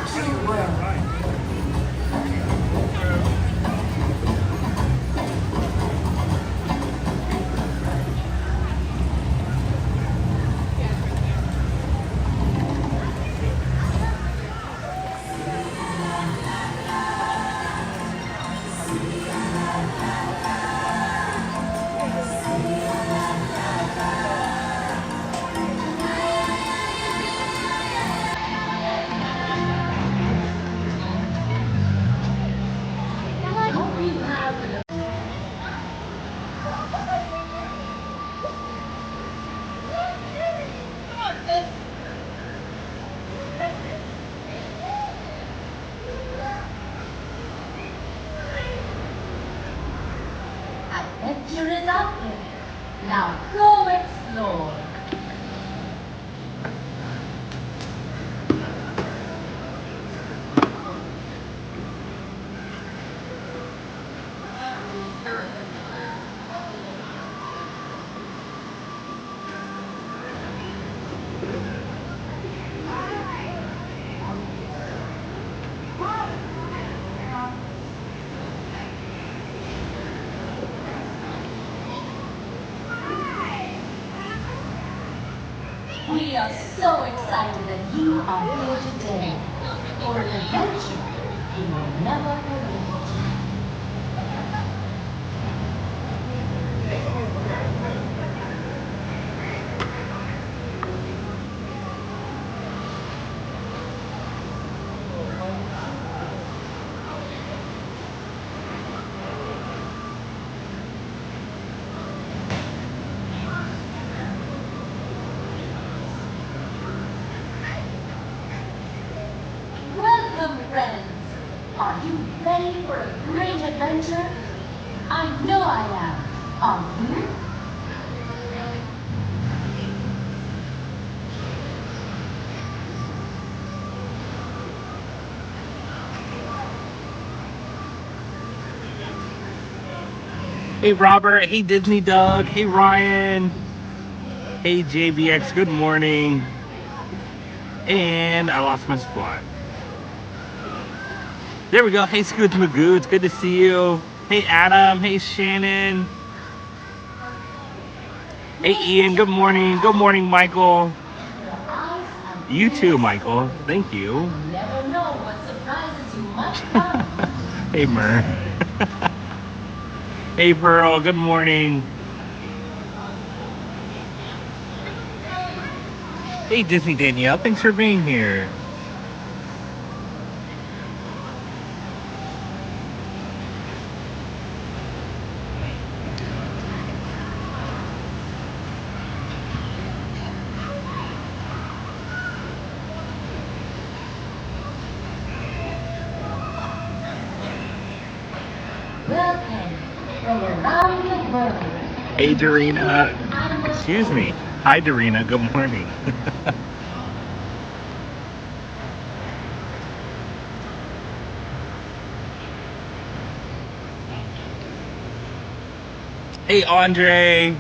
Disney World. Adventure is out there. Now go explore. We are so excited that you are here today for an adventure you will never forget. Welcome, friends. Are you ready for a great adventure? I know I am. Are you? Hey Robert, hey Disney Doug, hey Ryan, hey JBX, good morning. And I lost my spot. There we go. Hey Scoots Magoots, good to see you. Hey Adam, hey Shannon. Hey Ian, good morning. Good morning, Michael. You too, Michael. Thank you. Never know what surprises you might come. Hey Mer. Hey Pearl, good morning. Hey Disney Danielle, thanks for being here. Welcome from around the world. Hey Dorina. Excuse me. Hi Dorina, good morning. Hey Andre.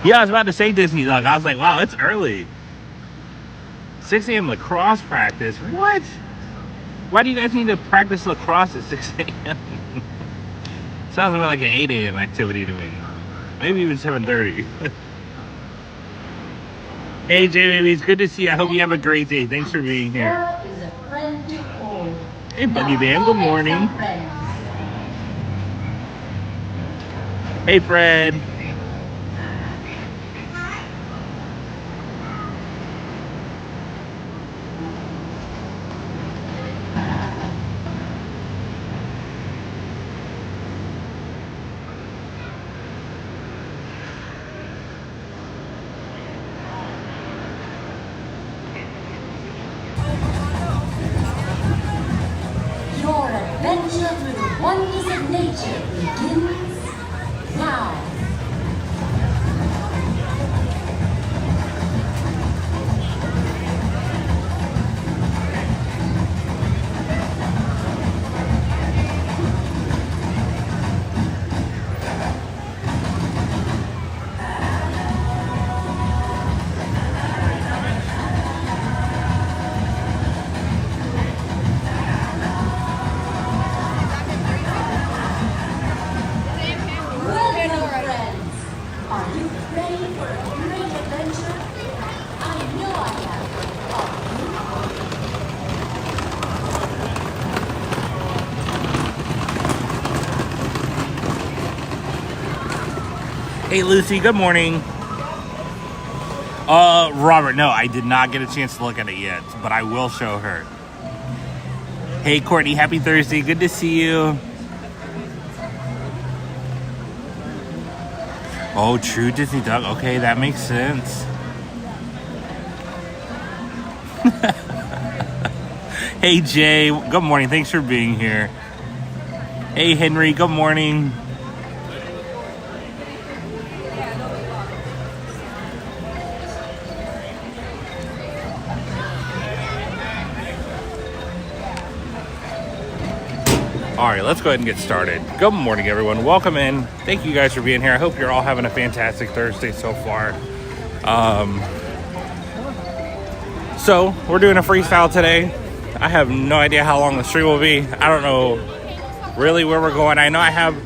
Yeah, I was about to say Disney Dog. I was like, wow, it's early. 6 a.m. lacrosse practice. What? Why do you guys need to practice lacrosse at 6 a.m.? Sounds like an 8 a.m. activity to me. Maybe even 7:30. Hey J-Babies, good to see you. I hope you have a great day. Thanks for being here. Is a friend to all. Hey Buggy Bam, good morning. Hey Fred. Your adventure through the wonders of nature begins now. Hey, Lucy, good morning. Robert, no, I did not get a chance to look at it yet, but I will show her. Hey, Courtney, happy Thursday. Good to see you. Oh, true Disney duck. Okay, that makes sense. Hey, Jay, good morning. Thanks for being here. Hey, Henry, good morning. All right, let's go ahead and get started. Good morning, everyone. Welcome in. Thank you guys for being here. I hope you're all having a fantastic Thursday so far. So we're doing a freestyle today. I have no idea how long the stream will be. I don't know really where we're going. I know I have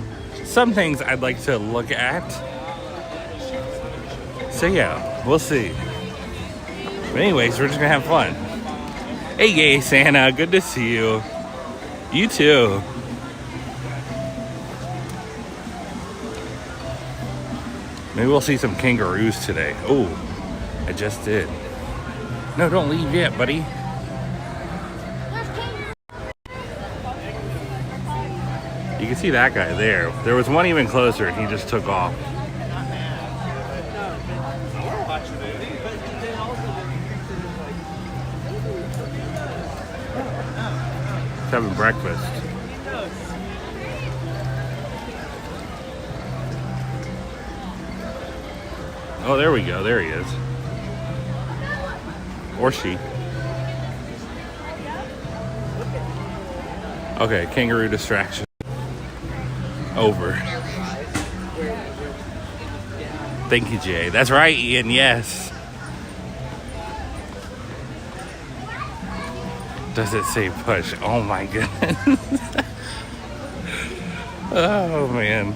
some things I'd like to look at. So yeah, we'll see. But anyways, we're just gonna have fun. Hey, yay, Santa. Good to see you. You too. Maybe we'll see some kangaroos today. Oh, I just did. No, don't leave yet, buddy. You can see that guy there. There was one even closer and he just took off. He's having breakfast. Oh, there we go. There he is. Or she. Okay, kangaroo distraction. Over. Thank you, Jay. That's right, Ian. Yes. Does it say push? Oh my goodness. Oh man.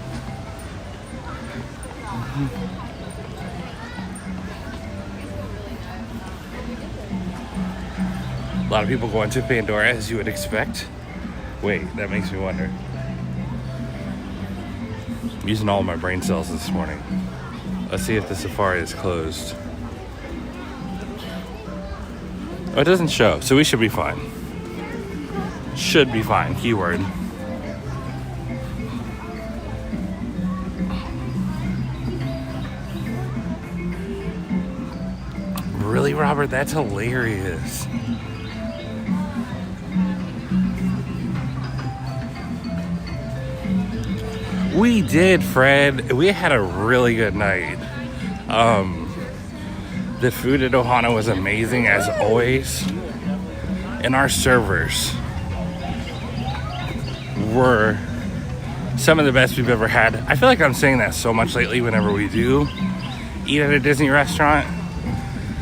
A lot of people going to Pandora, as you would expect. Wait, that makes me wonder. I'm using all of my brain cells this morning. Let's see if the safari is closed. Oh, it doesn't show, so we should be fine. Should be fine, keyword. Really, Robert? That's hilarious. We did, Fred. We had a really good night. The food at Ohana was amazing as always. And our servers were some of the best we've ever had. I feel like I'm saying that so much lately whenever we do eat at a Disney restaurant,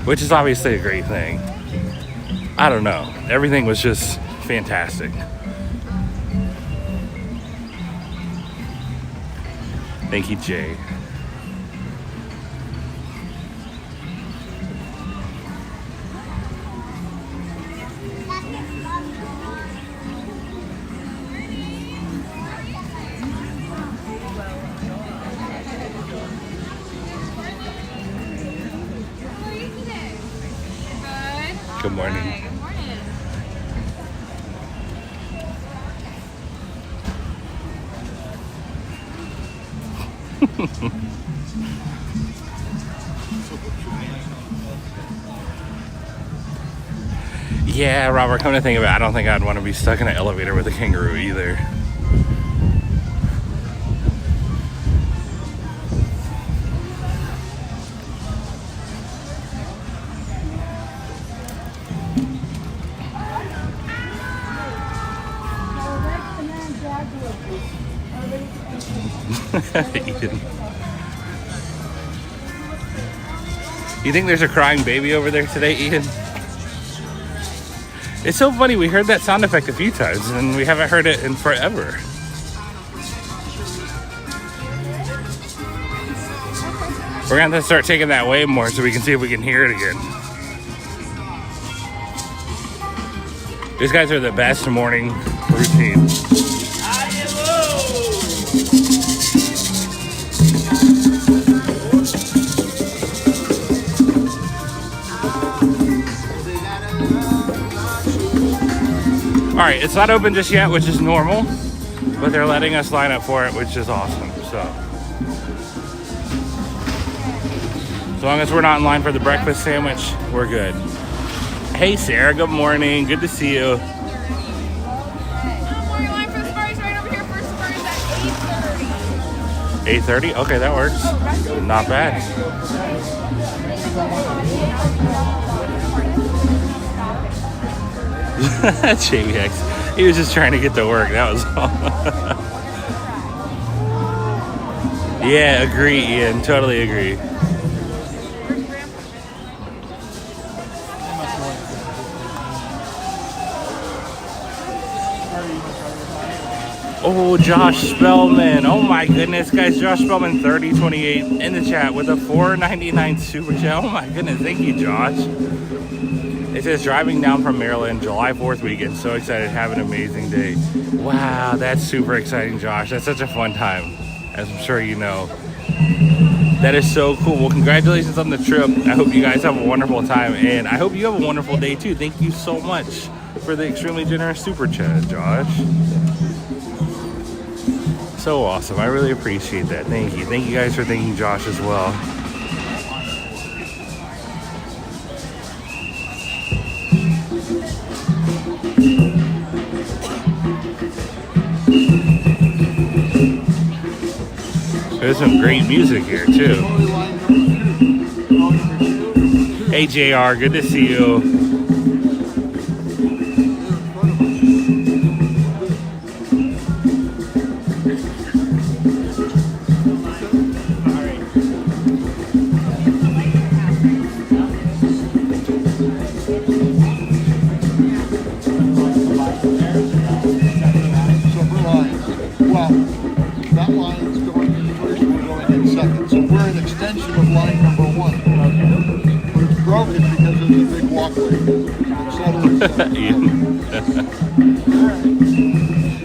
which is obviously a great thing. I don't know. Everything was just fantastic. Thank you, Jay. Good morning. Hi, good morning. Yeah, Robert, come to think of it, I don't think I'd want to be stuck in an elevator with a kangaroo either. Ian. You think there's a crying baby over there today, Ian? It's so funny, we heard that sound effect a few times and we haven't heard it in forever. We're gonna have to start taking that way more so we can see if we can hear it again. These guys are the best morning routine. Alright, it's not open just yet, which is normal, but they're letting us line up for it, which is awesome. So, as long as we're not in line for the breakfast sandwich, we're good. Hey Sarah, good morning. Good to see you. We're line for the Sparks right over here. First Sparks at 8:30. 8:30? Okay, that works. Not bad. JBX. He was just trying to get to work. That was all. Yeah, agree, Ian. Totally agree. Oh, Josh Spellman. Oh my goodness, guys. Josh Spellman 3028 in the chat with a $4.99 super chat. Oh my goodness. Thank you, Josh. It says driving down from Maryland, July 4th weekend. So excited. Have an amazing day. Wow, that's super exciting, Josh. That's such a fun time, as I'm sure you know. That is so cool. Well, congratulations on the trip. I hope you guys have a wonderful time, and I hope you have a wonderful day too. Thank you so much for the extremely generous super chat, Josh. So awesome. I really appreciate that. Thank you. Thank you guys for thanking Josh as well. There's some great music here too. Hey JR, good to see you.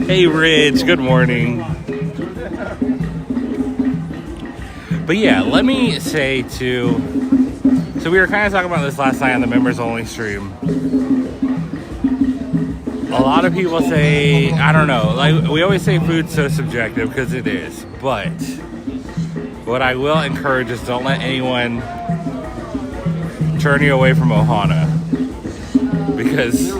Hey Ridge, good morning. But yeah, let me say too, so we were kind of talking about this last night on the members only stream. A lot of people say, I don't know, like we always say food's so subjective because it is, but what I will encourage is don't let anyone turn you away from Ohana, because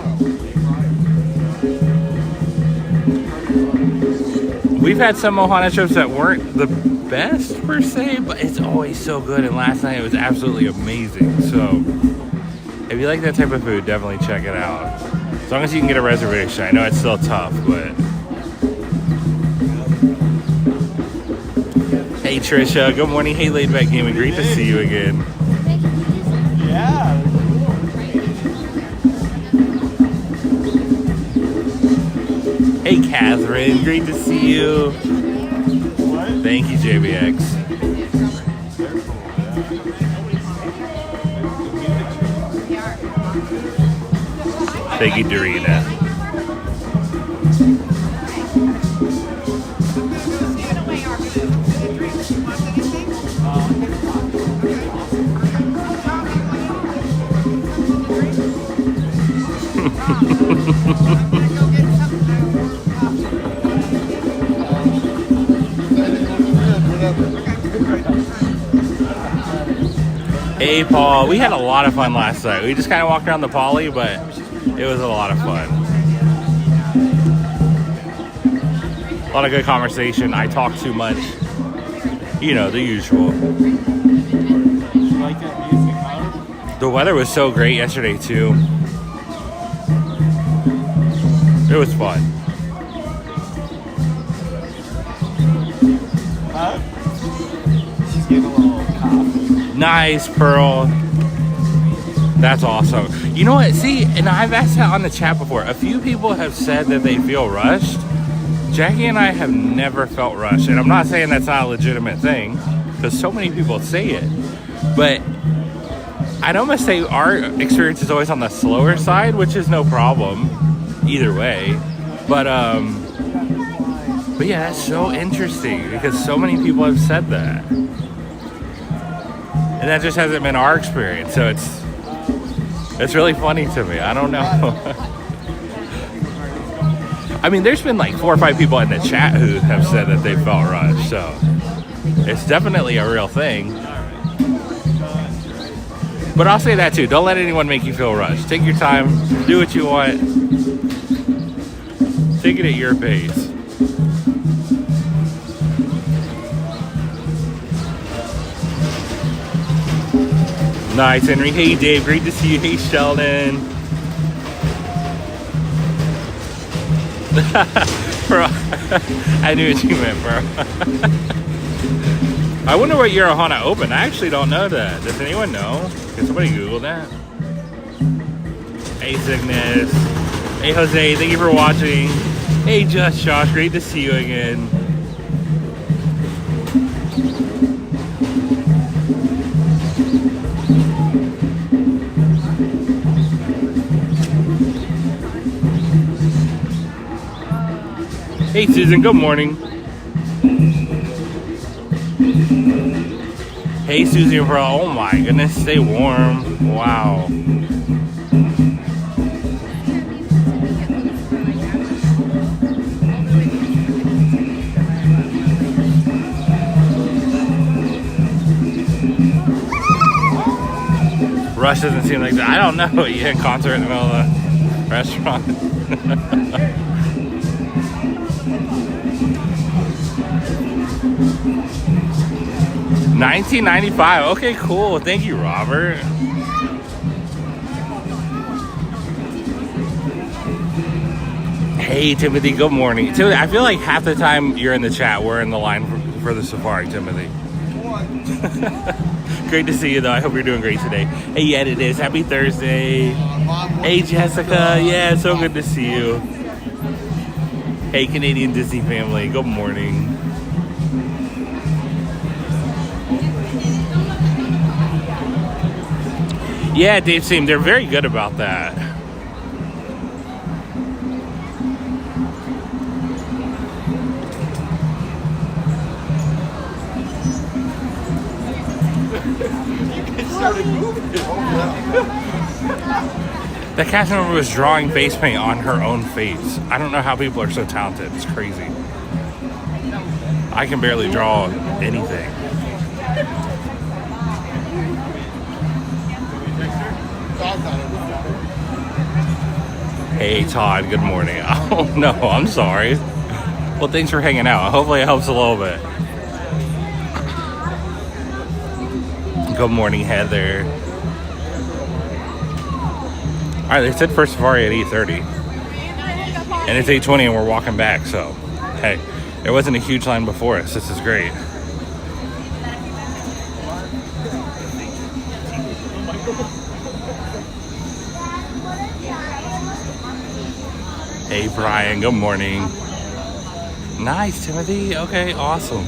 we've had some Ohana trips that weren't the best per se, but it's always so good, and last night it was absolutely amazing. So if you like that type of food, definitely check it out. As long as you can get a reservation. I know it's still tough, but hey Trisha, good morning. Hey Laid Back Gaming, great to see you again. Yeah. Hey Catherine, great to see you. Thank you, JBX. Thank you, Dorina. Hey Paul, we had a lot of fun last night. We just kind of walked around the Poly, but it was a lot of fun. A lot of good conversation. I talk too much. You know, the usual. The weather was so great yesterday too. It was fun. Huh? She's getting a little cough. Nice, Pearl. That's awesome. You know what? See, and I've asked that on the chat before. A few people have said that they feel rushed. Jackie and I have never felt rushed. And I'm not saying that's not a legitimate thing, because so many people say it. But I'd almost say our experience is always on the slower side, which is no problem either way. But yeah, that's so interesting because so many people have said that. And that just hasn't been our experience. So it's It's really funny to me. I don't know. I mean, there's been like 4 or 5 people in the chat who have said that they felt rushed, so it's definitely a real thing. But I'll say that too. Don't let anyone make you feel rushed. Take your time. Do what you want. Take it at your pace. Nice, Henry. Hey, Dave. Great to see you. Hey, Sheldon. Bro, I knew what you meant, bro. I wonder what year Ohana opened. I actually don't know that. Does anyone know? Can somebody Google that? Hey, Cygnus. Hey, Jose. Thank you for watching. Hey, Just Josh. Great to see you again. Hey Susan, good morning. Hey Susie, bro. Oh my goodness, stay warm. Wow. Rush doesn't seem like that. I don't know. You had a concert in the middle of the restaurant. 1995. Okay, cool. Thank you, Robert. Hey, Timothy. Good morning. Timothy, I feel like half the time you're in the chat, we're in the line for the safari, Timothy. Great to see you, though. I hope you're doing great today. Hey, yeah, it is. Happy Thursday. Hey, Jessica. Yeah, so good to see you. Hey, Canadian Disney family. Good morning. Yeah, Dave Seam, they're very good about that. The cast member was drawing face paint on her own face. I don't know how people are so talented. It's crazy. I can barely draw anything. Hey Todd, good morning. Oh no, I'm sorry. Well, thanks for hanging out. Hopefully it helps a little bit. Good morning, Heather. Alright, they said first safari at 8:30. And it's 8:20 and we're walking back, so hey, there wasn't a huge line before us. This is great. Hey Brian, good morning. Nice, Timothy. Okay, awesome.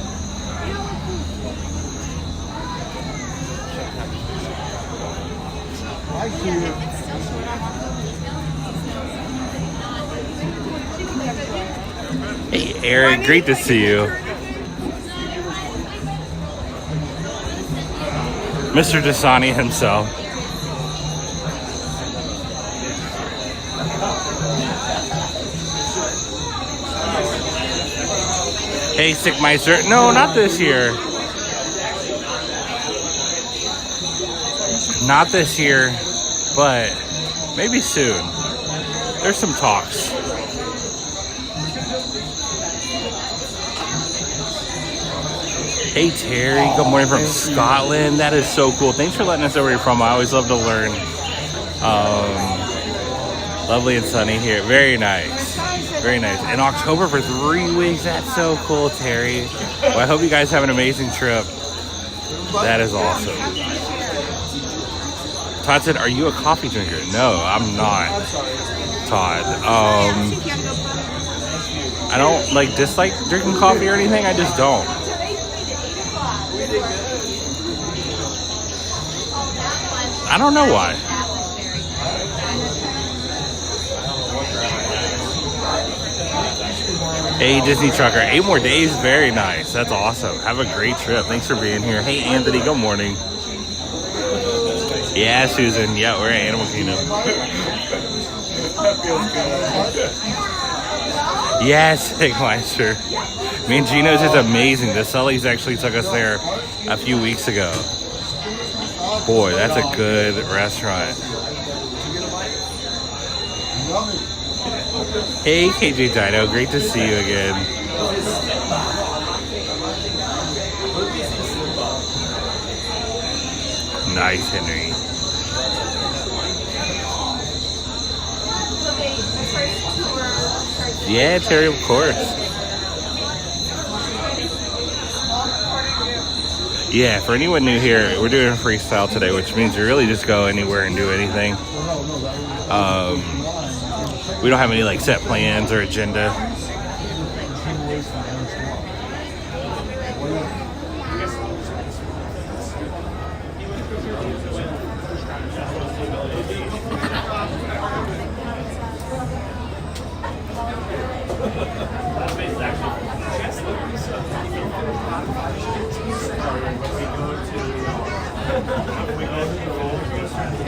Hey Eric, great to see you. Mr. Dasani himself. Hey, Sickmeister. No, not this year. Not this year, but maybe soon. There's some talks. Hey, Terry. Good morning from Scotland. That is so cool. Thanks for letting us know where you're from. I always love to learn. Lovely and sunny here. Very nice. Very nice. In October for 3 weeks. That's so cool, Terry. Well, I hope you guys have an amazing trip. That is awesome. Todd said, are you a coffee drinker? No, I'm not, Todd. I don't dislike drinking coffee or anything. I just don't. I don't know why. Hey, Disney Trucker, 8 more days. Very nice. That's awesome. Have a great trip. Thanks for being here. Hey, Anthony, good morning. Yeah, Susan. Yeah, we're at Animal Kingdom. Yes, Meister. Me and Gino's is amazing. The Sully's actually took us there a few weeks ago. Boy, that's a good restaurant. Hey, KJ Dino. Great to see you again. Nice, Henry. Yeah, Terry, of course. Yeah, for anyone new here, we're doing freestyle today, which means you really just go anywhere and do anything. We don't have any like set plans or agenda.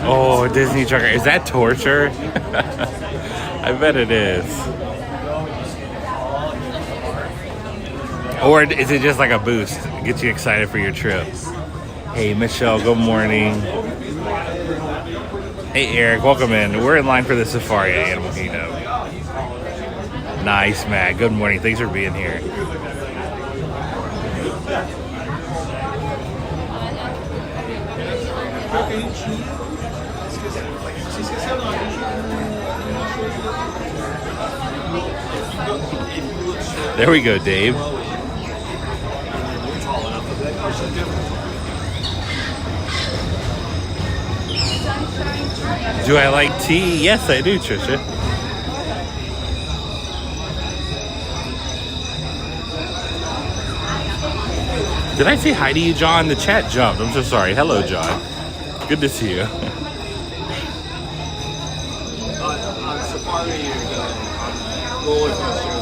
Oh, Disney trucker. Is that torture? I bet it is. Or is it just like a boost? Get you excited for your trip. Hey, Michelle, good morning. Hey, Eric, welcome in. We're in line for the safari at Animal Kingdom. Nice, Matt. Good morning. Thanks for being here. There we go, Dave. Do I like tea? Yes, I do, Trisha. Did I say hi to you, John? The chat jumped. I'm so sorry. Hello, John. Good to see you. On safari, roller coaster.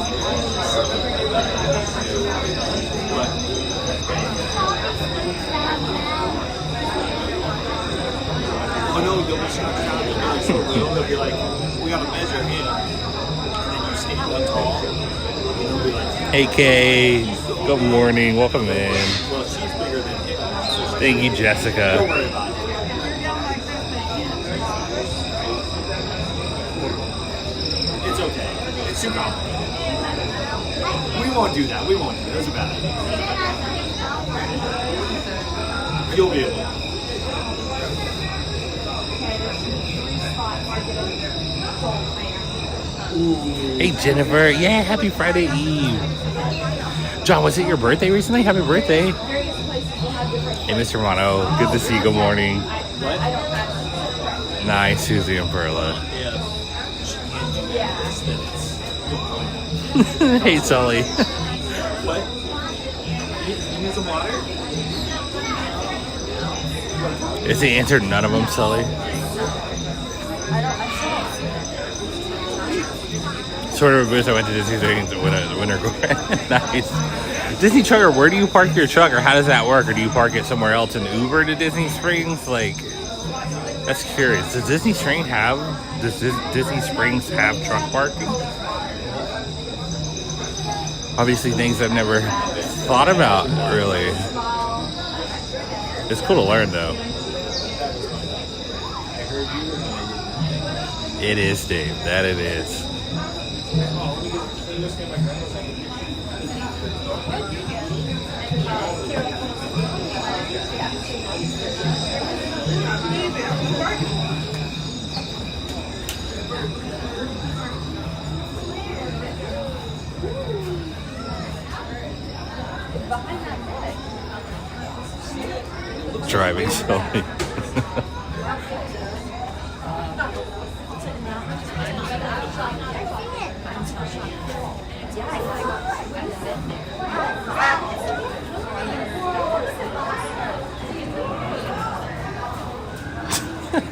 Oh no, they'll be shut down. They'll be like, we gotta measure him. And then you stand up tall. And they'll be like, Hey, Kay. Good morning. Welcome in. well, she's bigger than him. Thank you, Jessica. Don't worry about it. It's okay. It's too complicated. We won't do that. We won't do that. That's a bad idea. You'll be able to. Hey, Jennifer. Yeah, happy Friday Eve. John, was it your birthday recently? Happy birthday. Hey, Mr. Romano. Good to see you. Good morning. Nice, Susie and Perla. Hey, Sully. What? You need some water? Is he answered none of them, Sully? Sort of a booth. I went to Disney Springs to win a winter court. Nice. Disney trucker, where do you park your truck, or how does that work? Or do you park it somewhere else and Uber to Disney Springs? Like, that's curious. Does Disney Springs have truck parking? Obviously, things I've never thought about, really. It's cool to learn, though. It is, Dave. That it is. Driving slowly.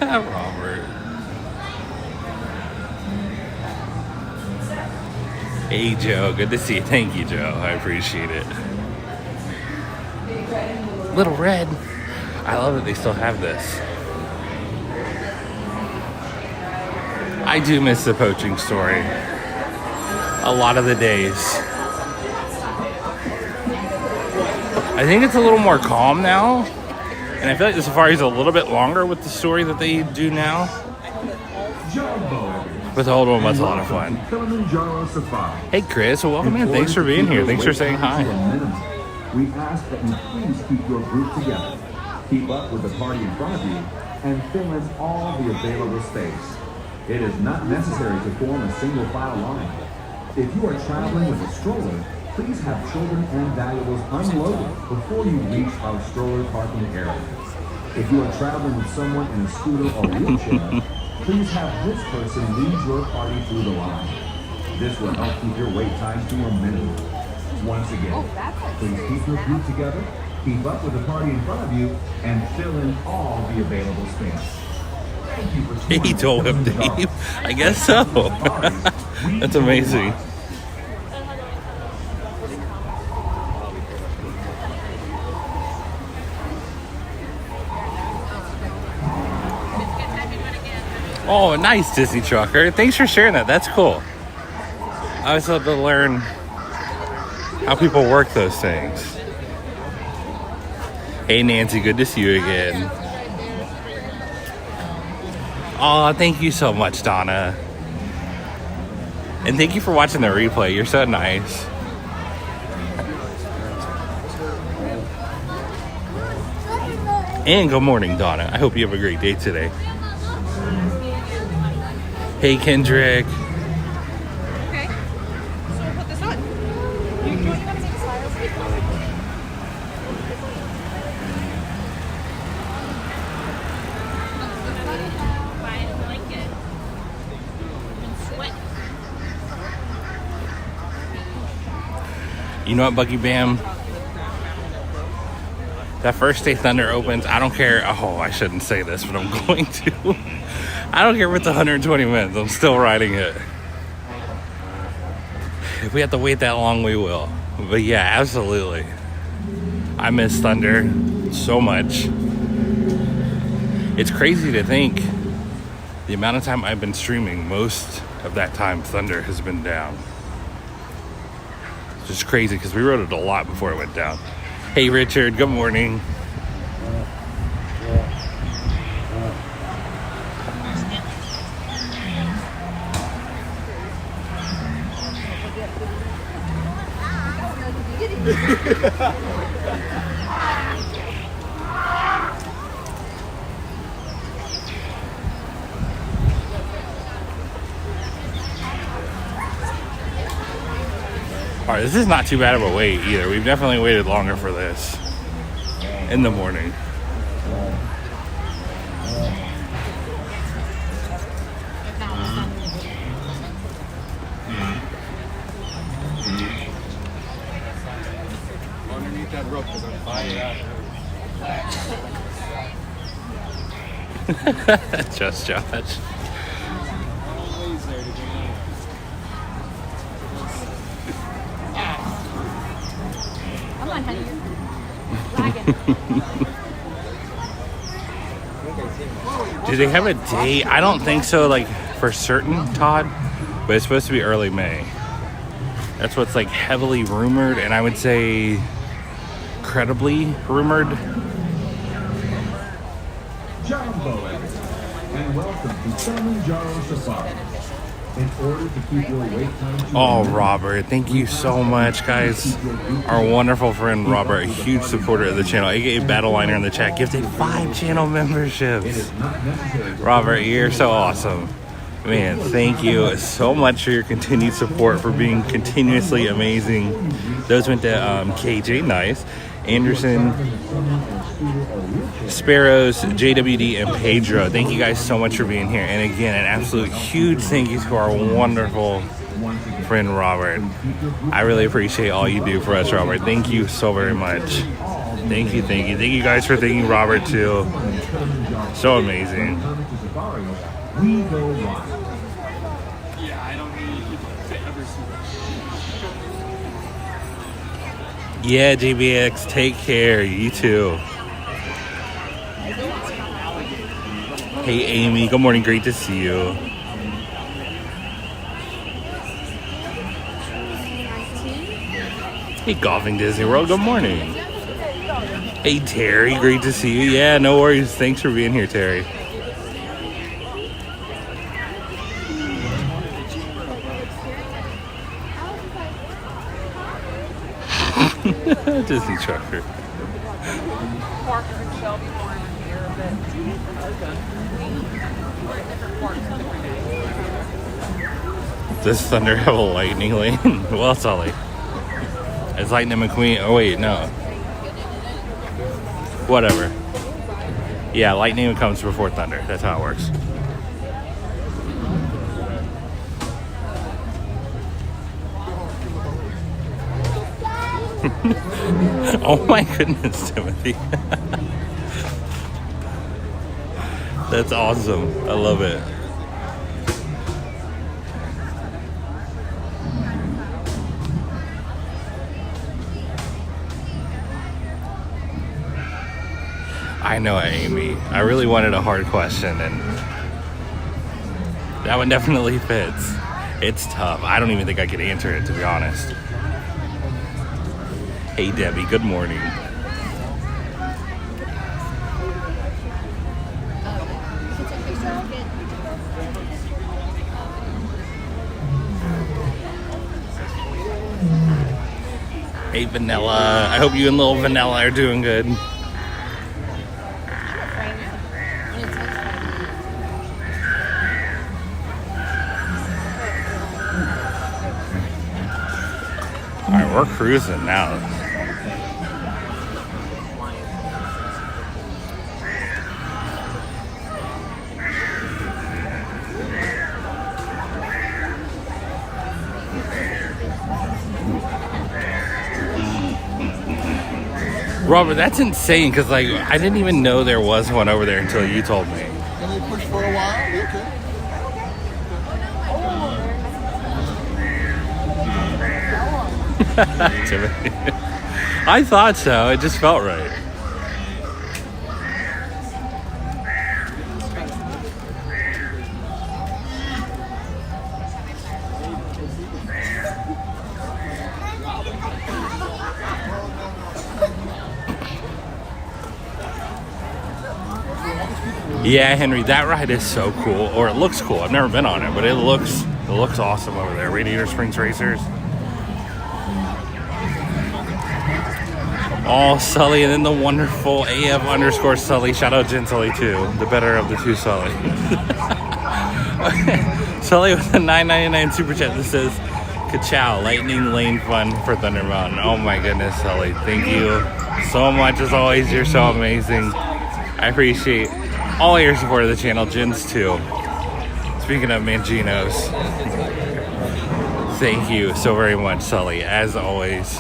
Robert. Hey, Joe. Good to see you. Thank you, Joe. I appreciate it. Little Red. I love that they still have this. I do miss the poaching story a lot of the days. I think it's a little more calm now, and I feel like the safari is a little bit longer with the story that they do now. But the old one was a lot of fun. Hey Chris, well, welcome in. Thanks for being here. Thanks for saying hi. We ask that you please keep your group together. Keep up with the party in front of you and fill in all the available space. It is not necessary to form a single file line. If you are traveling with a stroller, please have children and valuables unloaded before you reach our stroller parking area. If you are traveling with someone in a scooter or wheelchair, please have this person lead your party through the line. This will help keep your wait time to a minimum. Once again, please keep your group together, keep up with the party in front of you, and fill in all the available space. Thank you for He told him, Dave. I guess so. That's amazing. Oh, nice, Disney Trucker. Thanks for sharing that. That's cool. I always love to learn how people work those things. Hey, Nancy. Good to see you again. Oh, thank you so much, Donna. And thank you for watching the replay. You're so nice. And good morning, Donna. I hope you have a great day today. Hey, Kendrick. Okay. So we'll put this on. You want to make a smile? I like it. Sweat. You know what, Bucky Bam? That first day Thunder opens, I don't care. Oh, I shouldn't say this, but I'm going to. I don't care if it's 120 minutes. I'm still riding it. If we have to wait that long, we will. But yeah, absolutely. I miss Thunder so much. It's crazy to think the amount of time I've been streaming, most of that time Thunder has been down. It's just crazy because we rode it a lot before it went down. Hey Richard, good morning. All right, this is not too bad of a wait either. We've definitely waited longer for this in the morning. Underneath that rope, because I'm flying out. Just Josh. Come on, honey. Lagging. Do they have a date? I don't think so, like, for certain, Todd. But it's supposed to be early May. That's what's, like, heavily rumored, and I would say credibly rumored. Jumbo, and welcome to Kilimanjaro Safari. In order to keep your wait time to Oh, Robert, thank you so much, guys. Our wonderful friend Robert, a huge supporter of the channel, aka Battleliner in the chat, gifted 5 channel memberships. Robert, you're so awesome. Man, thank you so much for your continued support, for being continuously amazing. Those went to KJ, nice. Anderson, Sparrows, JWD, and Pedro. Thank you guys so much for being here. And again, an absolute huge thank you to our wonderful friend Robert. I really appreciate all you do for us, Robert. Thank you so very much. Thank you, thank you. Thank you guys for thanking Robert too. So amazing. we go live. Yeah, I don't need to ever see that. Yeah, JBX, take care. You too. Hey, Amy. Good morning. Great to see you. Hey, Golfing Disney World, good morning. Hey, Terry, great to see you. Yeah, no worries. Thanks for being here, Terry. Disney trucker. Parks in Shelby more in here, but we're at different parks different days. Does Thunder have a lightning lane? Well, Sully. It's Lightning McQueen. Oh, wait, no. Whatever. Yeah, lightning comes before thunder. That's how it works. Oh my goodness, Timothy. That's awesome. I love it. I know, Amy. I really wanted a hard question, and that one definitely fits. It's tough. I don't even think I could answer it, to be honest. Hey, Debbie. Good morning. Hey, Vanilla. I hope you and little Vanilla are doing good. Alright, we're cruising now. Robert, that's insane, because like I didn't even know there was one over there until you told me. Can we push for a while? Okay. Timothy. I thought so. It just felt right. Yeah, Henry, that ride is so cool, or it looks cool. I've never been on it, but it looks awesome over there. Radiator Springs Racers. Oh, Sully, and then the wonderful AF_Sully. Shout out Jen Sully too, the better of the two Sully. Sully with a $9.99 super chat that says, "Ka-chow, lightning lane fun for Thunder Mountain." Oh my goodness, Sully, thank you so much as always. You're so amazing. I appreciate all your support of the channel. Jen's too. Speaking of Manginos, thank you so very much, Sully, as always.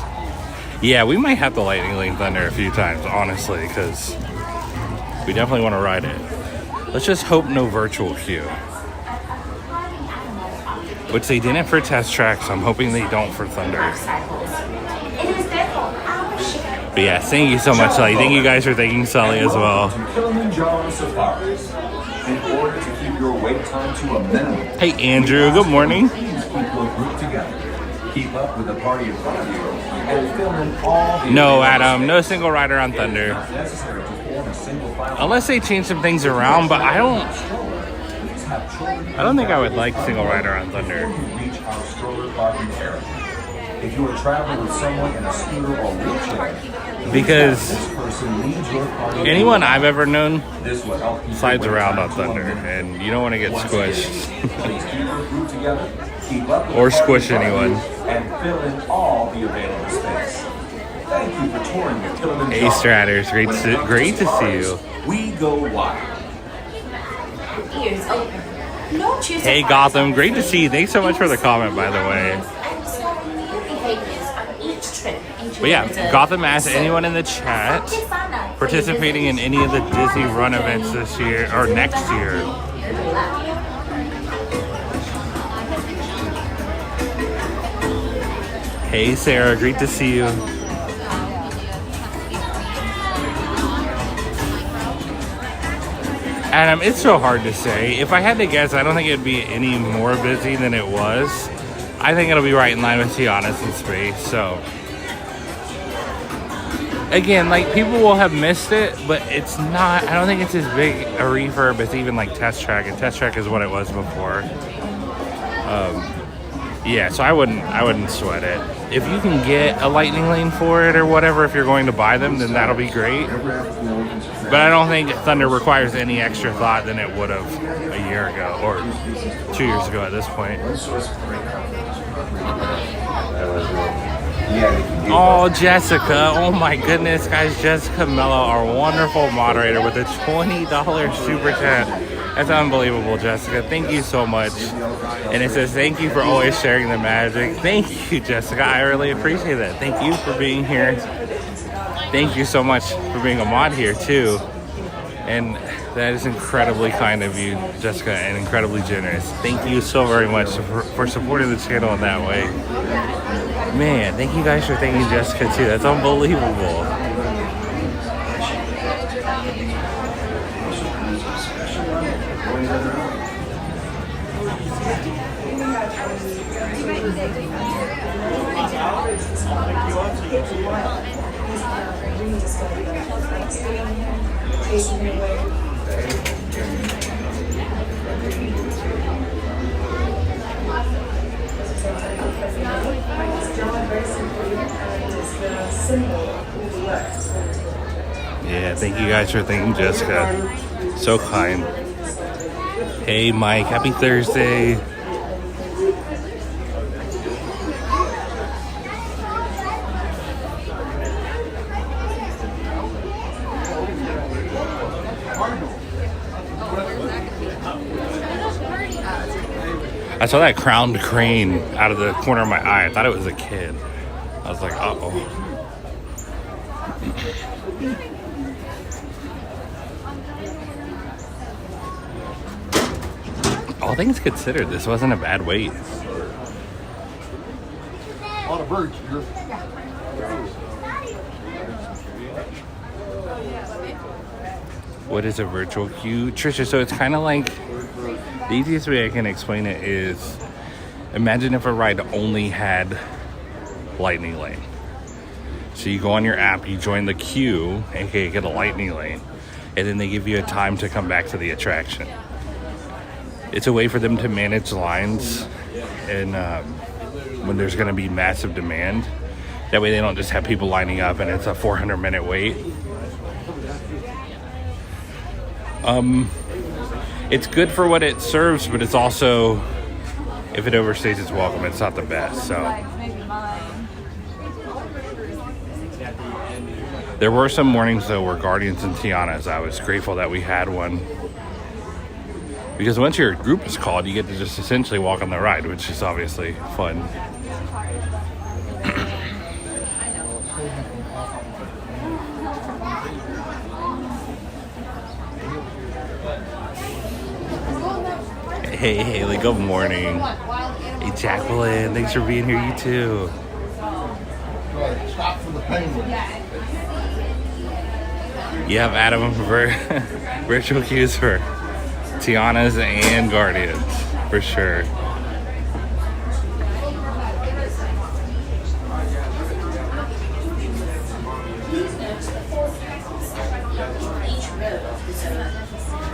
Yeah, we might have to lightning lane Thunder a few times, honestly, because we definitely want to ride it. Let's just hope no virtual queue. Which they didn't for test tracks, so I'm hoping they don't for Thunder. But yeah, thank you so much, Sully. Thank you guys for thanking Sully as well. Kilimanjaro safaris. In order to keep your wait time to a minimum. Hey, Andrew. Good morning. Please keep your group together. Keep up with the party in front of you and fill in all the No, Adam. No single rider on Thunder. necessary to form a single file. Unless they change some things around, but I don't think I would like single rider on Thunder. Before you reach our stroller parking area. If you are traveling with someone in a scooter or wheelchair, Because this person leads your party. anyone I've ever known This will help keep slides your wait around time on to a Thunder, minimum. and you don't want to get Once squished. again, please keep your group together, keep up with Or the party squish in front of anyone. you, and fill in all the available space. Thank you for touring the Kilimanjaro. Hey, Stratters, great to see you. We go wild. Ears open. No choose Hey, Gotham, great to see you. Thanks so much for the comment, by the way. And discover new behaviors on each trip. But yeah, Gotham asked anyone in the chat participating in any of the Disney Run events this year or next year. Hey, Sarah, great to see you. Adam, it's so hard to say. If I had to guess, I don't think it'd be any more busy than it was. I think it'll be right in line with Tiana's in space, so again, like, people will have missed it, but it's not, I don't think it's as big a refurb as even like Test Track, and Test Track is what it was before. Yeah, so I wouldn't sweat it. If you can get a lightning lane for it or whatever, if you're going to buy them, then that'll be great. But I don't think Thunder requires any extra thought than it would have a year ago or 2 years ago at this point. Oh, Jessica. Oh my goodness, guys. Jessica Mello, our wonderful moderator with a $20 super chat. That's unbelievable, Jessica. Thank you so much. And it says, thank you for always sharing the magic. Thank you, Jessica. I really appreciate that. Thank you for being here. Thank you so much for being a mod here, too. And that is incredibly kind of you, Jessica, and incredibly generous. Thank you so very much for supporting the channel in that way. Man, thank you guys for thanking Jessica, too. That's unbelievable. Yeah, thank you guys for thanking Jessica. So kind. Hey Mike, happy Thursday. I saw that crowned crane out of the corner of my eye. I thought it was a kid. I was like, uh-oh. All things considered, this wasn't a bad wait. A lot of birds here. What is a virtual queue? Trisha, so it's kind of like, the easiest way I can explain it is, imagine if a ride only had lightning lane. So you go on your app, you join the queue, aka get a lightning lane, and then they give you a time to come back to the attraction. It's a way for them to manage lines and when there's going to be massive demand. That way they don't just have people lining up and it's a 400-minute wait. It's good for what it serves, but it's also, if it overstays its welcome, it's not the best. So there were some mornings though where Guardians and Tiana's, I was grateful that we had one, because once your group is called, you get to just essentially walk on the ride, which is obviously fun. Hey Haley, good morning. Hey Jacqueline, thanks for being here, you too. Stop for the penguin. You have Adam for virtual queues for Tiana's and Guardians, for sure.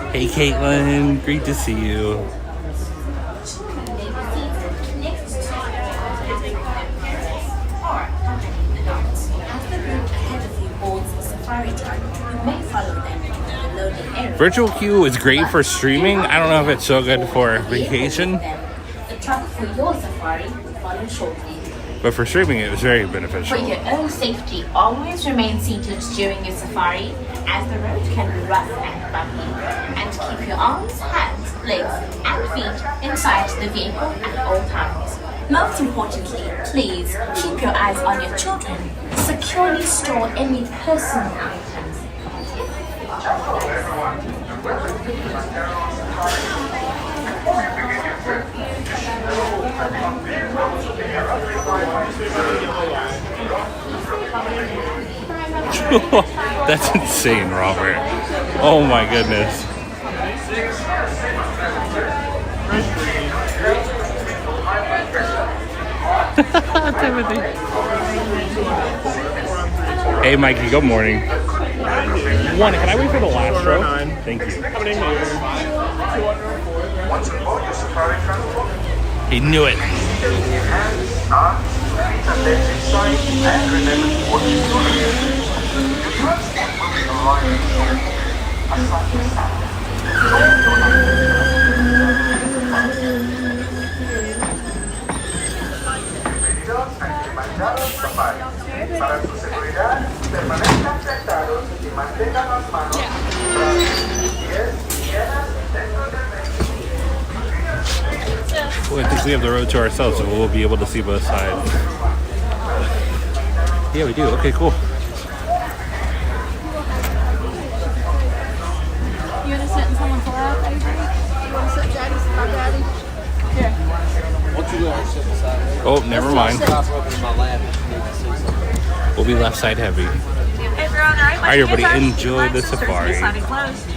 Hey Caitlin, great to see you. Virtual queue is great for streaming. I don't know if it's so good for vacation. The truck for your safari will follow shortly. But for streaming, it was very beneficial. For your own safety, always remain seated during your safari, as the road can be rough and bumpy. And keep your arms, hands, legs, and feet inside the vehicle at all times. Most importantly, please keep your eyes on your children. Securely store any personal items. That's insane, Robert. Oh my goodness. Timothy. Hey, Mikey, good morning. One, can I wait for the last row? Thank you. He knew it. Para su seguridad, permanezcan sentados y mantengan las manos, brazos y pies llenas dentro del vehículo. Well, I think we have the road to ourselves, so we'll be able to see both sides. Yeah, we do. Okay, cool. You want to sit in someone's lap, Avery? You want to sit Daddy's lap, Daddy? Here. What you doing? Sit beside me. Oh, never mind. Stop rubbing in my lap if you need to see something. We'll be left side heavy. If you're on the right, All right, everybody, enjoy the safari. Closed.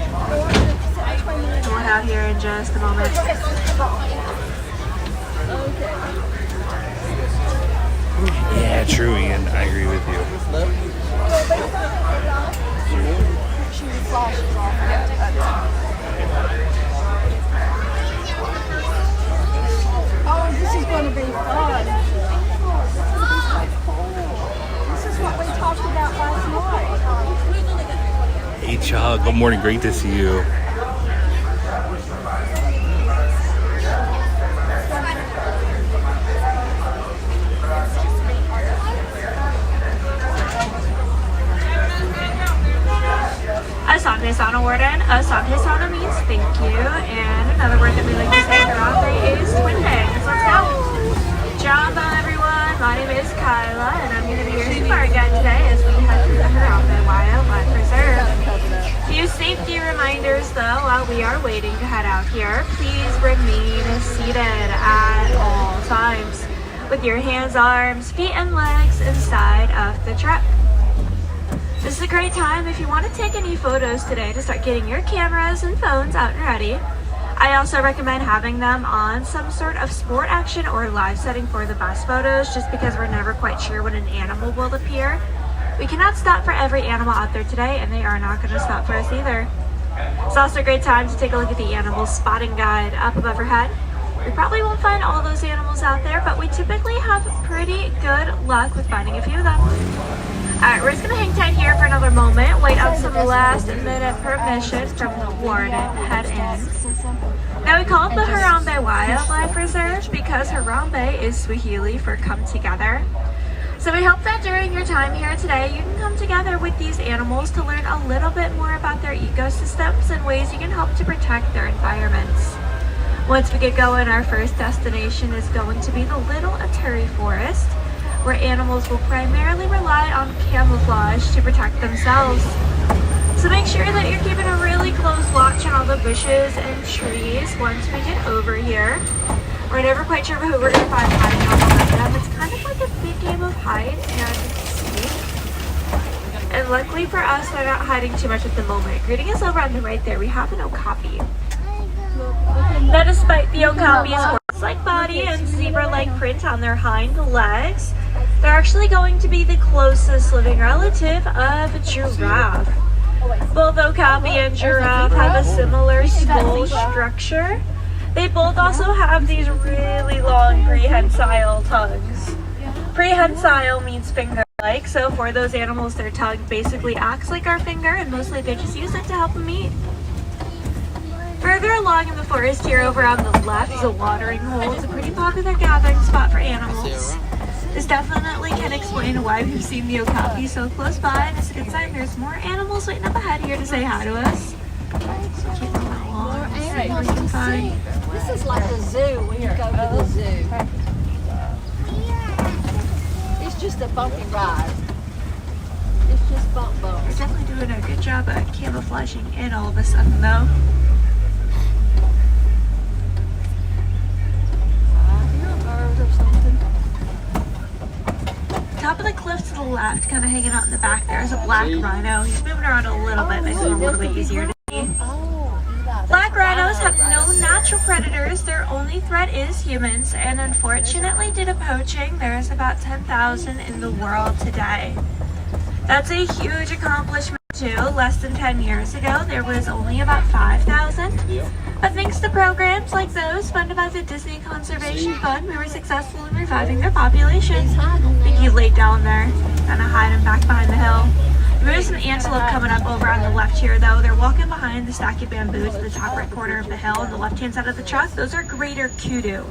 We'll out here in just a moment. Yeah, true, Ian. I agree with you. Oh, this is going to be fun. This is what we talked about last night. Hey, Chuck. Good morning. Great to see you. Asante sana word in. Asante sana means thank you. And another word that we like to say in Harambe is twin bangs. Let's go. Jamba, everyone. My name is Kyla, and I'm going to be your safari guide today as we head through the Harambe Wildlife Reserve. Few safety reminders, though, while we are waiting to head out here. Please remain seated at all times with your hands, arms, feet, and legs inside of the truck. This is a great time if you want to take any photos today to start getting your cameras and phones out and ready. I also recommend having them on some sort of sport action or live setting for the best photos, just because we're never quite sure when an animal will appear. We cannot stop for every animal out there today, and they are not going to stop for us either. It's also a great time to take a look at the animal spotting guide up above your head. We probably won't find all those animals out there, but we typically have pretty good luck with finding a few of them. Alright, we're just going to hang tight here for another moment, wait on some last minute permission from the warden, head in. Now we call it the Harambe Wildlife Reserve because Harambe is Swahili for come together. So we hope that during your time here today, you can come together with these animals to learn a little bit more about their ecosystems and ways you can help to protect their environments. Once we get going, our first destination is going to be the Little Aturi Forest, where animals will primarily rely on camouflage to protect themselves. So make sure that you're keeping a really close watch on all the bushes and trees once we get over here. We're never quite sure who we're going to find hiding out behind them. It's kind of like a big game of hide and seek. And luckily for us, they're not hiding too much at the moment. Greeting us over on the right there, we have an okapi. Now, despite the okapi's horse-like body and zebra-like print on their hind legs, they're actually going to be the closest living relative of a giraffe. Both okapi and giraffe have a similar skull structure. They both also have these really long prehensile tongues. Prehensile means finger-like, so for those animals, their tongue basically acts like our finger, and mostly they just use it to help them eat. Further along in the forest here over on the left is a watering hole. It's a pretty popular gathering spot for animals. This definitely can explain why we've seen the okapi so close by, and it's a good sign there's more animals waiting up ahead here to say hi to us. So keep them along and see what we can find. This is like a zoo when you go to the zoo. It's just a bumpy ride. It's just bump. We're definitely doing a good job at camouflaging in all of a sudden though. Top of the cliff to the left, kind of hanging out in the back there, is a black rhino. He's moving around a little bit, makes it a little bit easier to see. Black rhinos have no natural predators. Their only threat is humans, and unfortunately due to poaching, there's about 10,000 in the world today. That's a huge accomplishment too. Less than 10 years ago, there was only about 5,000. But thanks to programs like those funded by the Disney Conservation Fund, we were successful in reviving their population. I think he laid down there, kind of hiding back behind the hill. There's some antelope coming up over on the left here though. They're walking behind the stack of bamboo to the top right corner of the hill on the left hand side of the truck. Those are greater kudu.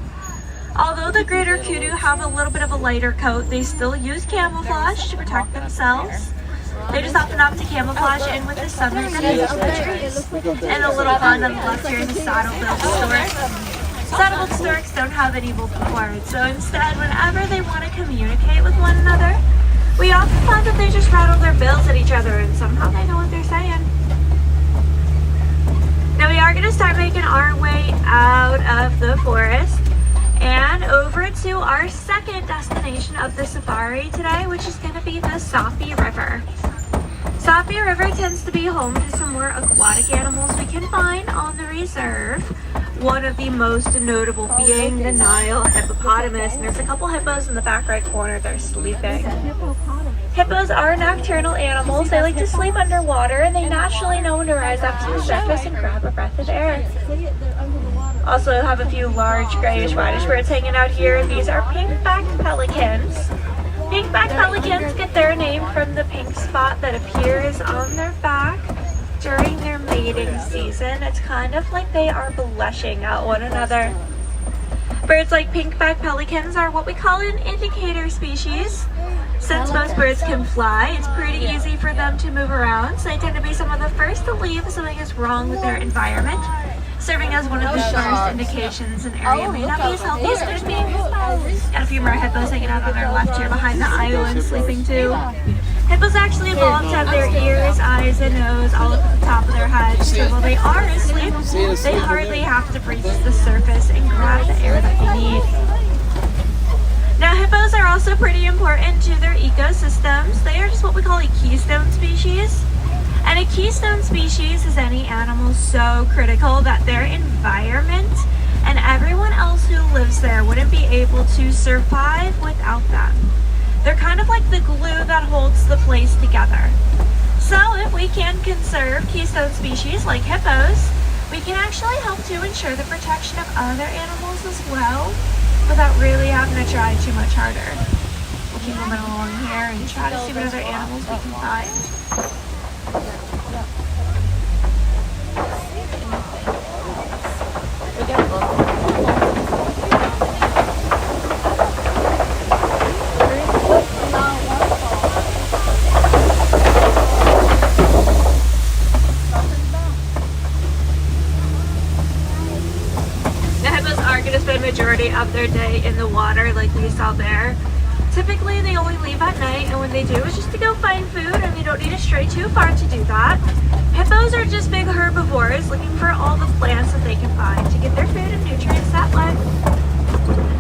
Although the greater kudu have a little bit of a lighter coat, they still use camouflage to protect themselves. They just often opt to camouflage in with the sun because of the trees. And a little fun on the left here is a saddle-billed stork. Saddle-billed storks don't have any vocal cords, so instead, whenever they want to communicate with one another, we often find that they just rattle their bills at each other and somehow they know what they're saying. Now we are going to start making our way out of the forest and over to our second destination of the safari today, which is going to be the Safi River. Safi River tends to be home to some more aquatic animals we can find on the reserve. One of the most notable being the Nile hippopotamus, and there's a couple hippos in the back right corner. They're sleeping. Hippos are nocturnal animals. They like to sleep underwater, and they naturally know when to rise up to the surface and grab a breath of air. Also have a few large grayish whitish birds hanging out here. These are pink-backed pelicans. Pink-backed pelicans get their name from the pink spot that appears on their back during their mating season. It's kind of like they are blushing at one another. Birds like pink-backed pelicans are what we call an indicator species. Since most birds can fly, it's pretty easy for them to move around, so they tend to be some of the first to leave if something is wrong with their environment, serving as one of the first indications an area may not be as healthy as it should be. Got a few more hippos hanging out on their left here behind the island, sleeping too. Hippos actually evolved to have their ears, eyes, and nose all up at the top of their heads, so while they are asleep, they hardly have to breathe to the surface and grab the air that they need. Now, hippos are also pretty important to their ecosystems. They are just what we call a keystone species. And a keystone species is any animal so critical that their environment and everyone else who lives there wouldn't be able to survive without them. They're kind of like the glue that holds the place together. So if we can conserve keystone species like hippos, we can actually help to ensure the protection of other animals as well without really having to try too much harder. We'll keep moving along here and try to see what other animals we can find. Majority of their day in the water like we saw there. Typically they only leave at night, and when they do it's just to go find food, and they don't need to stray too far to do that. Hippos are just big herbivores looking for all the plants that they can find to get their food and nutrients that way.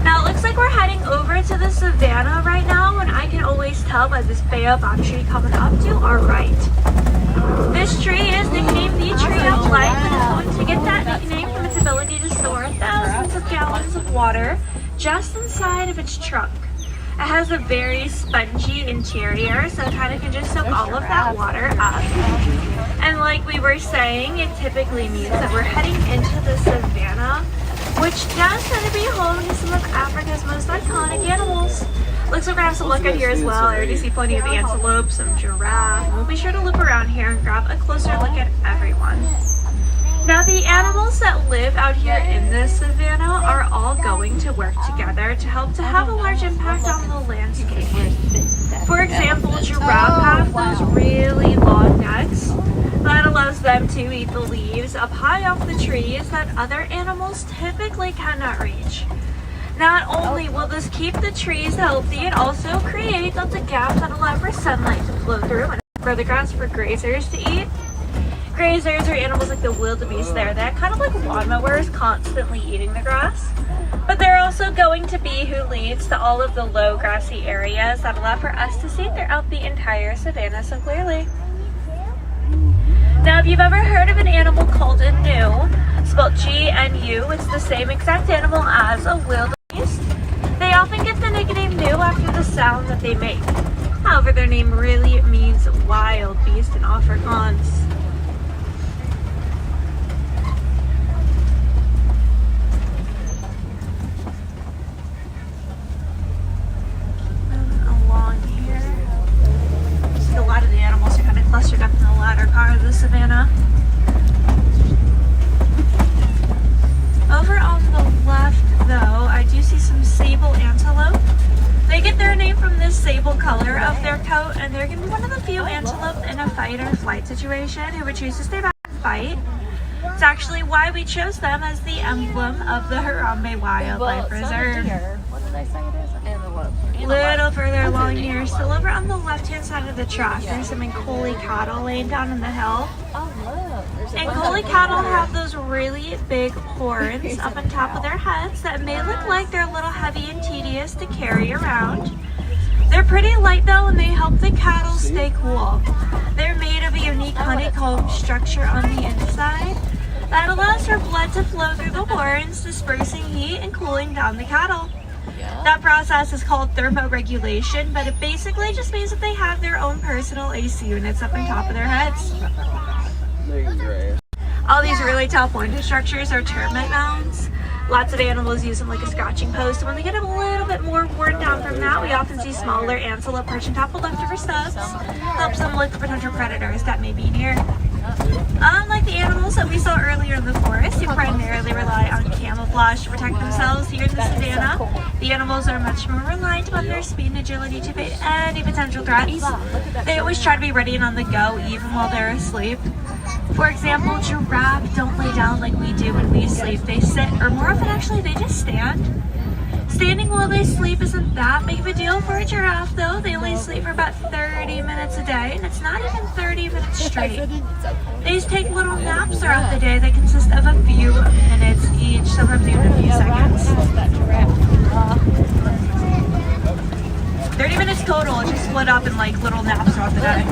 Now it looks like we're heading over to the savannah right now, and I can always tell by this baobab tree coming up to our right. This tree is nicknamed the Tree of Life, and it's going to get that nickname from its ability to store thousands of gallons of water just inside of its trunk. It has a very spongy interior, so it kind of can just soak all of that water up. And like we were saying, it typically means that we're heading into the savannah, which does tend to be home to some of Africa's most iconic animals. Looks like we're gonna have some look out here as well. I already see plenty of antelope, some giraffe. We'll be sure to loop around here and grab a closer look at everyone. Now the animals that live out here in the savannah are all going to work together to help to have a large impact on the landscape. For example, giraffe have those really long necks that allows them to eat the leaves up high off the trees that other animals typically cannot reach. Not only will this keep the trees healthy, it also creates lots of gaps that allow for sunlight to flow through and further grass for grazers to eat. Grazers are animals like the wildebeest there. They're kind of like lawnmowers constantly eating the grass. But they're also going to be who leads to all of the low grassy areas that allow for us to see throughout the entire savannah so clearly. Now if you've ever heard of an animal called a gnu, spelled G-N-U, it's the same exact animal as a wildebeest. They often get the nickname gnu after the sound that they make. However, their name really means wild beast in Afrikaans. Along here, see a lot of the animals are kind of clustered up in the latter part of the savannah. Over on the left, though, I do see some sable antelope. They get their name from this sable color of their coat, and they're going to be one of the few antelope in a fight or flight situation who would choose to stay back and fight. It's actually why we chose them as the emblem of the Harambe Wildlife Reserve. What did I say it is? Antelope. A little further along here, still over on the left-hand side of the track, there's some Nkoli cattle laying down in the hill. Oh, look. There's a Nkoli cattle have those really big horns up on top of their heads that may look like they're a little heavy and tedious to carry around. They're pretty light though, and they help the cattle stay cool. They're made of a unique honeycomb structure on the inside that allows for blood to flow through the horns, dispersing heat and cooling down the cattle. That process is called thermoregulation, but it basically just means that they have their own personal AC units up on top of their heads. All these really tall pointed structures are termite mounds. Lots of animals use them like a scratching post. When they get a little bit more worn down from that, we often see smaller antelope perch on top of leftover stubs. Helps them look for potential predators that may be near. Unlike the animals that we saw earlier in the forest, who primarily rely on camouflage to protect themselves, here in the savannah, the animals are much more reliant upon their speed and agility to evade any potential threats. They always try to be ready and on the go, even while they're asleep. For example, giraffes don't lay down like we do when we sleep. They sit, or more often actually, they just stand. Standing while they sleep isn't that big of a deal for a giraffe though. They only sleep for about 30 minutes a day, and it's not even 30 minutes straight. They just take little naps throughout the day that consist of a few minutes each, sometimes even a few seconds. 30 minutes total, just split up in like little naps throughout the day.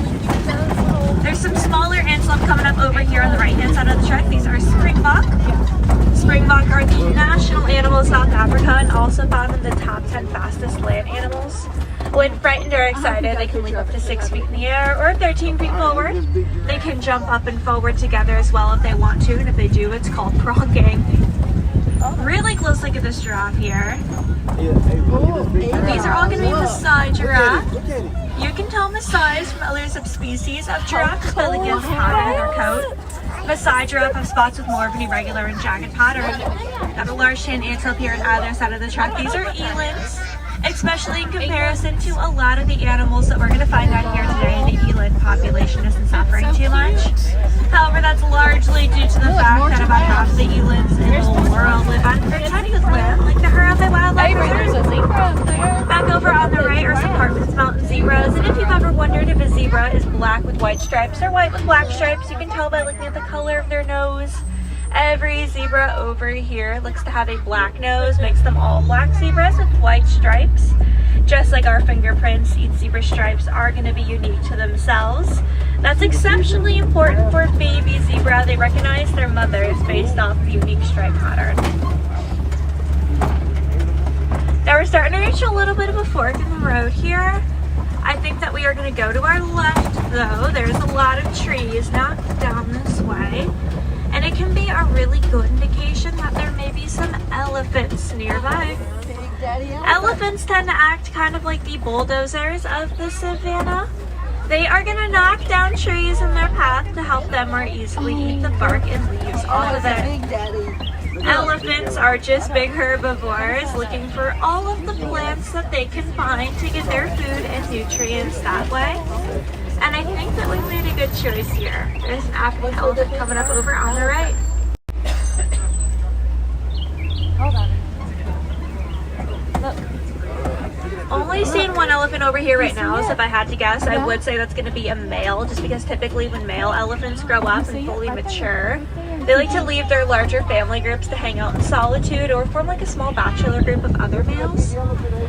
There's some smaller antelope coming up over here on the right hand side of the track. These are springbok. Springbok are the national animal of South Africa and also found in the top 10 fastest land animals. When frightened or excited, they can leap up to 6 feet in the air or 13 feet forward. They can jump up and forward together as well if they want to, and if they do, it's called pronking. Really close look at this giraffe here. These are all going to be Maasai giraffe. You can tell Maasai from other subspecies of giraffe just by looking at the pattern in their coat. Maasai giraffe have spots with more of an irregular and jagged pattern. Got a large tan antelope here on either side of the track. These are elands, especially in comparison to a lot of the animals that we're going to find out here today. The eland population isn't suffering too much. However, that's largely due to the fact that about half of the elands in the world live on protected land, like the Harambe Wildlife Reserve. Back over on the right are some Hartman's Mountain zebras, and if you've ever wondered if a zebra is black with white stripes or white with black stripes, you can tell by looking at the color of their nose. Every zebra over here looks to have a black nose, makes them all black zebras with white stripes. Just like our fingerprints, each zebra stripes are going to be unique to themselves. That's exceptionally important for a baby zebra. They recognize their mothers based off the unique stripe pattern. Now we're starting to reach a little bit of a fork in the road here. I think that we are going to go to our left though. There's a lot of trees not down this way. And it can be a really good indication that there may be some elephants nearby. Elephants tend to act kind of like the bulldozers of the savannah. They are going to knock down trees in their path to help them more easily eat the bark and leaves off of it. Elephants are just big herbivores looking for all of the plants that they can find to get their food and nutrients that way. And I think that we made a good choice here. There's an African elephant coming up over on the right. Hold on. Look. Only seeing one elephant over here right now, so if I had to guess, I would say that's going to be a male, just because typically when male elephants grow up and fully mature, they like to leave their larger family groups to hang out in solitude or form like a small bachelor group of other males.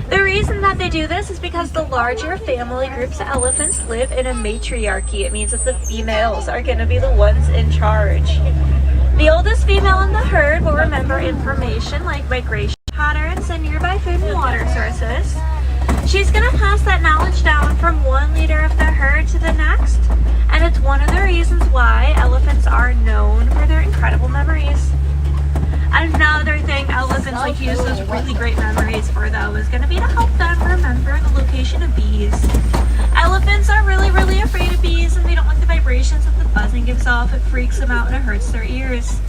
The reason that they do this is because the larger family groups of elephants live in a matriarchy. It means that the females are going to be the ones in charge. The oldest female in the herd will remember information like migration patterns and nearby food and water sources. She's gonna pass that knowledge down from one leader of the herd to the next, and it's one of the reasons why elephants are known for their incredible memories. Another thing elephants like to use those really great memories for, though, is going to be to help them remember the location of bees. Elephants are really afraid of bees, and they don't like the vibrations that the buzzing gives off. It freaks them out and it hurts their ears.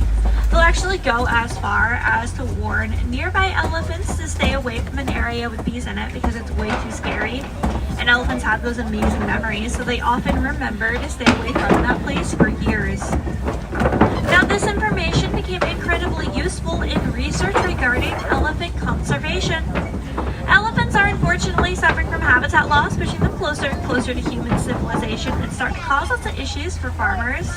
They'll actually go as far as to warn nearby elephants to stay away from an area with bees in it because it's way too scary. And elephants have those amazing memories, so they often remember to stay away from that place for years. Now, this information became incredibly useful in research regarding elephant conservation. Elephants are unfortunately suffering from habitat loss, pushing them closer and closer to human civilization and start to cause lots of issues for farmers.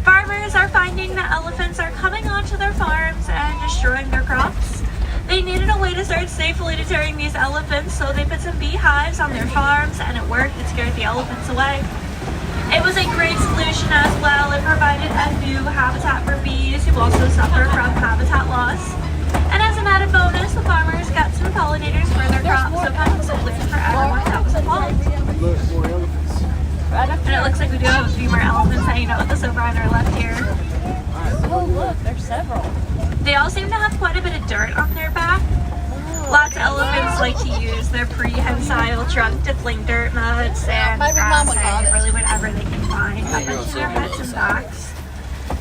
Farmers are finding that elephants are coming onto their farms and destroying their crops. They needed a way to start safely deterring these elephants, so they put some beehives on their farms, and it worked. It scared the elephants away. It was a great solution as well. It provided a new habitat for bees who also suffer from habitat loss. And as an added bonus, the farmers got some pollinators for their crops, so kind of a solution for everyone that was involved. And it looks like we do have a few more elephants hanging out with us over on our left here. Oh, look, there's several. They all seem to have quite a bit of dirt on their back. Lots of elephants like to use their prehensile trunk to fling dirt, mud, sand, grass, hay, really whatever they can find up into their heads and backs.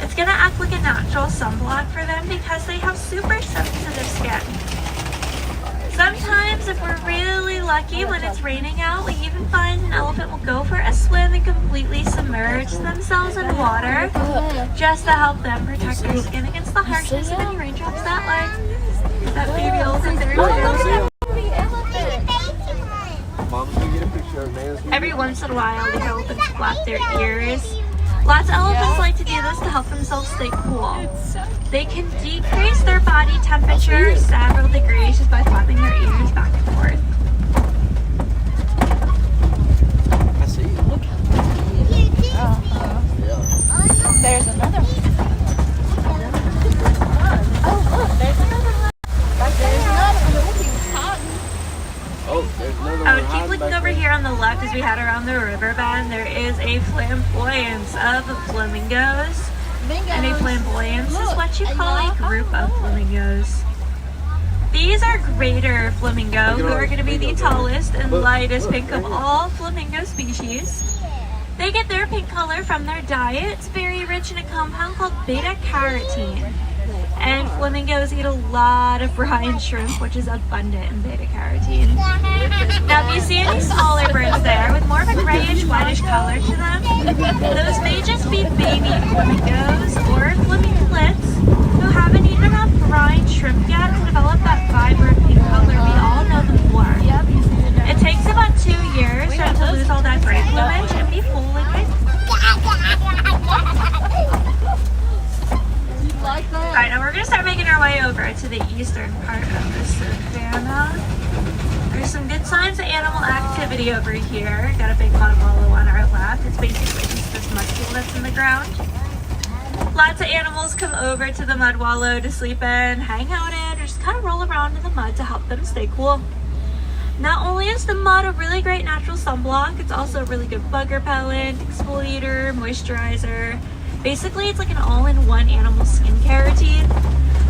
It's going to act like a natural sunblock for them because they have super sensitive skin. Sometimes, if we're really lucky when it's raining out, we even find an elephant will go for a swim and completely submerge themselves in water just to help them protect their skin against the harshness of any raindrops that way. That baby elephant there. Every once in a while, the elephants flap their ears. Lots of elephants like to do this to help themselves stay cool. They can decrease their body temperature several degrees just by flapping their ears back and forth. I see. Look. There's another one. Oh, look, there's another one. There's another one looking cotton. Oh, there's another one. I would keep looking over here on the left as we head around the river bend. There is a flamboyance of flamingos. And a flamboyance is what you call a group of flamingos. These are greater flamingo, who are going to be the tallest and lightest pink of all flamingo species. They get their pink color from their diet. It's very rich in a compound called beta-carotene. And flamingos eat a lot of brine shrimp, which is abundant in beta-carotene. Now, if you see any smaller birds there with more of a grayish, whitish color to them, those may just be baby flamingos or flaminglets who haven't eaten enough brine shrimp yet to develop that vibrant pink color we all know them for. It takes about 2 years for them to lose all that gray plumage and be fully pink. Alright, now we're going to start making our way over to the eastern part of the savannah. There's some good signs of animal activity over here. Got a big mud wallow on our left. It's basically just this mud pool that's in the ground. Lots of animals come over to the mud wallow to sleep in, hang out in, or just kind of roll around in the mud to help them stay cool. Not only is the mud a really great natural sunblock, it's also a really good bug repellent, exfoliator, moisturizer. Basically, it's like an all-in-one animal skincare routine.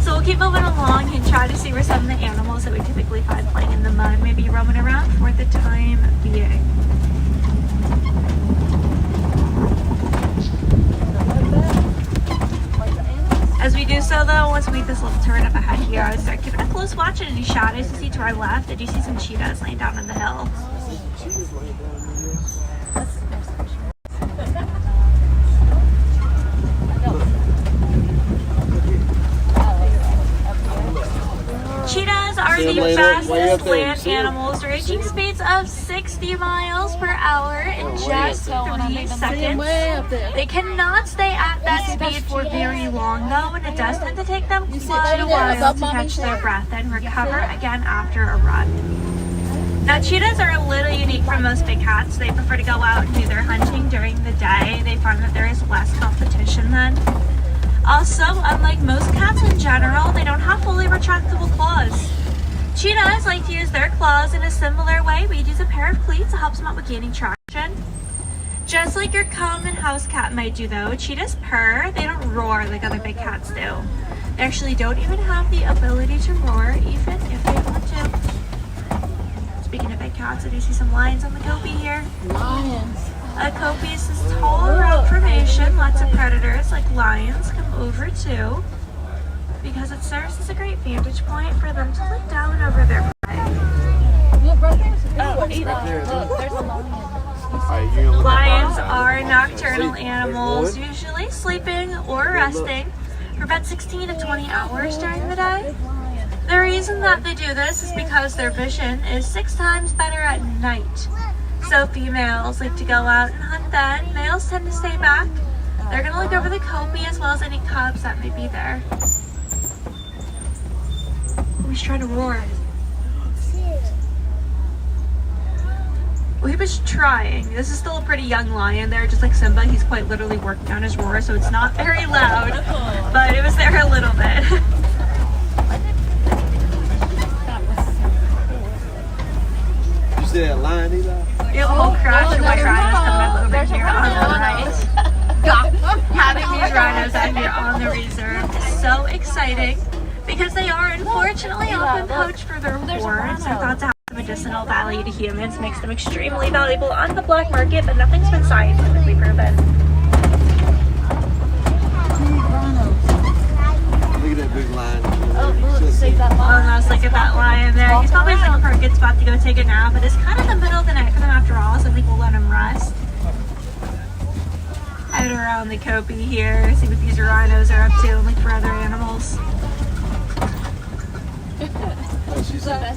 So we'll keep moving along and try to see where some of the animals that we typically find playing in the mud may be roaming around for the time being. As we do so, though, once we make this little turn up ahead here, I would start keeping a close watch at any shadows you see to our left. I do see some cheetahs laying down on the hill. Cheetahs are the fastest land animals, reaching speeds of 60 miles per hour in just 3 seconds. They cannot stay at that speed for very long, though, and it does tend to take them quite a while to catch their breath and recover again after a run. Now, cheetahs are a little unique from most big cats. They prefer to go out and do their hunting during the day. They find that there is less competition then. Also, unlike most cats in general, they don't have fully retractable claws. Cheetahs like to use their claws in a similar way. We'd use a pair of cleats to help them out with gaining traction. Just like your common house cat might do though, cheetahs purr. They don't roar like other big cats do. They actually don't even have the ability to roar, even if they want to. Speaking of big cats, I do see some lions on the copy here. Lions. A copy is this tall round formation. Lots of predators like lions come over too, because it serves as a great vantage point for them to look down over their prey. Look right there. Oh, look, there's a lion. Lions are nocturnal animals, usually sleeping or resting for about 16 to 20 hours during the day. The reason that they do this is because their vision is 6 times better at night. So females like to go out and hunt then. Males tend to stay back. They're going to look over the copy as well as any cubs that may be there. Oh, he's trying to roar. Well, he was trying. This is still a pretty young lion there, just like Simba. He's quite literally working on his roar, so it's not very loud, but it was there a little bit. You see that lion, Eli? You have a whole crash of white rhinos coming up over here on the right. Having these rhinos out here on the reserve is so exciting because they are unfortunately often poached for their horns. They're thought to have medicinal value to humans, makes them extremely valuable on the black market, but nothing's been scientifically proven. Look at that big lion. Oh, let's look at that lion there. He's probably looking for a good spot to go take a nap, but it's kind of the middle of the night for them after all, so I think we'll let him rest. Head around the copy here, see what these rhinos are up to, and look for other animals.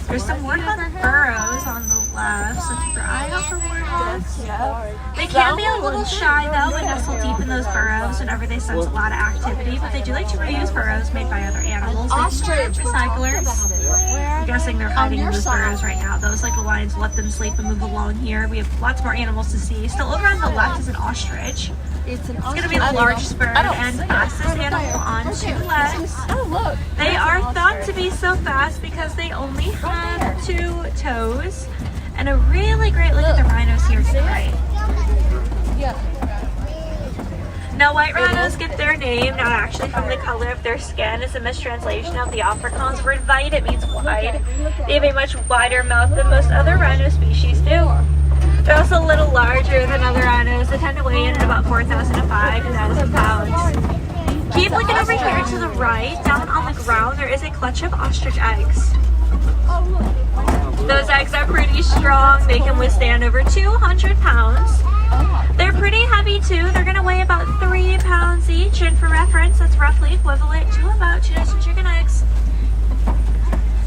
There's some warthog burrows on the left, so keep your eye out for warthogs. They can be a little shy though and nestle deep in those burrows whenever they sense a lot of activity, but they do like to reuse burrows made by other animals. Like recyclers. I'm guessing they're hiding in those burrows right now. Those like the lions let them sleep and move along here. We have lots more animals to see. Still over on the left is an ostrich. It's going to be the largest bird and fastest animal on 2 legs. Oh, look. They are thought to be so fast because they only have 2 toes. And a really great look at the rhinos here to the right. Yeah. Now, white rhinos get their name not actually from the color of their skin. It's a mistranslation of the Afrikaans word white. It means wide. They have a much wider mouth than most other rhino species do. They're also a little larger than other rhinos. They tend to weigh in at about 4,000 to 5,000 pounds. Keep looking over here to the right. Down on the ground, there is a clutch of ostrich eggs. Those eggs are pretty strong. They can withstand over 200 pounds. They're pretty heavy too. They're going to weigh about 3 pounds each. And for reference, that's roughly equivalent to about 2 dozen chicken eggs.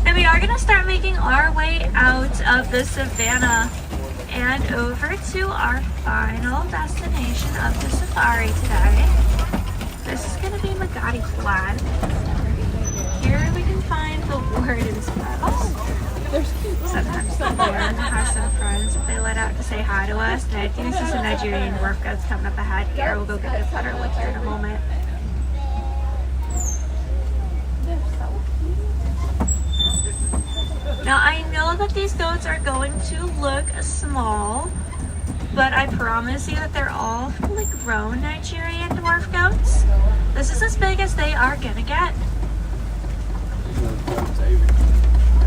And we are going to start making our way out of the savannah and over to our final destination of the safari today. This is going to be Magadi Flat. Here we can find the warden's meadows. Sometimes the warden has some friends that they let out to say hi to us. And I do see some Nigerian dwarf goats coming up ahead here. We'll go get a better look here in a moment. Now I know that these goats are going to look small, but I promise you that they're all fully grown Nigerian dwarf goats. This is as big as they are gonna get.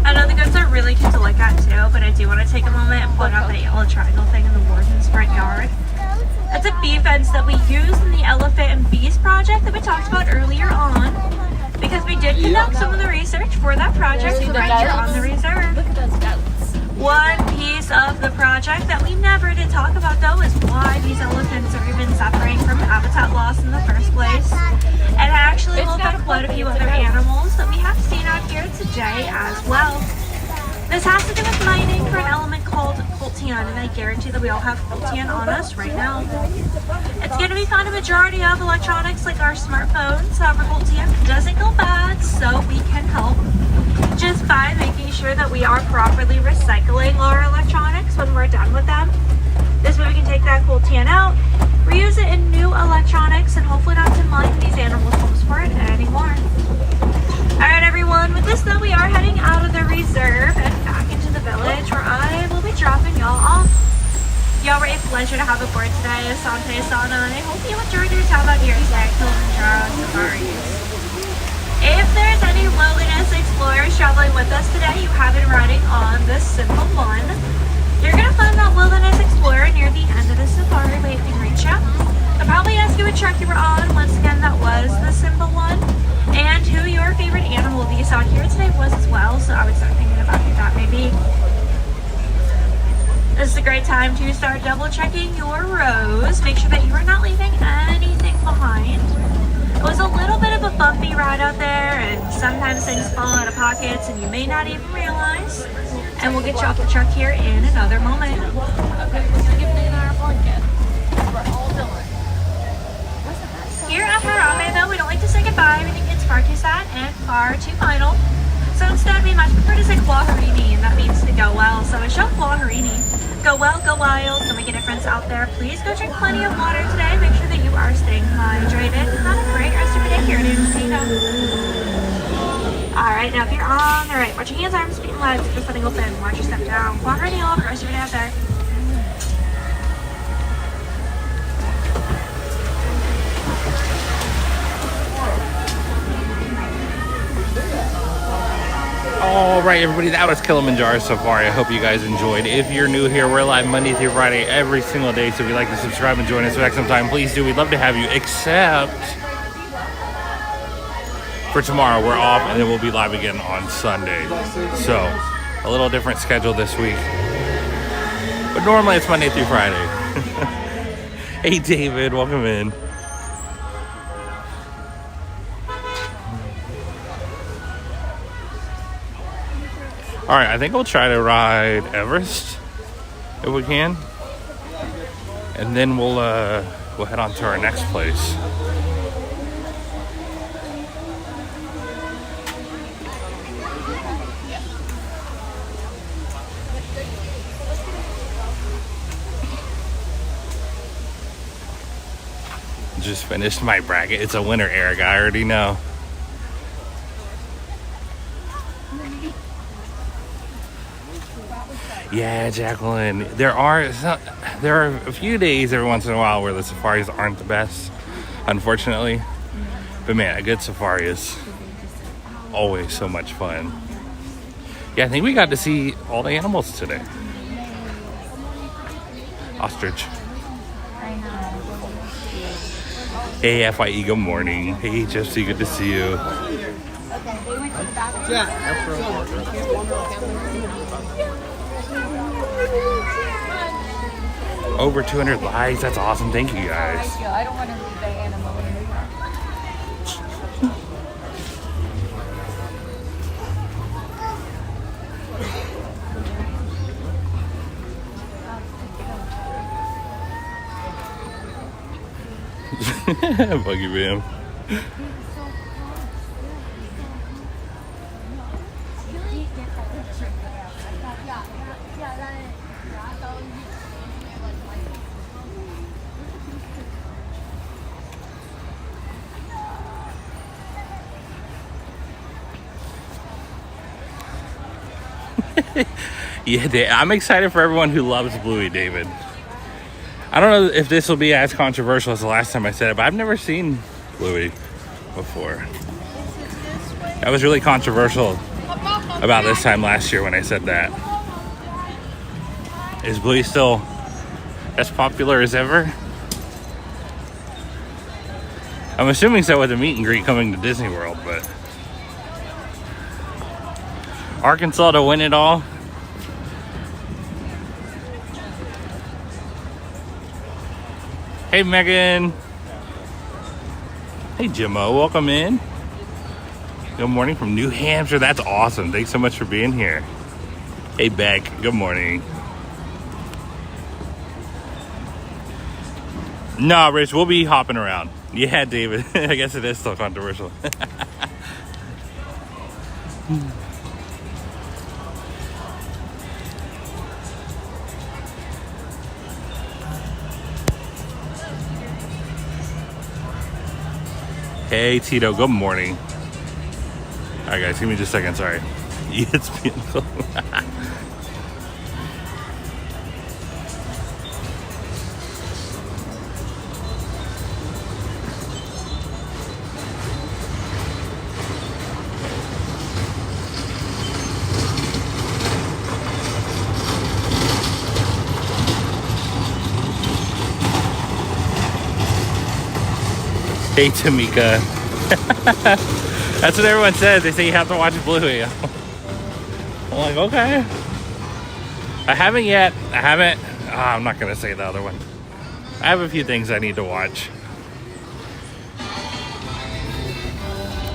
I know the goats are really cute to look at too, but I do want to take a moment and point out that yellow triangle thing in the warden's front yard. That's a bee fence that we used in the elephant and bees project that we talked about earlier on. Because we did conduct some of the research for that project right here on the reserve. Look at those goats. One piece of the project that we never did talk about though is why these elephants are even suffering from habitat loss in the first place. And actually will affect quite a few other animals that we have seen out here today as well. This has to do with mining for an element called coltan, and I guarantee that we all have coltan on us right now. It's going to be found in a majority of electronics like our smartphones. However, coltan doesn't go bad, so we can help just by making sure that we are properly recycling our electronics when we're done with them. This way we can take that coltan out, reuse it in new electronics, and hopefully not to mine these animals' homes for it anymore. Alright everyone, with this though, we are heading out of the reserve and back into the village where I will be dropping y'all off. Y'all were a pleasure to have aboard today, Asante Sana. I hope you enjoyed your time out here today at Kilimanjaro Safaris. If there's any wilderness explorers traveling with us today, you have been riding on the Simple One. You're going to find that wilderness explorer near the end of the safari where you can reach out. They'll probably ask you what truck you were on. Once again, that was the Simple One. And who your favorite animal that you saw here today was as well. So I would start thinking about who that may be. This is a great time to start double checking your rows. Make sure that you are not leaving anything behind. It was a little bit of a bumpy ride out there, and sometimes things fall out of pockets and you may not even realize. And we'll get you off the truck here in another moment. Okay, we're gonna give Nate and I our blanket. We're all done. Here at Harambe though, we don't like to say goodbye. We think it's far too sad and far too final. So instead we much prefer to say Kwaharini, and that means to go well. So a show Kwaharini. Go well, go wild. Don't make a difference out there. Please go drink plenty of water today. Make sure that you are staying hydrated. Have a great rest of your day here at Ambience. Alright, now if you're on the right, watch your hands, arms, feet, and legs. Keep the footing open. Watch your step down. Kwaharini all for the rest of your day out there. Alright everybody, that was Kilimanjaro Safari. I hope you guys enjoyed. If you're new here, we're live Monday through Friday every single day. So if you'd like to subscribe and join us back sometime, please do. We'd love to have you, except for tomorrow. We're off and then we'll be live again on Sunday. So a little different schedule this week. But normally it's Monday through Friday. Hey David, welcome in. All right, I think we'll try to ride Everest if we can, and then we'll head on to our next place. Just finished my bracket. It's a winter, Eric. I already know. Yeah, Jacqueline. There are a few days every once in a while where the safaris aren't the best, unfortunately. But man, a good safari is always so much fun. Yeah, I think we got to see all the animals today. Ostrich. Hey, FIE, good morning. Hey, Jesse, good to see you. Over 200 likes. That's awesome. Thank you guys. Thank you. I don't want to leave the animal. Buggy Bam. Yeah, I'm excited for everyone who loves Bluey, David. I don't know if this will be as controversial as the last time I said it, but I've never seen Bluey before. That was really controversial about this time last year when I said that. Is Bluey still as popular as ever? I'm assuming so with the meet and greet coming to Disney World, but Arkansas to win it all. Hey Megan. Hey Jimmo, welcome in. Good morning from New Hampshire. That's awesome. Thanks so much for being here. Hey Beck, good morning. No, Rich, we'll be hopping around. Yeah, David. I guess it is still controversial. Hey Tito, good morning. All Alright guys, give me just a second, sorry. ESPN. Hey Tamika. That's what everyone says. They say you have to watch Bluey. I'm like, okay. I haven't yet. I haven't. I'm not going to say the other one. I have a few things I need to watch.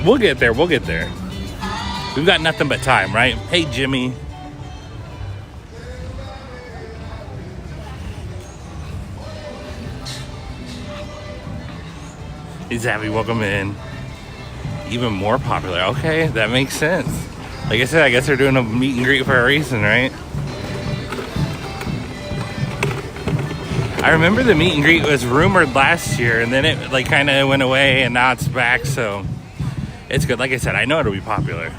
We'll get there. We'll get there. We've got nothing but time, right? Hey, Jimmy. Hey, Zabby, welcome in. Even more popular. Okay, that makes sense. Like I said, I guess they're doing a meet and greet for a reason, right? I remember the meet and greet was rumored last year, and then it like kind of went away, and now it's back, so it's good. Like I said, I know it'll be popular.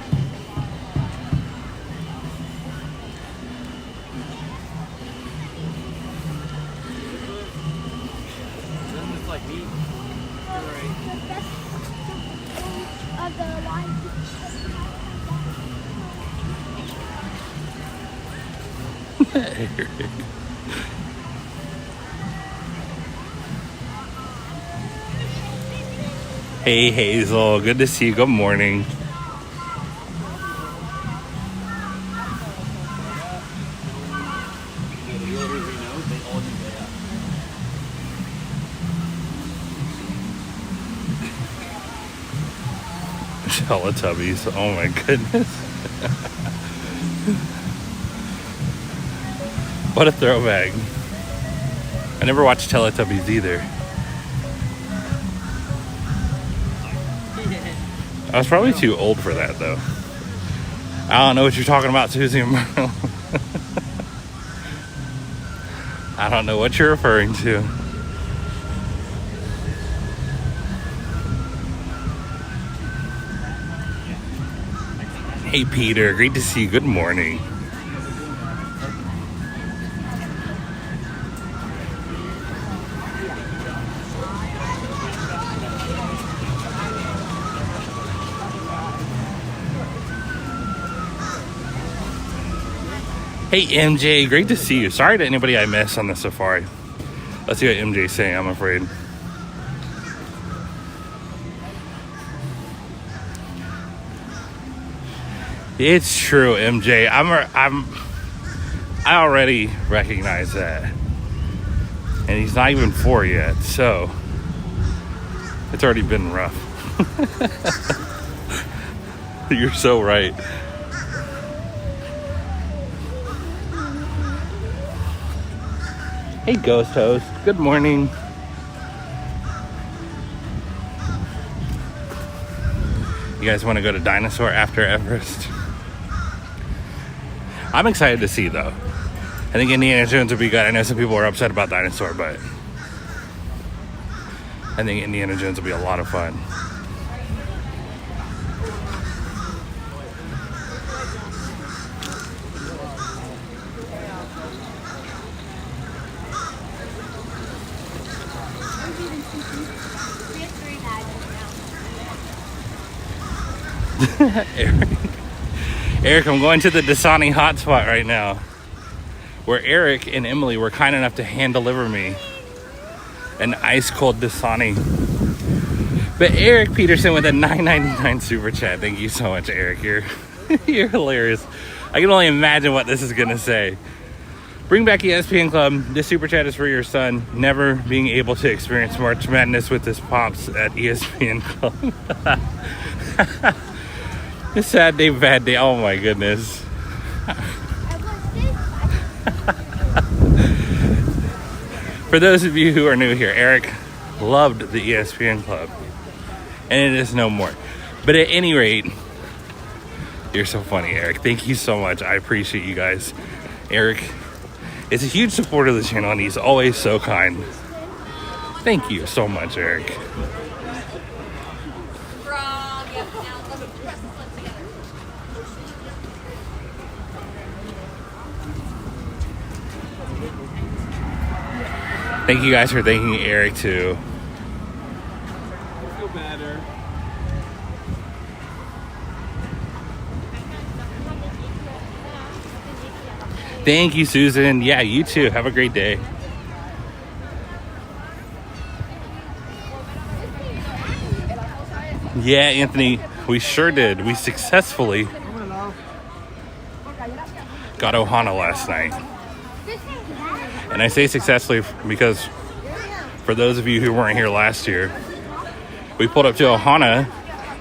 Hey Hazel, good to see you. Good morning. Teletubbies, oh my goodness. What a throwback. I never watched Teletubbies either. I was probably too old for that though. I don't know what you're talking about, Susie and Merle. I don't know what you're referring to. Hey Peter, great to see you. Good morning. Hey MJ, great to see you. Sorry to anybody I missed on the safari. Let's see what MJ's saying, I'm afraid. It's true, MJ. I already recognize that. And he's not even 4 yet, so it's already been rough. You're so right. Hey Ghost Host, good morning. You guys want to go to Dinosaur after Everest? I'm excited to see though. I think Indiana Jones will be good. I know some people are upset about Dinosaur, but I think Indiana Jones will be a lot of fun. Eric, I'm going to the Dasani hotspot right now, where Eric and Emily were kind enough to hand deliver me an ice cold Dasani. But Eric Peterson with a $9.99 super chat. Thank you so much, Eric. You're hilarious. I can only imagine what this is gonna say. Bring back ESPN Club. This super chat is for your son. Never being able to experience March Madness with his pops at ESPN Club. It's sad day, bad day. Oh my goodness. For those of you who are new here, Eric loved the ESPN Club. And it is no more. But at any rate, you're so funny, Eric. Thank you so much. I appreciate you guys. Eric is a huge supporter of the channel and he's always so kind. Thank you so much, Eric. Thank you guys for thanking Eric too. I feel better. Thank you, Susan. Yeah, you too. Have a great day. Yeah, Anthony, we sure did. We successfully got Ohana last night. And I say successfully because for those of you who weren't here last year, we pulled up to Ohana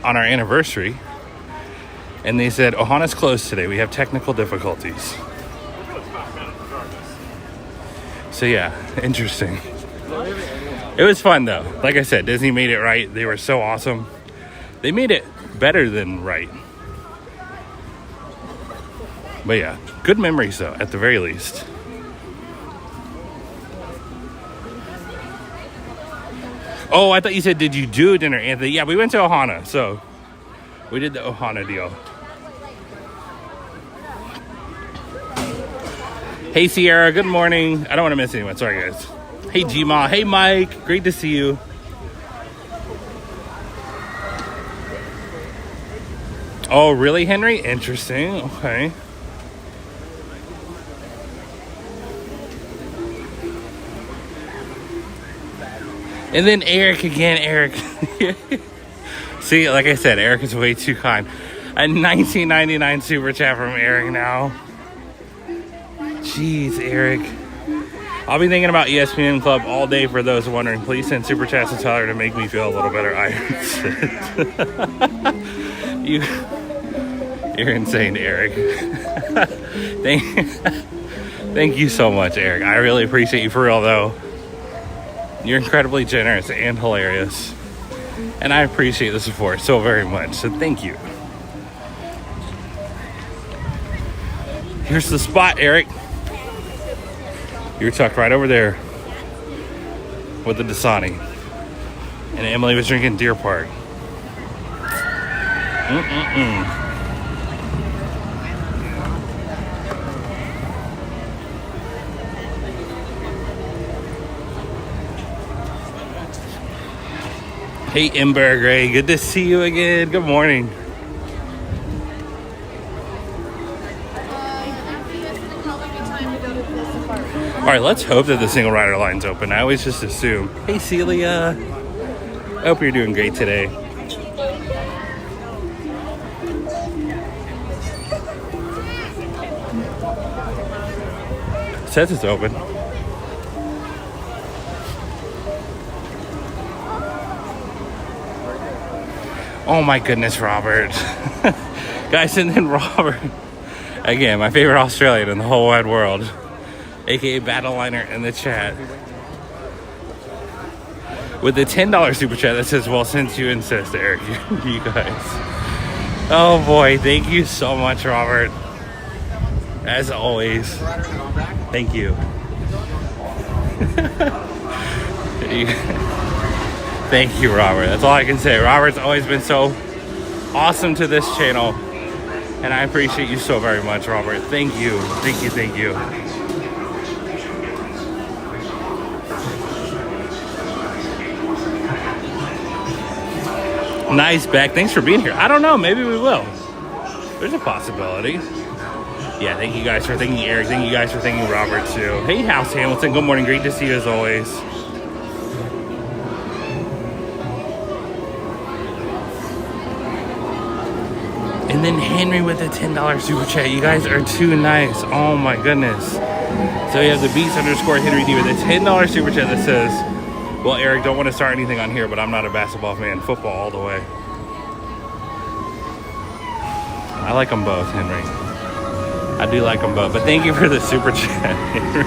on our anniversary and they said, Ohana's closed today. We have technical difficulties. So yeah, interesting. It was fun though. Like I said, Disney made it right. They were so awesome. They made it better than right. But yeah, good memories though, at the very least. Oh, I thought you said, did you do dinner, Anthony? Yeah, we went to Ohana, so we did the Ohana deal. Hey, Sierra, good morning. I don't want to miss anyone. Sorry, guys. Hey, Gma. Hey, Mike. Great to see you. Oh, really, Henry? Interesting. Okay. And then Eric again. Eric. See, like I said, Eric is way too kind. A $19.99 super chat from Eric now. Jeez, Eric. I'll be thinking about ESPN Club all day for those wondering. Please send super chats to Tyler to make me feel a little better. You're insane, Eric. Thank you so much, Eric. I really appreciate you for real, though. You're incredibly generous and hilarious. And I appreciate the support so very much. So thank you. Here's the spot, Eric. You're tucked right over there with the Dasani. And Emily was drinking Deer Park. Hey, Ember Gray. Good to see you again. Good morning. All right, let's hope that the single rider line's open. I always just assume. Hey, Celia. I hope you're doing great today. It says it's open. Oh my goodness, Robert. Guys, and then Robert. Again, my favorite Australian in the whole wide world. AKA Battleliner in the chat. With the $10 super chat that says, well, since you insist, Eric, you guys. Oh boy, thank you so much, Robert. As always. Thank you. Thank you, Robert. That's all I can say. Robert's always been so awesome to this channel. And I appreciate you so very much, Robert. Thank you. Thank you, thank you. Nice, Beck. Thanks for being here. I don't know. Maybe we will. There's a possibility. Yeah, thank you guys for thanking Eric. Thank you guys for thanking Robert, too. Hey, House Hamilton. Good morning. Great to see you as always. And then Henry with the $10 super chat. You guys are too nice. Oh, my goodness. So you have the Beats_Henry D with a $10 super chat that says, well, Eric, don't want to start anything on here, but I'm not a basketball fan. Football all the way. I like them both, Henry. I do like them both. But thank you for the super chat, Henry.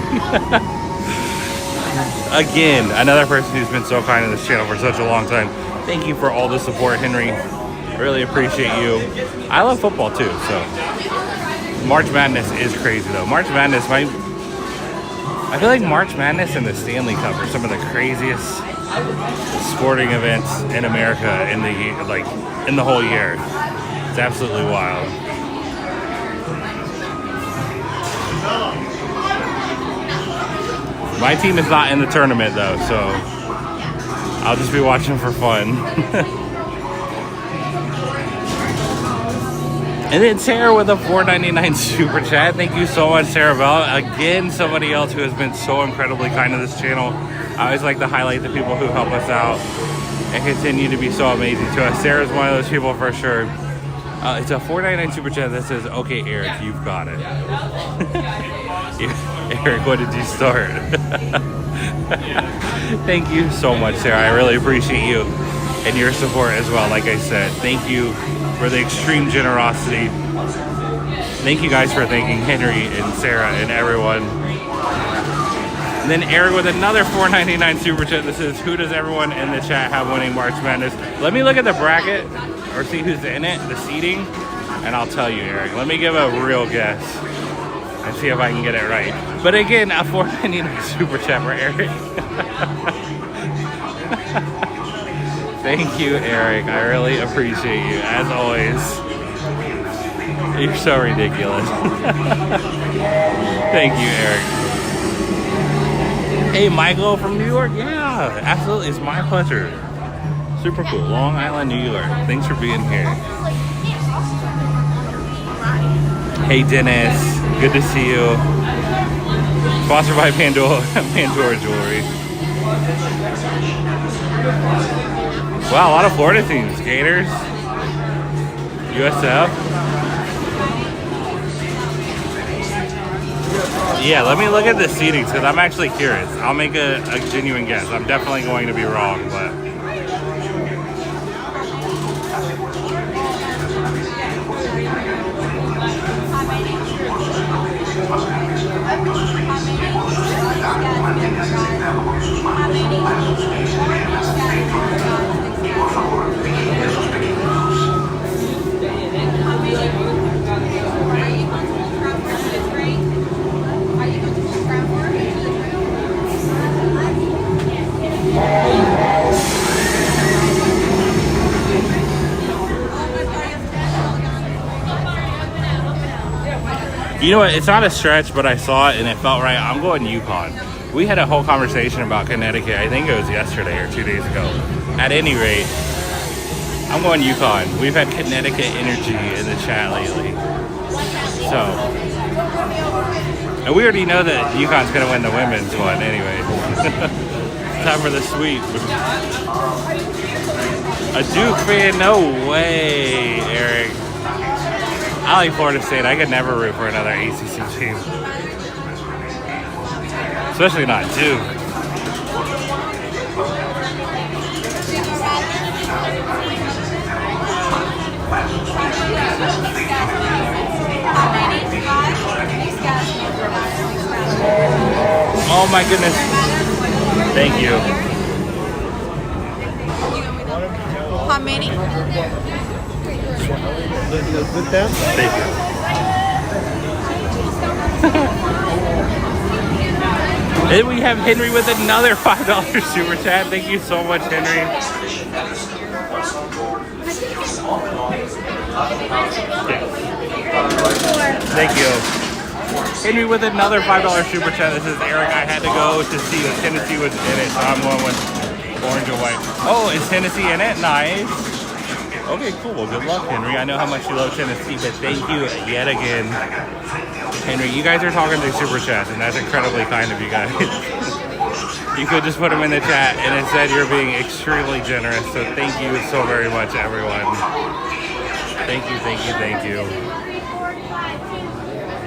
Again, another person who's been so kind to this channel for such a long time. Thank you for all the support, Henry. Really appreciate you. I love football, too, so. March Madness is crazy, though. March Madness might... I feel like March Madness and the Stanley Cup are some of the craziest sporting events in America in the whole year. It's absolutely wild. My team is not in the tournament though, so I'll just be watching for fun. And then Sarah with a $4.99 super chat. Thank you so much, Sarah Bell. Again, somebody else who has been so incredibly kind to this channel. I always like to highlight the people who help us out and continue to be so amazing to us. Sarah's one of those people for sure. It's a $4.99 super chat that says, "Okay, Eric, you've got it." Eric, what did you start? Thank you so much, Sarah. I really appreciate you and your support as well. Like I said, thank you for the extreme generosity. Thank you guys for thanking Henry and Sarah and everyone. And then Eric with another $4.99 super chat that says, "Who does everyone in the chat have winning March Madness?" Let me look at the bracket or see who's in it, the seating, and I'll tell you, Eric. Let me give a real guess and see if I can get it right. But again, a $4.99 super chat for Eric. Thank you, Eric. I really appreciate you, as always. You're so ridiculous. Thank you, Eric. Hey, Michael from New York. Yeah, absolutely. It's my pleasure. Super cool. Long Island, New York. Thanks for being here. Hey, Dennis. Good to see you. Sponsored by Pandora Jewelry. Wow, a lot of Florida teams. Gators, USF. Yeah, let me look at the seatings because I'm actually curious. I'll make a genuine guess. I'm definitely going to be wrong, but. You know what, it's not a stretch, but I saw it and it felt right. I'm going Yukon. We had a whole conversation about Connecticut. I think it was yesterday or 2 days ago. At any rate, I'm going Yukon. We've had Connecticut energy in the chat lately. So, and we already know that Yukon's going to win the women's one anyway. Time for the sweep. A Duke fan? No way, Eric. I like Florida State. I could never root for another ACC team. Especially not Duke. Oh my goodness. Thank you. How many? Thank you. And we have Henry with another $5 super chat. Thank you so much, Henry. Thank you. Henry with another $5 super chat that says, "Eric, I had to go to see if Tennessee was in it, so I'm going with orange and white." Oh, is Tennessee in it? Nice. Okay, cool. Well, good luck, Henry. I know how much you love Tennessee, but thank you yet again. Henry, you guys are talking through super chats, and that's incredibly kind of you guys. You could just put them in the chat, and instead you're being extremely generous, so thank you so very much, everyone. Thank you, thank you, thank you.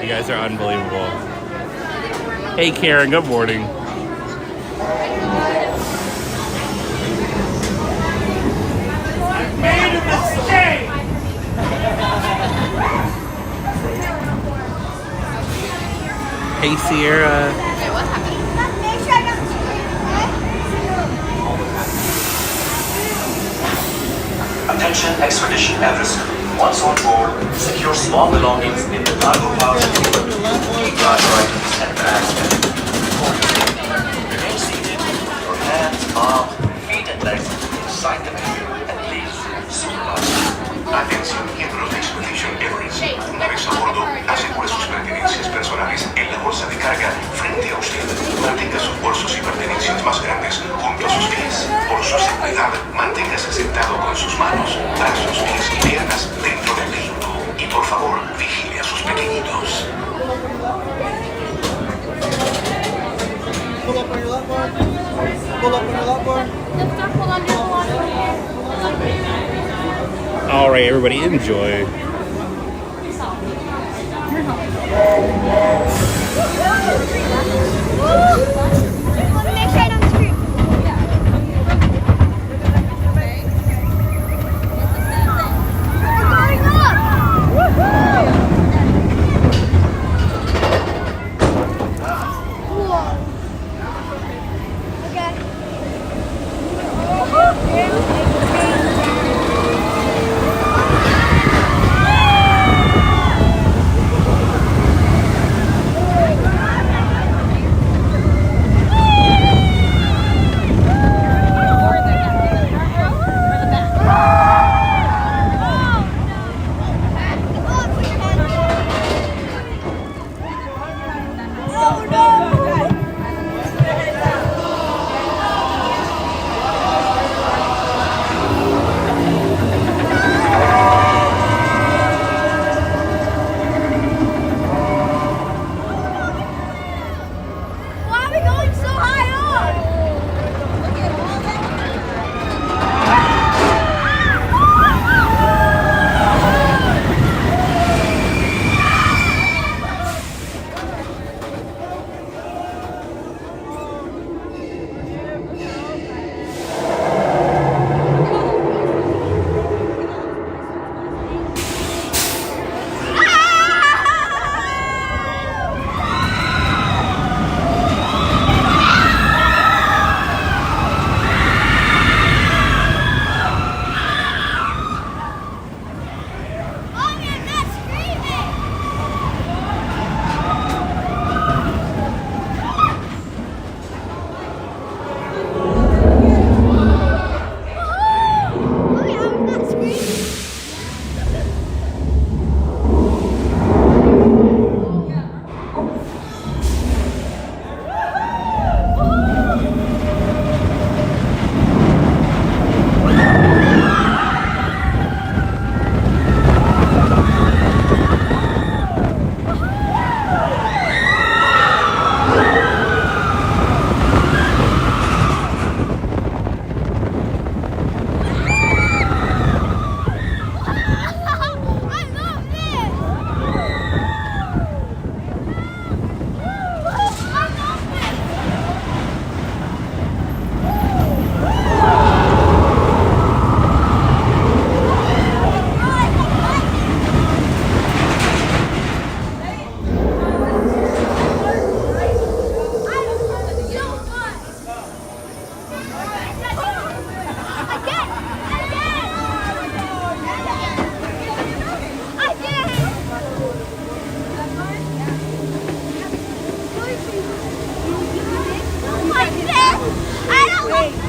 You guys are unbelievable. Hey, Karen, good morning. Made a mistake! Hey, Sierra. Attention expedition everest. Once on board, secure small belongings in the cargo pouch keep dry items and bags. Remain seated, your hands, arms, feet and legs inside the bag, and please supervise. Atención, miembros de Expedition Everest. Una vez a bordo, asegure sus pertenencias personales en la bolsa de carga frente a usted. Mantenga sus bolsas más grandes junto a sus pies. Por su seguridad, manténgase sentado con sus manos, brazos, pies y piernas dentro del vehículo. Y por favor, vigile a sus pequeñitos. Pull up on your left bar. Pull up on your left bar. All right, everybody, enjoy. Make sure I don't scream. We're going up! Whoa. Okay. Why are we going so high up? Look at all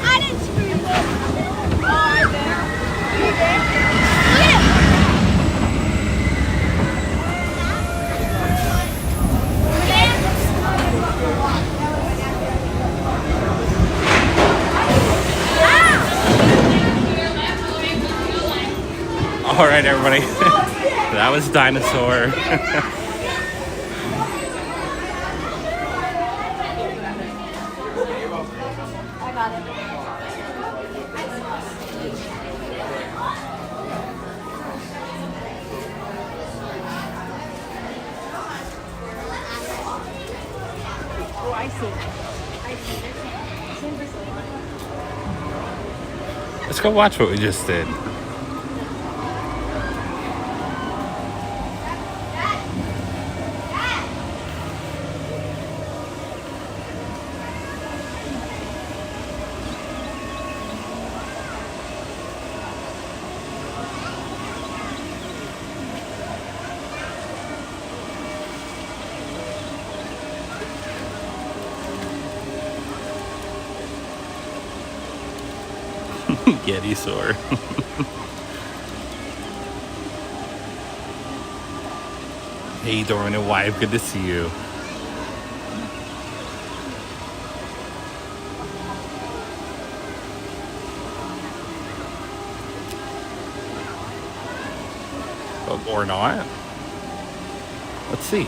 I didn't scream. Oh, I did. You did? All right, everybody. That was Dinosaur. Let's go watch what we just did. Dinosaur. Hey, Dorian and wife, good to see you. up or not. Let's see.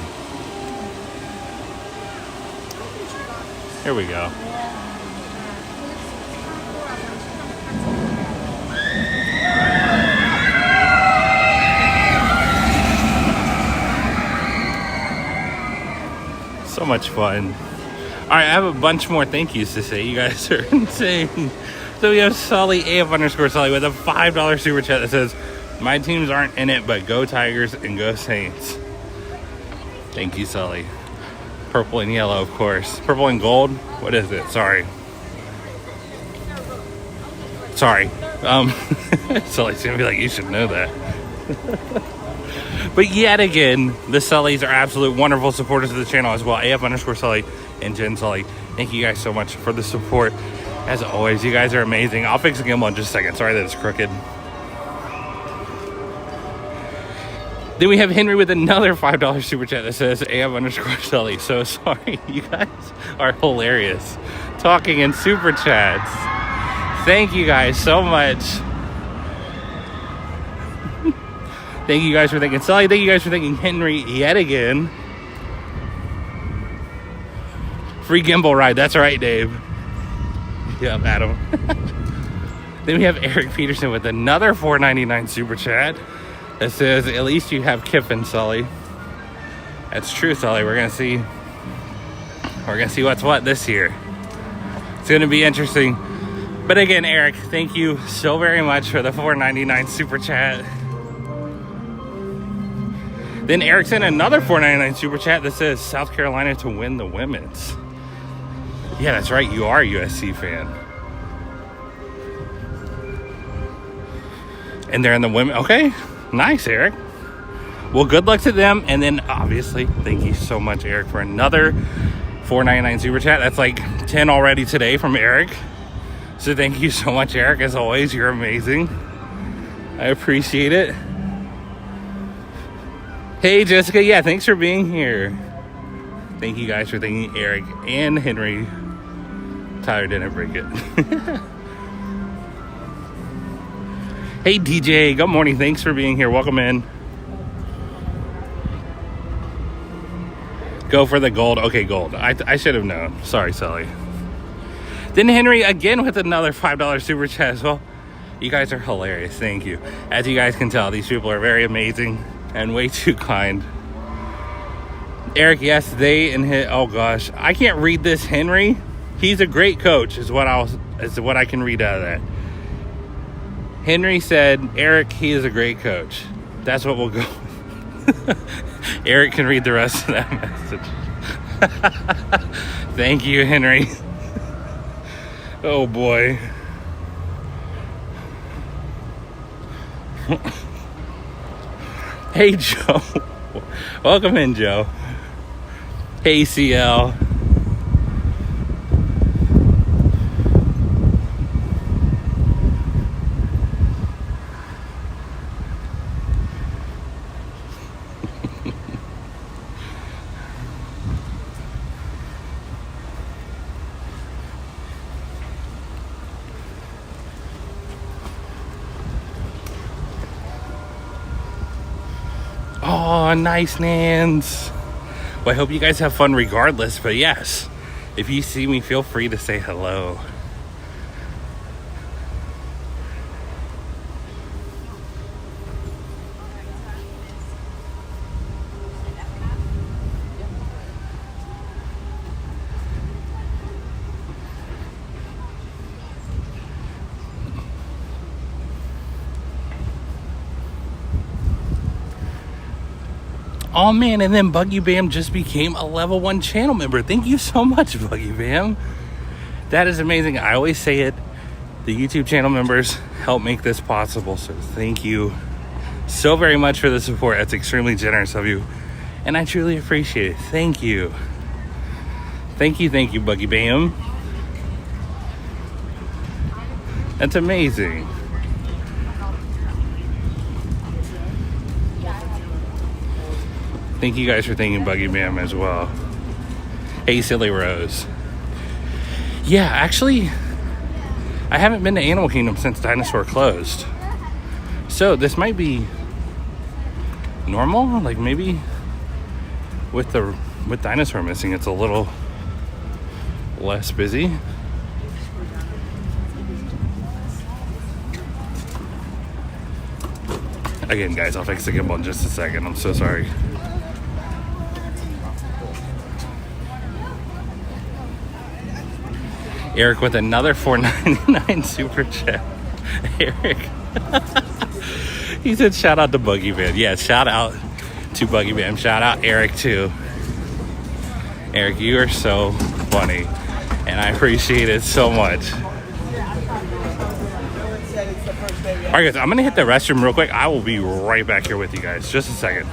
Here we go. So much fun. All right, I have a bunch more thank yous to say. You guys are insane. So we have Sully, AF_Sully, with a $5 super chat that says, my teams aren't in it, but go Tigers and go Saints. Thank you, Sully. Purple and yellow, of course. Purple and gold? What is it? Sorry. Sully's gonna be like, you should know that. But yet again, the Sullys are absolute wonderful supporters of the channel as well. AF_Sully and Jen Sully. Thank you guys so much for the support. As always, you guys are amazing. I'll fix the gimbal in just a second. Sorry that it's crooked. Then we have Henry with another $5 super chat that says AF_Sully. So sorry, you guys are hilarious. Talking in super chats. Thank you guys so much. Thank you guys for thanking Sully. Thank you guys for thanking Henry yet again. Free gimbal ride. That's right, Dave. Yeah, Adam. Then we have Eric Peterson with another $4.99 super chat that says, at least you have Kiffin, Sully. That's true, Sully. We're gonna see what's what this year. It's gonna be interesting. But again, Eric, thank you so very much for the $4.99 super chat. Then Eric sent another $4.99 super chat that says South Carolina to win the women's. Yeah, that's right. You are a USC fan. And they're in the women. Okay. Nice, Eric. Well, good luck to them. And then obviously, thank you so much, Eric, for another $4.99 super chat. That's like 10 already today from Eric. So thank you so much, Eric. As always, you're amazing. I appreciate it. Hey, Jessica. Yeah, thanks for being here. Thank you guys for thanking Eric and Henry. Tyler didn't break it. Hey, DJ. Good morning. Thanks for being here. Welcome in. Go for the gold. Okay, gold. I should have known. Sorry, Sully. Then Henry again with another $5 super chat as well. You guys are hilarious. Thank you. As you guys can tell, these people are very amazing and way too kind. Eric, yes, they and his, oh gosh, I can't read this. Henry, he's a great coach, is what I can read out of that. Henry said, Eric, he is a great coach. That's what we'll go with. Eric can read the rest of that message. Thank you, Henry. Oh boy. Hey, Joe. Welcome in, Joe. Hey, CL. Oh, nice, Nans. Well, I hope you guys have fun regardless, but yes, if you see me, feel free to say hello. Oh man, and then Buggy Bam just became a level 1 channel member. Thank you so much, Buggy Bam. That is amazing. I always say it. The YouTube channel members help make this possible. So thank you so very much for the support. That's extremely generous of you. And I truly appreciate it. Thank you. Thank you, Buggy Bam. That's amazing. Thank you guys for thanking Buggy Bam as well. Hey, Silly Rose. Yeah, actually, I haven't been to Animal Kingdom since Dinosaur closed. So this might be normal. Like maybe with Dinosaur missing, it's a little less busy. Again, guys, I'll fix the gimbal in just a second. I'm so sorry. Eric with another $4.99 super chat. Eric. He said shout out to Buggy Man. Yeah, shout out to Buggy Man. Shout out Eric too. Eric, you are so funny. And I appreciate it so much. Alright guys, I'm gonna hit the restroom real quick. I will be right back here with you guys. Just a second.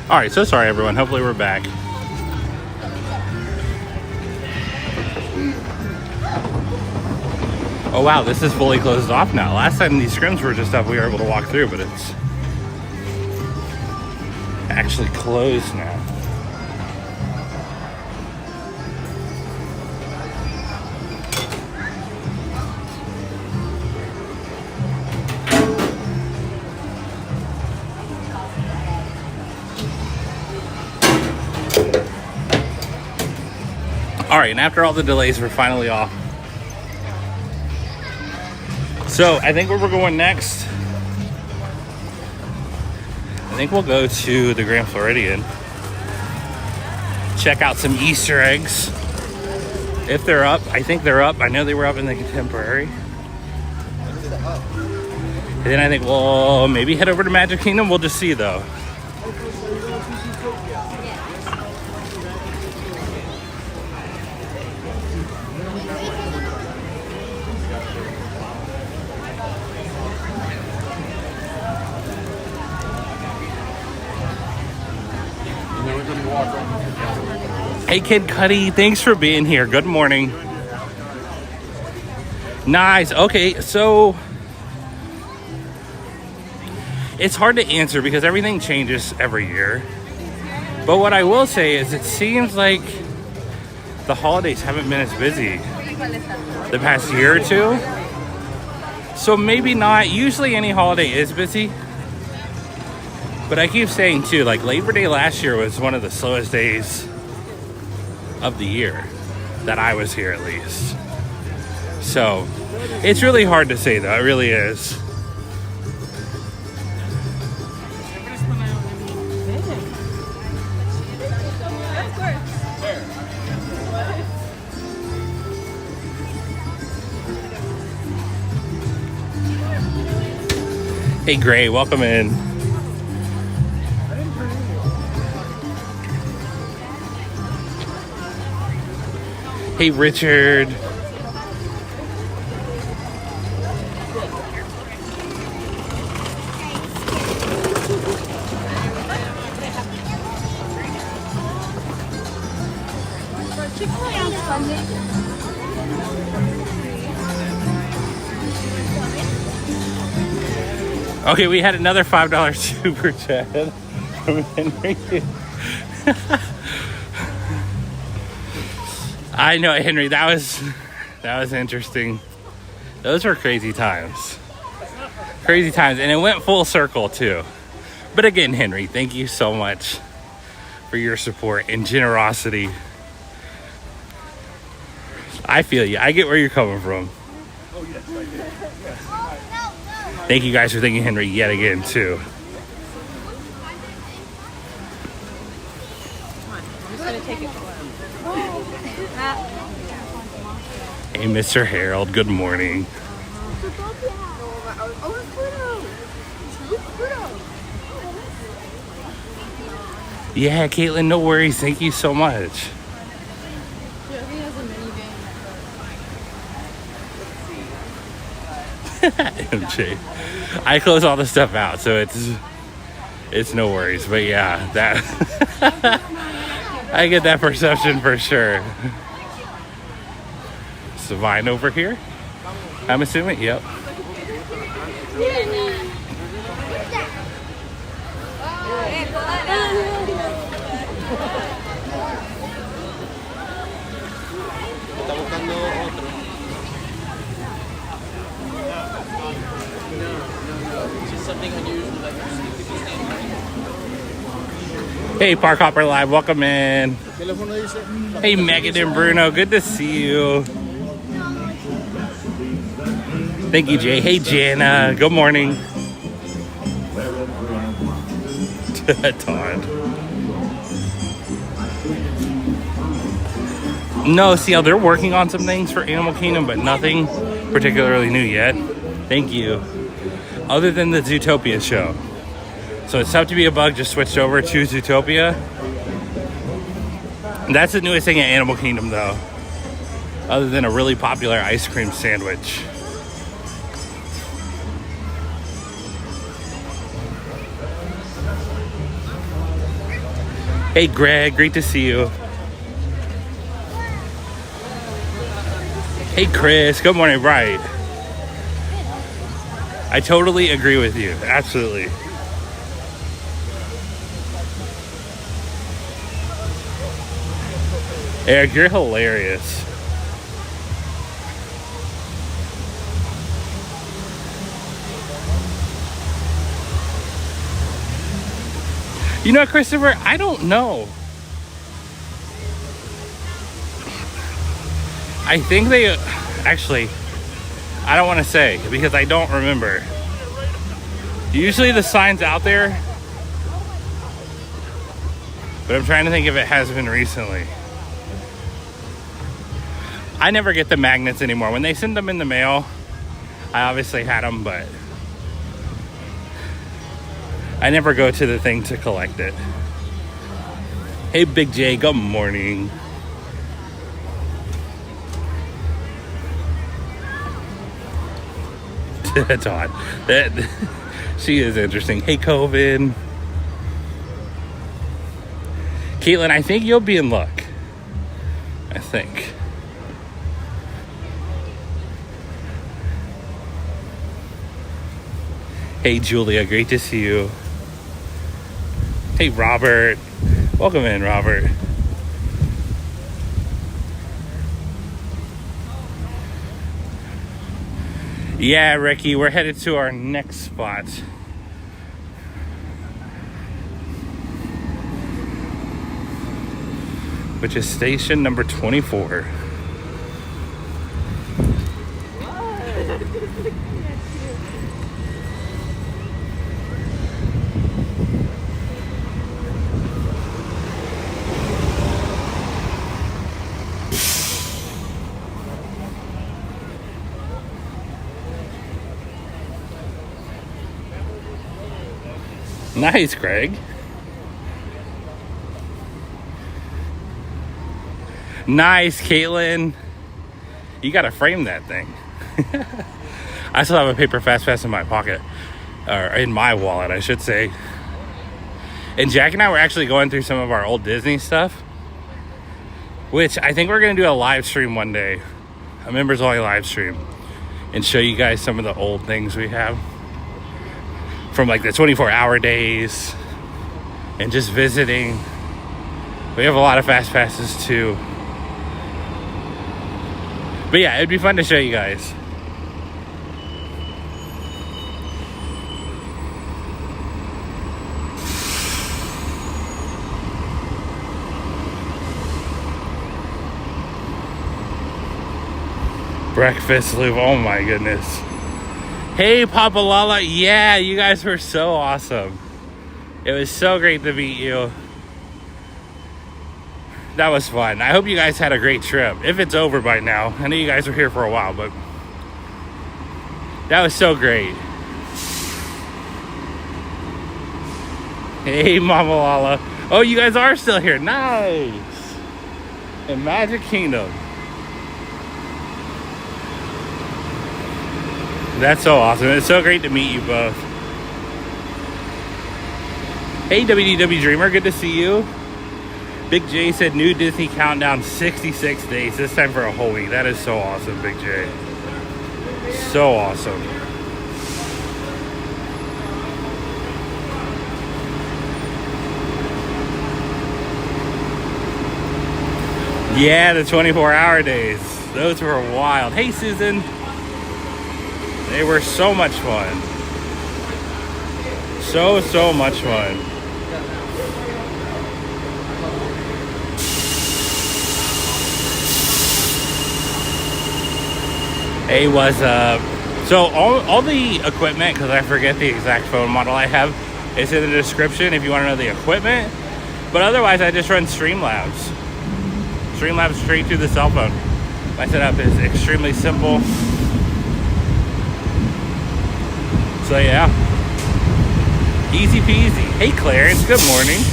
Alright, so sorry everyone. Hopefully we're back. Oh wow, this is fully closed off now. Last time these scrims were just up, we were able to walk through, but it's actually closed now. Alright, and after all the delays, we're finally off. So, I think where we're going next, I think we'll go to the Grand Floridian. Check out some Easter eggs. If they're up, I think they're up. I know they were up in the Contemporary. And then I think we'll maybe head over to Magic Kingdom. We'll just see though. Hey Kid Cuddy, thanks for being here. Good morning. Nice. Okay, so it's hard to answer because everything changes every year. But what I will say is it seems like the holidays haven't been as busy the past year or two. So maybe not. Usually any holiday is busy. But I keep saying too, like Labor Day last year was one of the slowest days of the year that I was here, at least. So it's really hard to say though. It really is. Hey Gray, welcome in. Hey Richard. Okay, we had another $5 super chat from Henry. I know, Henry, that was interesting. Those were crazy times. Crazy times, and it went full circle too. But again, Henry, thank you so much for your support and generosity. I feel you. I get where you're coming from. Thank you guys for thanking Henry yet again too. I'm just gonna take it for Hey, Mr. Harold, good morning. Yeah, Caitlin, no worries. Thank you so much. MJ. I close all the stuff out, so it's no worries. But yeah, that I get that perception for sure. Savine over here, I'm assuming. Yep. thing unusual that you see if you stand Hey, Park Hopper Live, welcome in. Hey, Megan and Bruno, good to see you. Thank you, Jay. Hey, Jana, good morning. Todd. No, see how they're working on some things for Animal Kingdom, but nothing particularly new yet. Thank you. Other than the Zootopia show. So it's Tough to Be a Bug just switched over to Zootopia. That's the newest thing at Animal Kingdom, though. Other than a really popular ice cream sandwich. Hey, Greg, great to see you. Hey, Chris, good morning, right? I totally agree with you, absolutely. Eric, you're hilarious. You know, Christopher, I don't know. I think they actually, I don't want to say because I don't remember. Usually the sign's out there, but I'm trying to think if it has been recently. I never get the magnets anymore. When they send them in the mail, I obviously had them, but I never go to the thing to collect it. Hey, Big J, good morning. Todd, she is interesting. Hey, COVID. Caitlin, I think you'll be in luck. I think. Hey, Julia, great to see you. Hey, Robert. Welcome in, Robert. Yeah, Ricky, we're headed to our next spot. Which is station number 24. Nice, Greg. Nice, Caitlin. You gotta frame that thing. I still have a paper Fast Pass in my pocket. Or in my wallet, I should say. And Jack and I were actually going through some of our old Disney stuff. Which I think we're gonna do a live stream one day. A members only live stream. And show you guys some of the old things we have. From like the 24-hour days and just visiting. We have a lot of Fast Passes too. But yeah, it'd be fun to show you guys. Breakfast loop, oh my goodness. Hey, Papa Lala. Yeah, you guys were so awesome. It was so great to meet you. That was fun. I hope you guys had a great trip. If it's over by now. I know you guys were here for a while, but that was so great. Hey, Mama Lala. Oh, you guys are still here. Nice. In Magic Kingdom. That's so awesome. It's so great to meet you both. Hey, WDW Dreamer, good to see you. Big J said new Disney countdown 66 days. This time for a whole week. That is so awesome, Big J. So awesome. Yeah, the 24-hour days. Those were wild. Hey, Susan. They were so much fun. So much fun. Hey, what's up? So all the equipment, because I forget the exact phone model I have, is in the description if you want to know the equipment. But otherwise, I just run Streamlabs. Streamlabs straight through the cell phone. My setup is extremely simple. So yeah, easy peasy. Hey Clarence, good morning.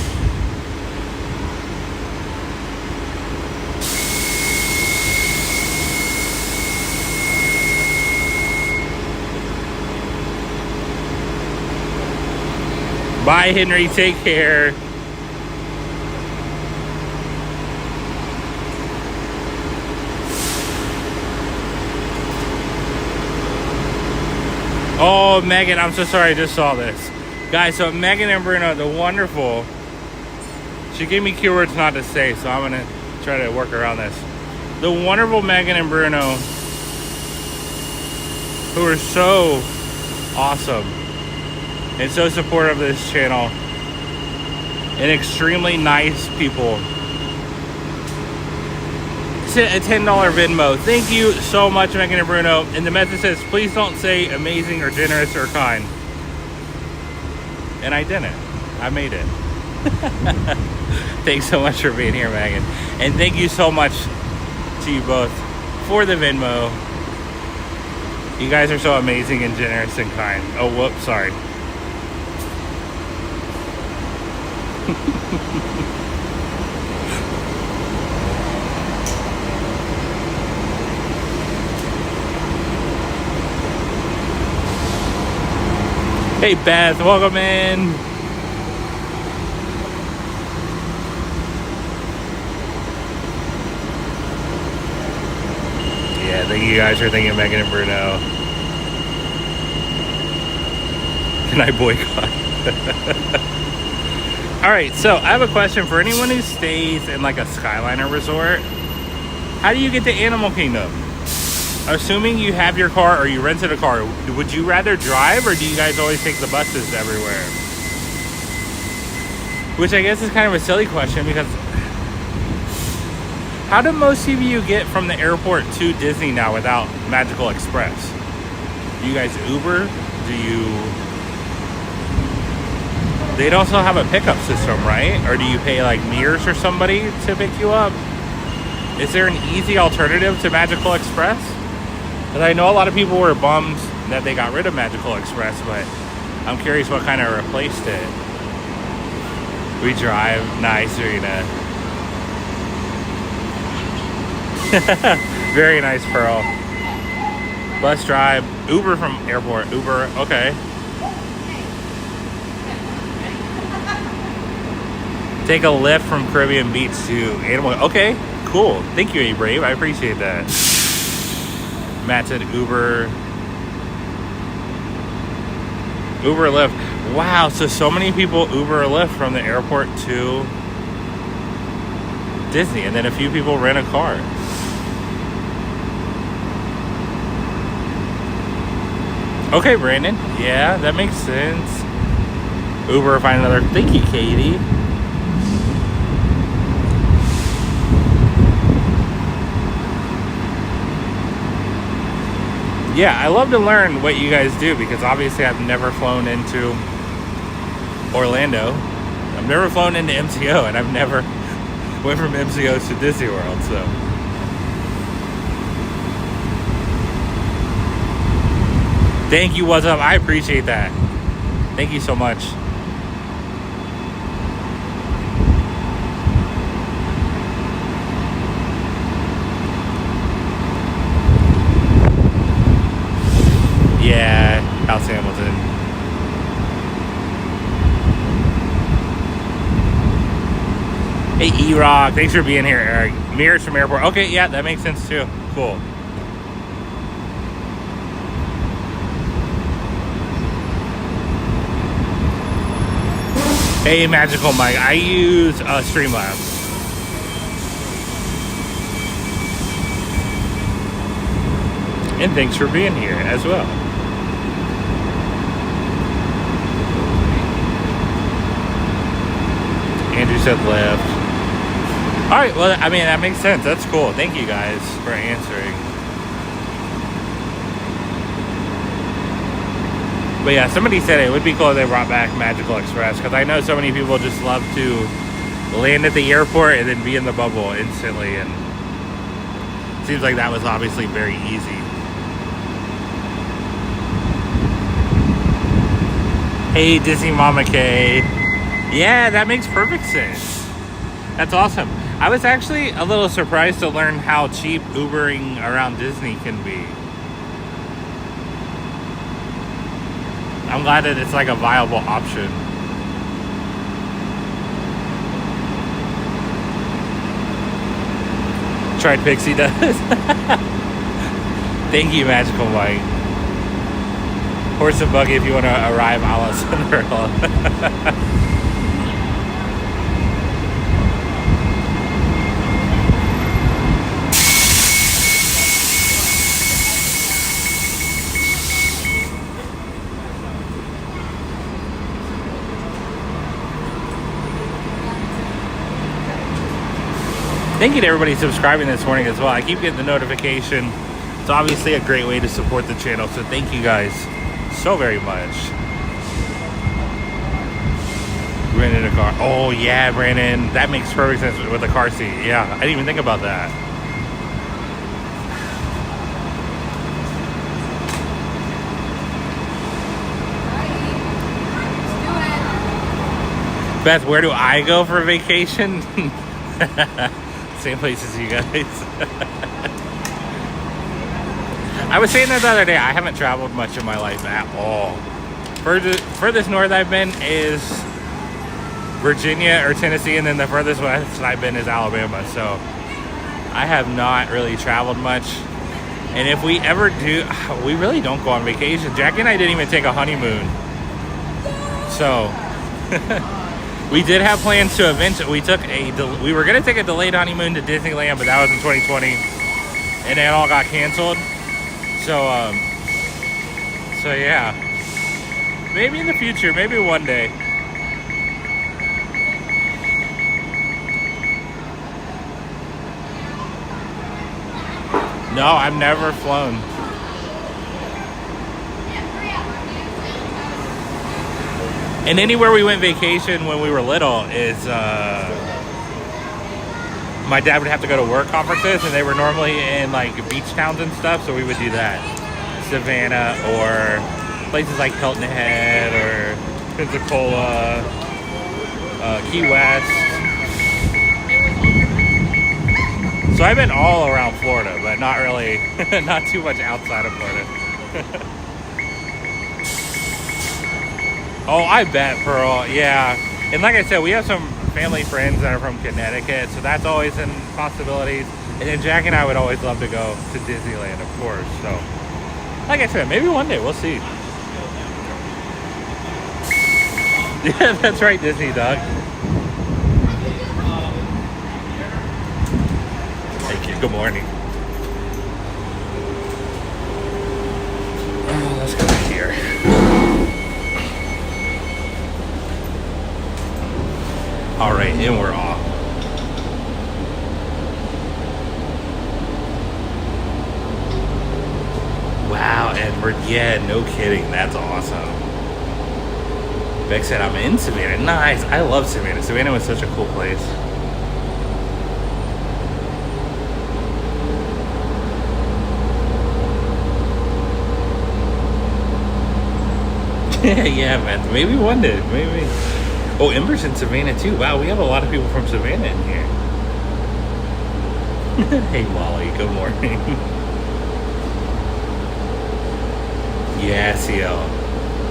Bye Henry, take care. Oh, Megan, I'm so sorry I just saw this. Guys, so Megan and Bruno, the wonderful, she gave me keywords not to say, so I'm going to try to work around this. The wonderful Megan and Bruno, who are so awesome and so supportive of this channel and extremely nice people. A $10 Venmo. Thank you so much, Megan and Bruno. And the message says, please don't say amazing or generous or kind. And I didn't. I made it. Thanks so much for being here, Megan. And thank you so much to you both for the Venmo. You guys are so amazing and generous and kind. Oh, whoops, sorry. Hey Beth, welcome in. Yeah, thank you guys for thinking Megan and Bruno. Can I boycott? Alright, so I have a question for anyone who stays in like a Skyliner resort. How do you get to Animal Kingdom? Assuming you have your car or you rented a car, would you rather drive or do you guys always take the buses everywhere? Which I guess is kind of a silly question because how do most of you get from the airport to Disney now without Magical Express? Do you guys Uber? They'd also have a pickup system, right? Or do you pay like Mears or somebody to pick you up? Is there an easy alternative to Magical Express? Because I know a lot of people were bummed that they got rid of Magical Express, but I'm curious what kind of replaced it. We drive. Nice, Serena. Very nice, Pearl. Bus drive. Uber from airport. Uber, okay. Take a lift from Caribbean Beach to Animal. Okay, cool. Thank you, A-Brave. I appreciate that. Matt said Uber. Uber Lyft. Wow, so many people Uber or Lyft from the airport to Disney, and then a few people rent a car. Okay, Brandon. Yeah, that makes sense. Uber, find another. Thank you, Katie. Yeah, I love to learn what you guys do because obviously I've never flown into Orlando. I've never flown into MCO and I've never went from MCO to Disney World, so. Thank you, what's up? I appreciate that. Thank you so much. Yeah, House Hamilton. Hey, E-Rock, thanks for being here, Eric. Mirrors from airport. Okay, yeah, that makes sense too. Cool. Hey, Magical Mike. I use Streamlabs. And thanks for being here as well. Andrew said lift. All right, well, I mean, that makes sense. That's cool. Thank you guys for answering. But yeah, somebody said it would be cool if they brought back Magical Express, because I know so many people just love to land at the airport and then be in the bubble instantly, and it seems like that was obviously very easy. Hey, Disney Mama K. Yeah, that makes perfect sense. That's awesome. I was actually a little surprised to learn how cheap Ubering around Disney can be. I'm glad that it's like a viable option. Tried Pixie does. Thank you, Magical Mike. Horse and buggy if you want to arrive a la Cinderella. Thank you to everybody subscribing this morning as well. I keep getting the notification. It's obviously a great way to support the channel, so thank you guys so very much. Rented a car. Oh yeah, Brandon. That makes perfect sense with the car seat. Yeah, I didn't even think about that. Beth, where do I go for vacation? Same place as you guys. I was saying that the other day, I haven't traveled much in my life at all. Furthest north I've been is Virginia or Tennessee, and then the furthest west I've been is Alabama. So I have not really traveled much. And if we ever do, we really don't go on vacation. Jackie and I didn't even take a honeymoon. So we did have plans to eventually, we were going to take a delayed honeymoon to Disneyland, but that was in 2020, and it all got canceled. So yeah, maybe in the future, maybe one day. No, I've never flown. And anywhere we went vacation when we were little is, my dad would have to go to work conferences, and they were normally in like beach towns and stuff, so we would do that. Savannah or places like Hilton Head or Pensacola, Key West. So I've been all around Florida, but not really, not too much outside of Florida. Oh, I bet, Pearl. Yeah. And like I said, we have some family friends that are from Connecticut, so that's always in possibilities. And then Jack and I would always love to go to Disneyland, of course. So, like I said, maybe one day. We'll see. Yeah, that's right, Disney Dog. Thank you. Good morning. Oh, let's go here. All right, and we're off. Wow, Edward, yeah, no kidding, that's awesome. Beck said, I'm in Savannah. Nice, I love Savannah. Savannah was such a cool place. Yeah, man, maybe one day, maybe. Oh, Ember's in Savannah too. Wow, we have a lot of people from Savannah in here. Hey, Molly, good morning. Yeah, CL.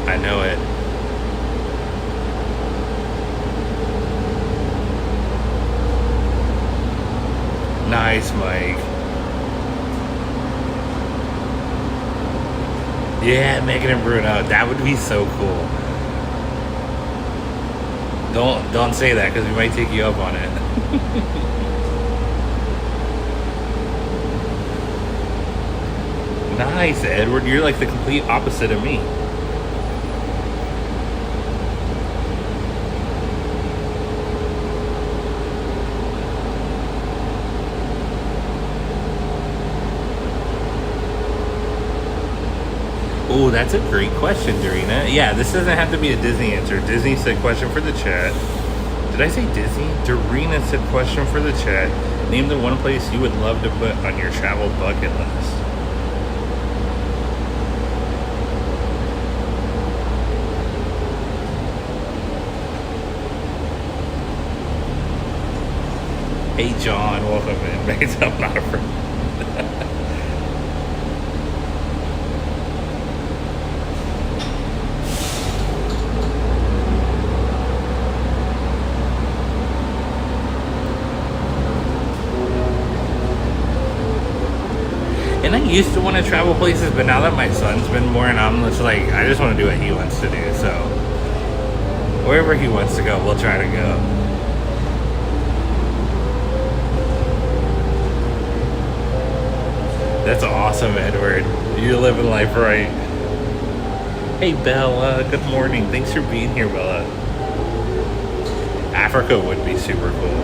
I know it. Nice, Mike. Yeah, Megan and Bruno. That would be so cool. Don't say that, because we might take you up on it. Nice, Edward. You're like the complete opposite of me. Oh, that's a great question, Dorina. Yeah, this doesn't have to be a Disney answer. Disney said question for the chat. Did I say Disney? Dorina said question for the chat. Name the one place you would love to put on your travel bucket list. Hey John, welcome in. Megan's I'm not afraid. And I used to want to travel places, but now that my son's been born, I'm just like, I just want to do what he wants to do. So wherever he wants to go, we'll try to go. That's awesome, Edward. You're living life right. Hey, Bella. Good morning. Thanks for being here, Bella. Africa would be super cool.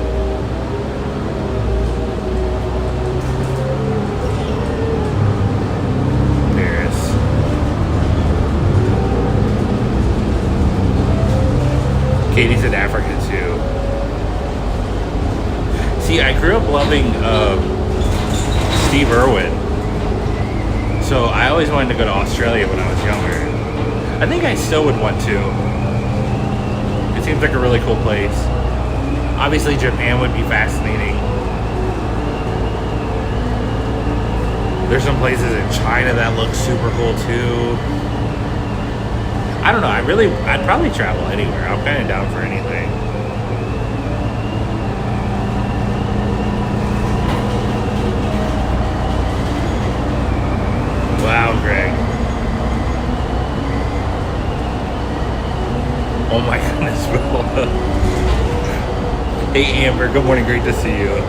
Paris. Katie said Africa, too. See, I grew up loving Steve Irwin. So I always wanted to go to Australia when I was younger. I think I still would want to. It seems like a really cool place. Obviously Japan would be fascinating. There's some places in China that look super cool too. I don't know, I'd probably travel anywhere. I'm kind of down for anything. Wow, Greg. Oh my goodness, Bill. Hey, Amber. Good morning. Great to see you.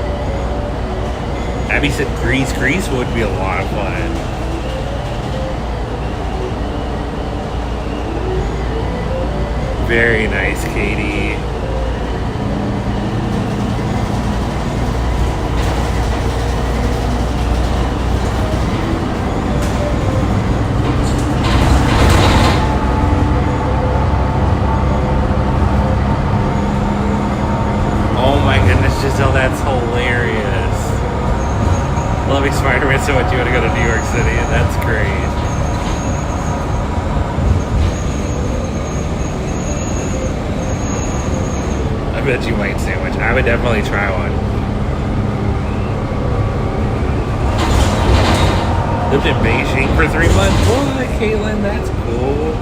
Abby said Greece. Greece would be a lot of fun. Very nice, Katie. Giselle, that's hilarious. Loving Spider-Man so much you want to go to New York City. That's great. I bet you might sandwich. I would definitely try one. Lived in Beijing for 3 months. What, Caitlin? That's cool.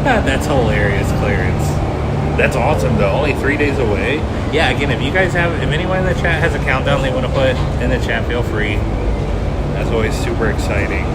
That's hilarious, Clarence. That's awesome, though. Only 3 days away. Yeah, again, if you guys have, if anyone in the chat has a countdown they want to put in the chat, feel free. That's always super exciting.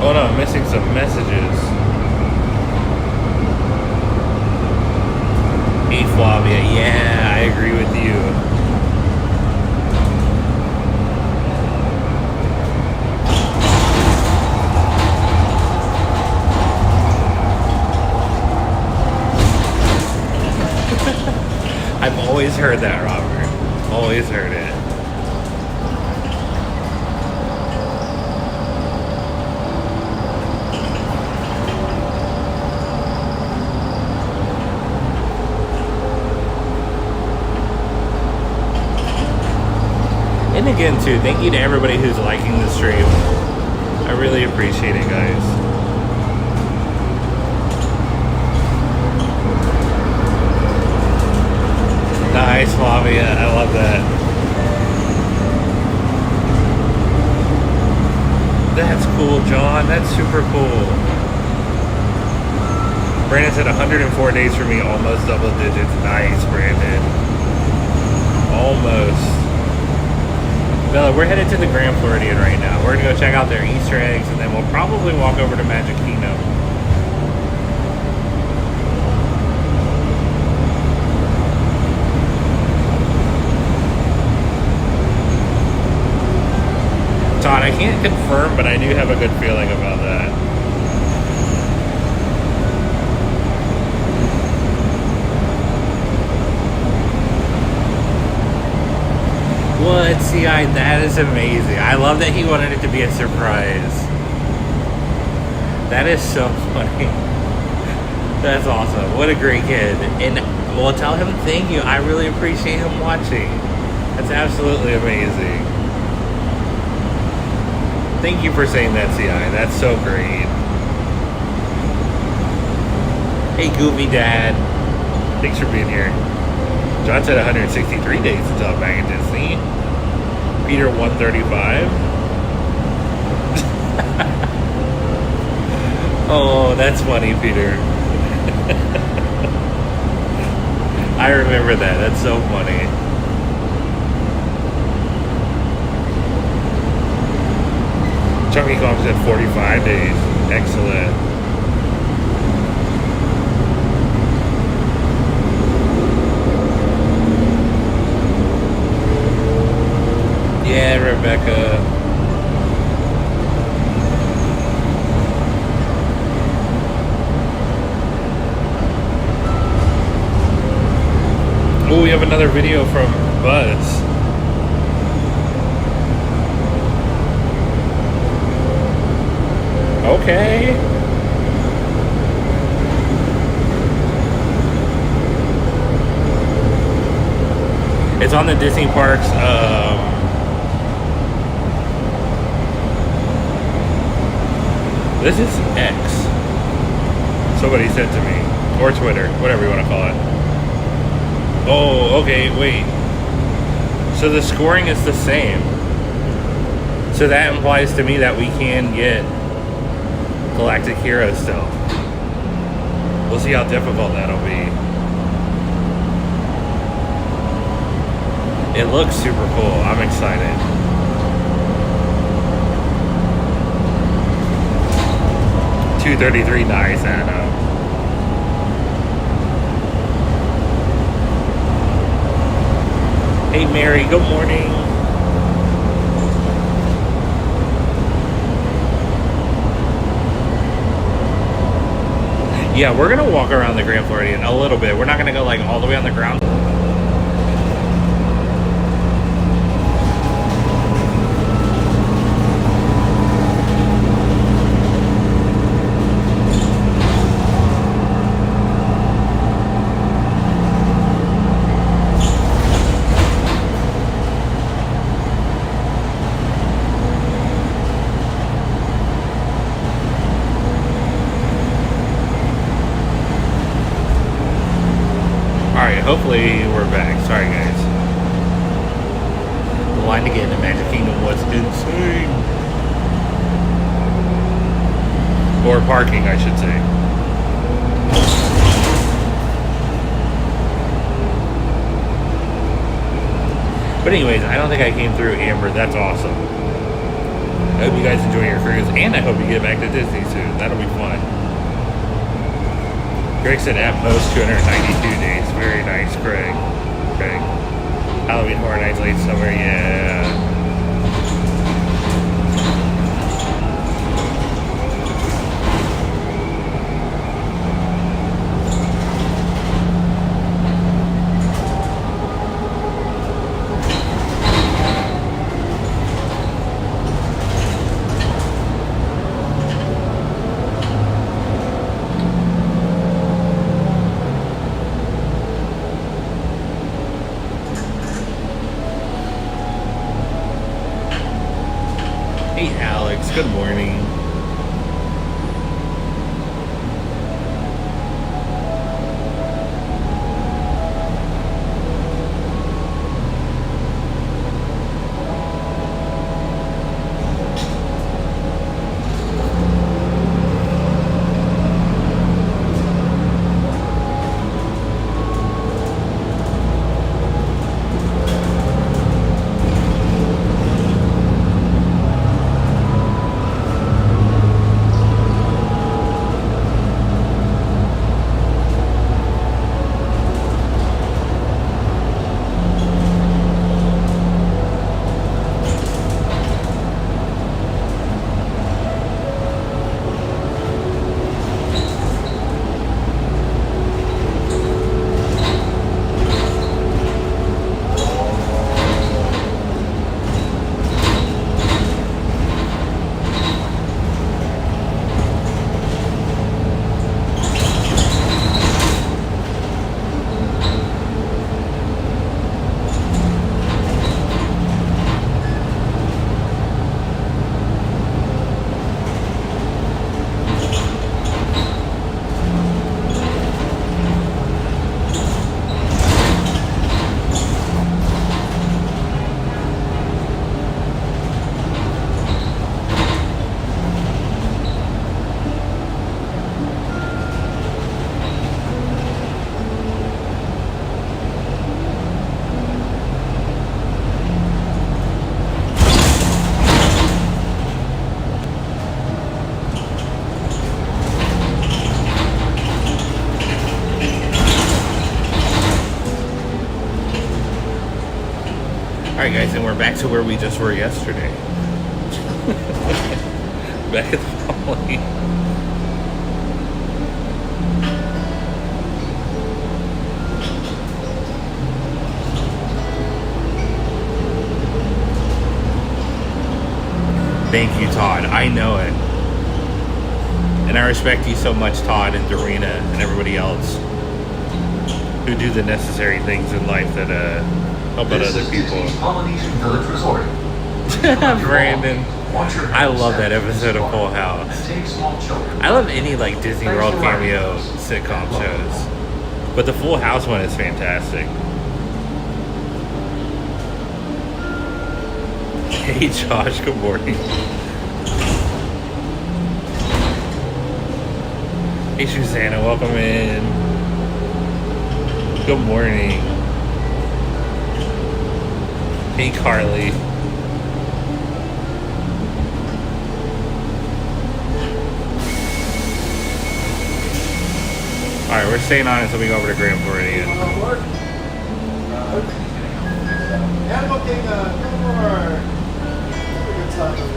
Oh no, I'm missing some messages. Hey Flavia, yeah, I agree with you. I've always heard that, Robert. Always heard it. And again, too, thank you to everybody who's liking the stream. I really appreciate it, guys. Nice, Flavia. I love that. That's cool, John. That's super cool. Brandon said 104 days for me, almost double digits. Nice, Brandon. Almost. Bella, we're headed to the Grand Floridian right now. We're going to go check out their Easter eggs, and then we'll probably walk over to Magic Kingdom. can't confirm, but I do have a good feeling about that. What? CI, that is amazing. I love that he wanted it to be a surprise. That is so funny. That's awesome. What a great kid. And well, tell him thank you. I really appreciate him watching. That's absolutely amazing. Thank you for saying that, CI. That's so great. Hey, Goofy Dad. Thanks for being here. John said 163 days until I'm back at Disney. Peter 135. Oh, that's funny, Peter. I remember that. That's so funny. Chunky Kong said 45 days. Excellent. Yeah, Rebecca. Oh, we have another video from Buzz. Okay. It's on the Disney Parks. This is X. Somebody said to me, or Twitter, whatever you want to call it. Oh, okay, wait. So the scoring is the same. So that implies to me that we can get Galactic Heroes still. We'll see how difficult that'll be. It looks super cool. I'm excited. $233, nice, Anna. Hey Mary, good morning. Yeah, we're gonna walk around the Grand Floridian a little bit. We're not gonna go like all the way on the ground. Hopefully we're back. Sorry guys. The line to get into Magic Kingdom was insane. Or parking, I should say. But anyways, I don't think I came through Amber. That's awesome. I hope you guys enjoy your cruise, and I hope you get back to Disney soon. That'll be fun. Greg said at most 292 days. Very nice, Greg. Greg. Halloween Horror Nights, late summer, yeah. Good morning. Alright guys, and we're back to where we just were yesterday. Back at the Poly. Thank you, Todd. I know it. And I respect you so much, Todd and Dorina and everybody else who do the necessary things in life that help out other people. Polynesian Village Resort. Brandon. I love that episode of Full House. Take small children. I love any like Disney World cameo sitcom shows. But the Full House one is fantastic. Hey Josh, good morning. Hey Susanna, welcome in. Good morning. Hey Carly. Alright, we're staying on until we go over to Grand Floridian. Animal Kingdom, come on. Good time.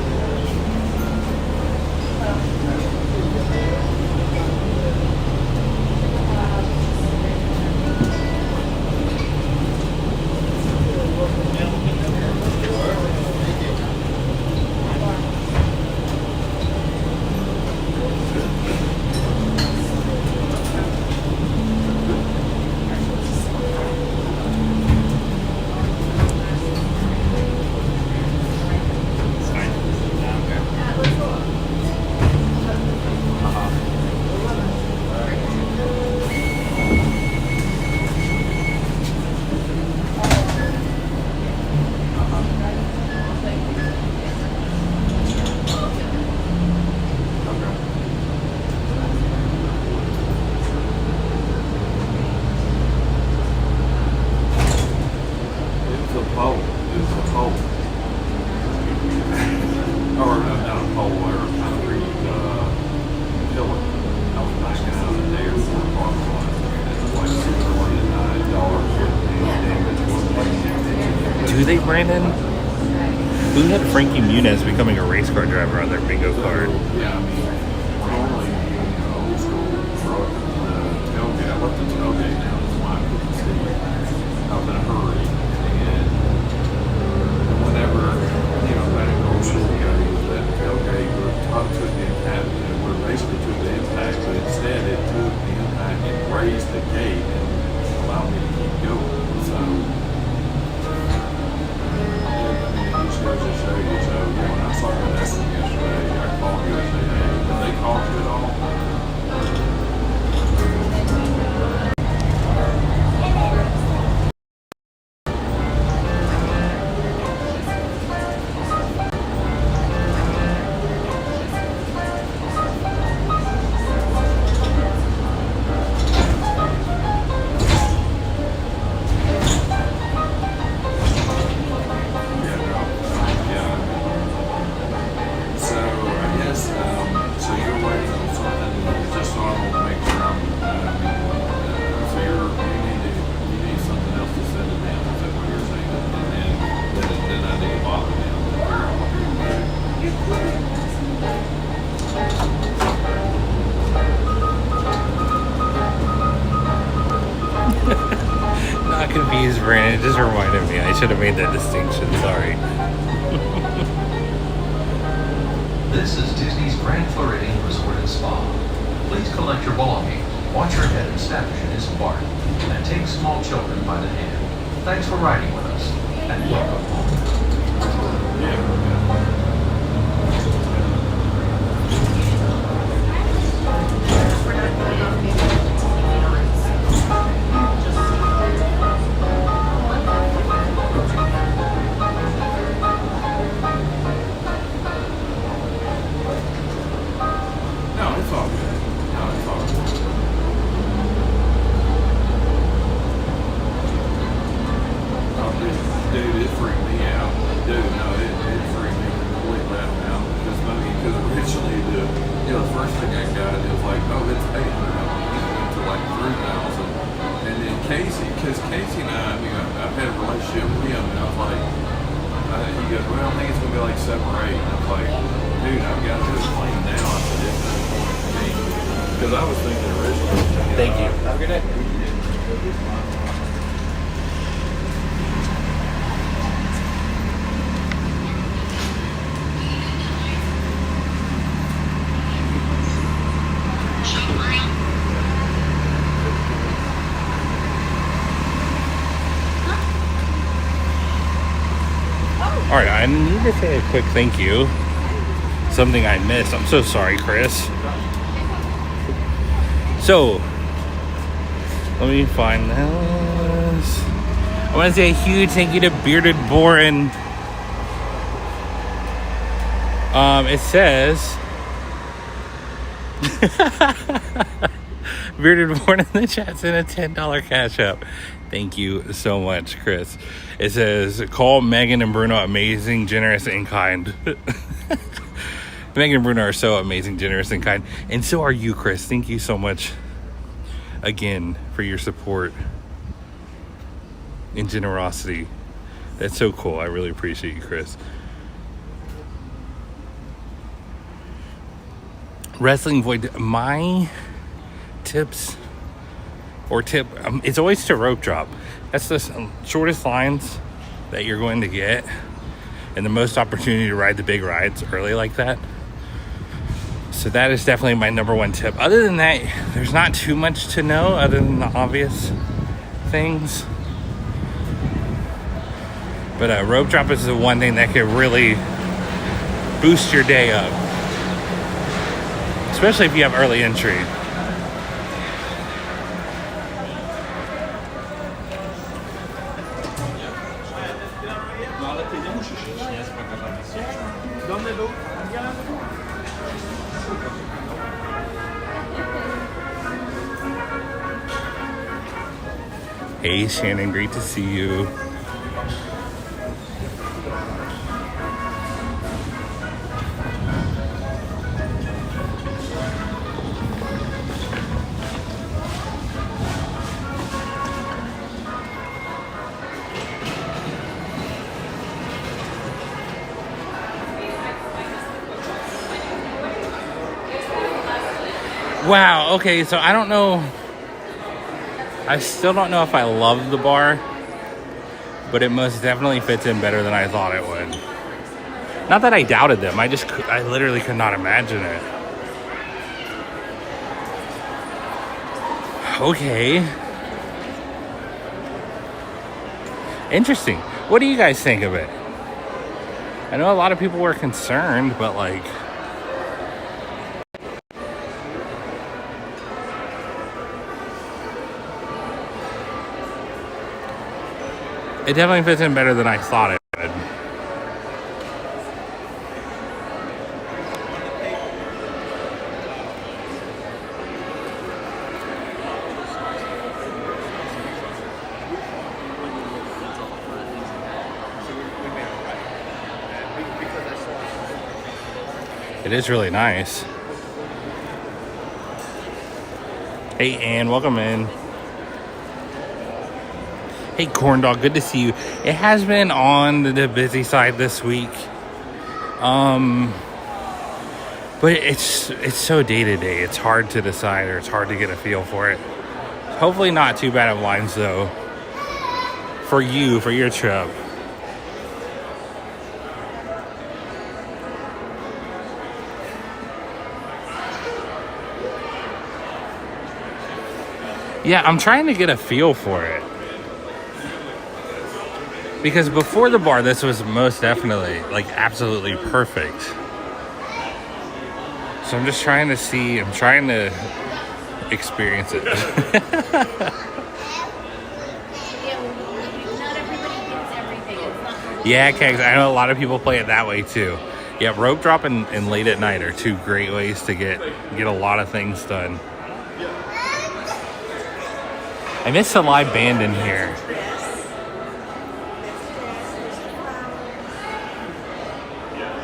Do they, Brandon? Who had Frankie Muniz becoming a race car driver on their bingo card? Yeah, I mean, normally, old school truck, tailgate. I left the tailgate down as why I couldn't see. I was in a hurry. And whenever, that old school guy used that tailgate, took the impact, basically took the impact, but instead it took the impact and raised the gate and allowed me to keep going. So, goes to show you. So when I saw that lesson yesterday, I called you and said, hey, did they call you at all? Confused, Brandon. It just reminded me. I should have made that distinction. Sorry. This is Disney's Grand Floridian Resort and Spa. Please collect your belongings, watch your head and establish a disembark, and take small children by the hand. Thanks for riding with us, and welcome home. Casey and I, I've had a relationship with him, and I was like, goes, well, I think it's gonna be like 7 or 8. And I was like, dude, I've got this plane now. I said, it's not important for me. Because I was thinking originally. Thank you. Have a good day. All right, I need to say a quick thank you. Something I missed. I'm so sorry, Chris. So, let me find this. I want to say a huge thank you to Bearded Boren. It says Bearded Boren in the chat's in a $10 cash app. Thank you so much, Chris. It says, call Megan and Bruno amazing, generous, and kind. Megan and Bruno are so amazing, generous, and kind. And so are you, Chris. Thank you so much again for your support and generosity. That's so cool. I really appreciate you, Chris. Wrestling Void, my tips or tip, it's always to rope drop. That's the shortest lines that you're going to get and the most opportunity to ride the big rides early like that. So that is definitely my number one tip. Other than that, there's not too much to know other than the obvious things. But rope drop is the one thing that could really boost your day up. Especially if you have early entry. Hey Shannon, great to see you. Wow, okay, so I don't know. I still don't know if I love the bar, but it most definitely fits in better than I thought it would. Not that I doubted them, I literally could not imagine it. Okay. Interesting. What do you guys think of it? I know a lot of people were concerned, but like... It definitely fits in better than I thought it would. It is really nice. Hey, Ann, welcome in. Hey, Corn Dog, good to see you. It has been on the busy side this week. But it's so day-to-day. It's hard to decide, or it's hard to get a feel for it. Hopefully not too bad of lines, though, for you, for your trip. Yeah, I'm trying to get a feel for it. Because before the bar, this was most definitely, like, absolutely perfect. So I'm just trying to see, I'm trying to experience it. Not everybody gets everything. It's not Yeah, Kegs, I know a lot of people play it that way too. Yeah, rope drop and late at night are two great ways to get a lot of things done. I missed a live band in here.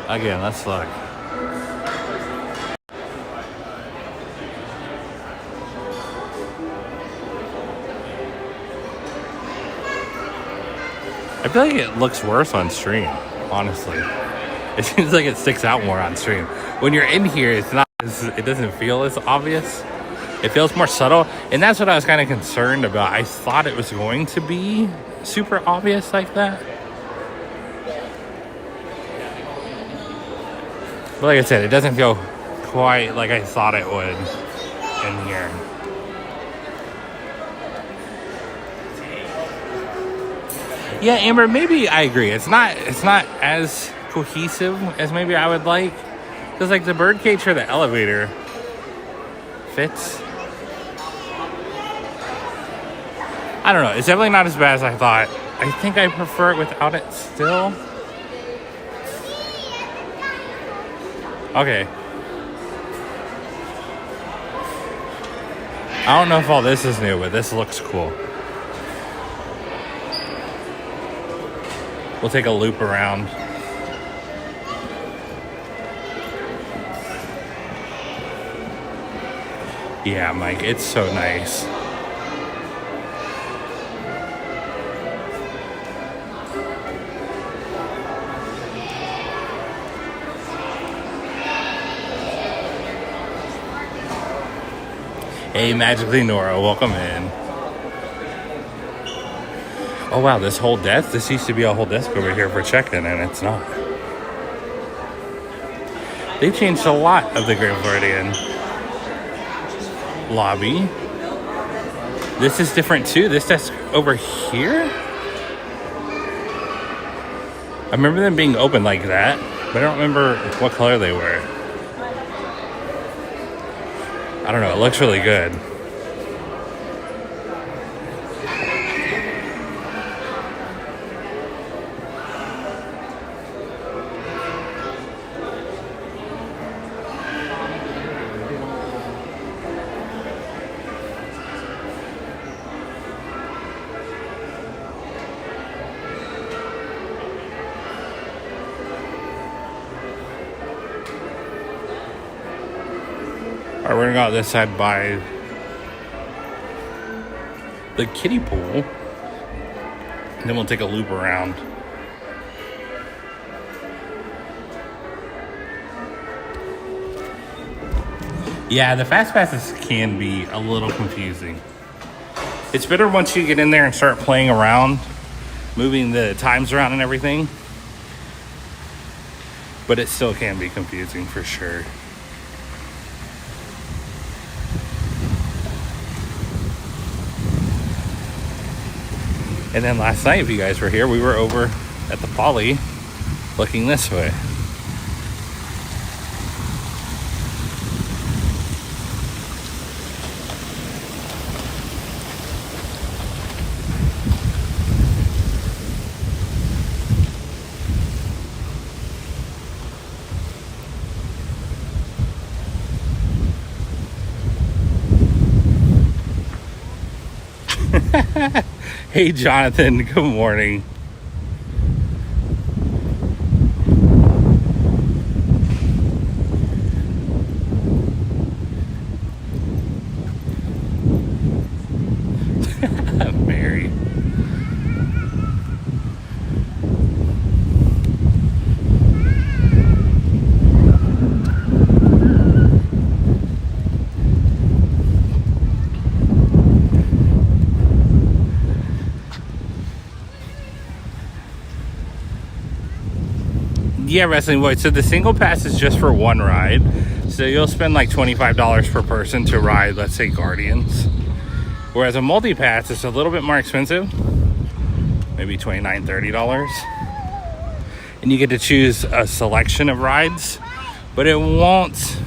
Again, let's look. I feel like it looks worse on stream. honestly. It seems like it sticks out more on stream. When you're in here, it doesn't feel as obvious. It feels more subtle, and that's what I was kind of concerned about. I thought it was going to be super obvious like that. But like I said, it doesn't feel quite like I thought it would in here. Yeah, Amber, maybe I agree. It's not as cohesive as maybe I would like. Because like the birdcage or the elevator fits. I don't know. It's definitely not as bad as I thought. I think I prefer it without it still. Okay. I don't know if all this is new, but this looks cool. We'll take a loop around. Yeah, Mike, it's so nice. Hey, Magically Nora, welcome in. Oh wow, this whole desk? This used to be a whole desk over here for check-in, and it's not. They've changed a lot of the Grand Floridian lobby. This is different too. This desk over here? I remember them being open like that, but I don't remember what color they were. I don't know, it looks really good. Alright, we're gonna go out this side by the kiddie pool. And then we'll take a loop around. Yeah, the fast passes can be a little confusing. It's better once you get in there and start playing around, moving the times around and everything. But it still can be confusing for sure. And then last night, if you guys were here, we were over at the Poly looking this way. Hey Jonathan, good morning. Mary. Yeah, Wrestling Boy. So the single pass is just for one ride. So you'll spend like $25 per person to ride, let's say, Guardians. Whereas a multi-pass is a little bit more expensive. Maybe $29, $30. And you get to choose a selection of rides. But it won't,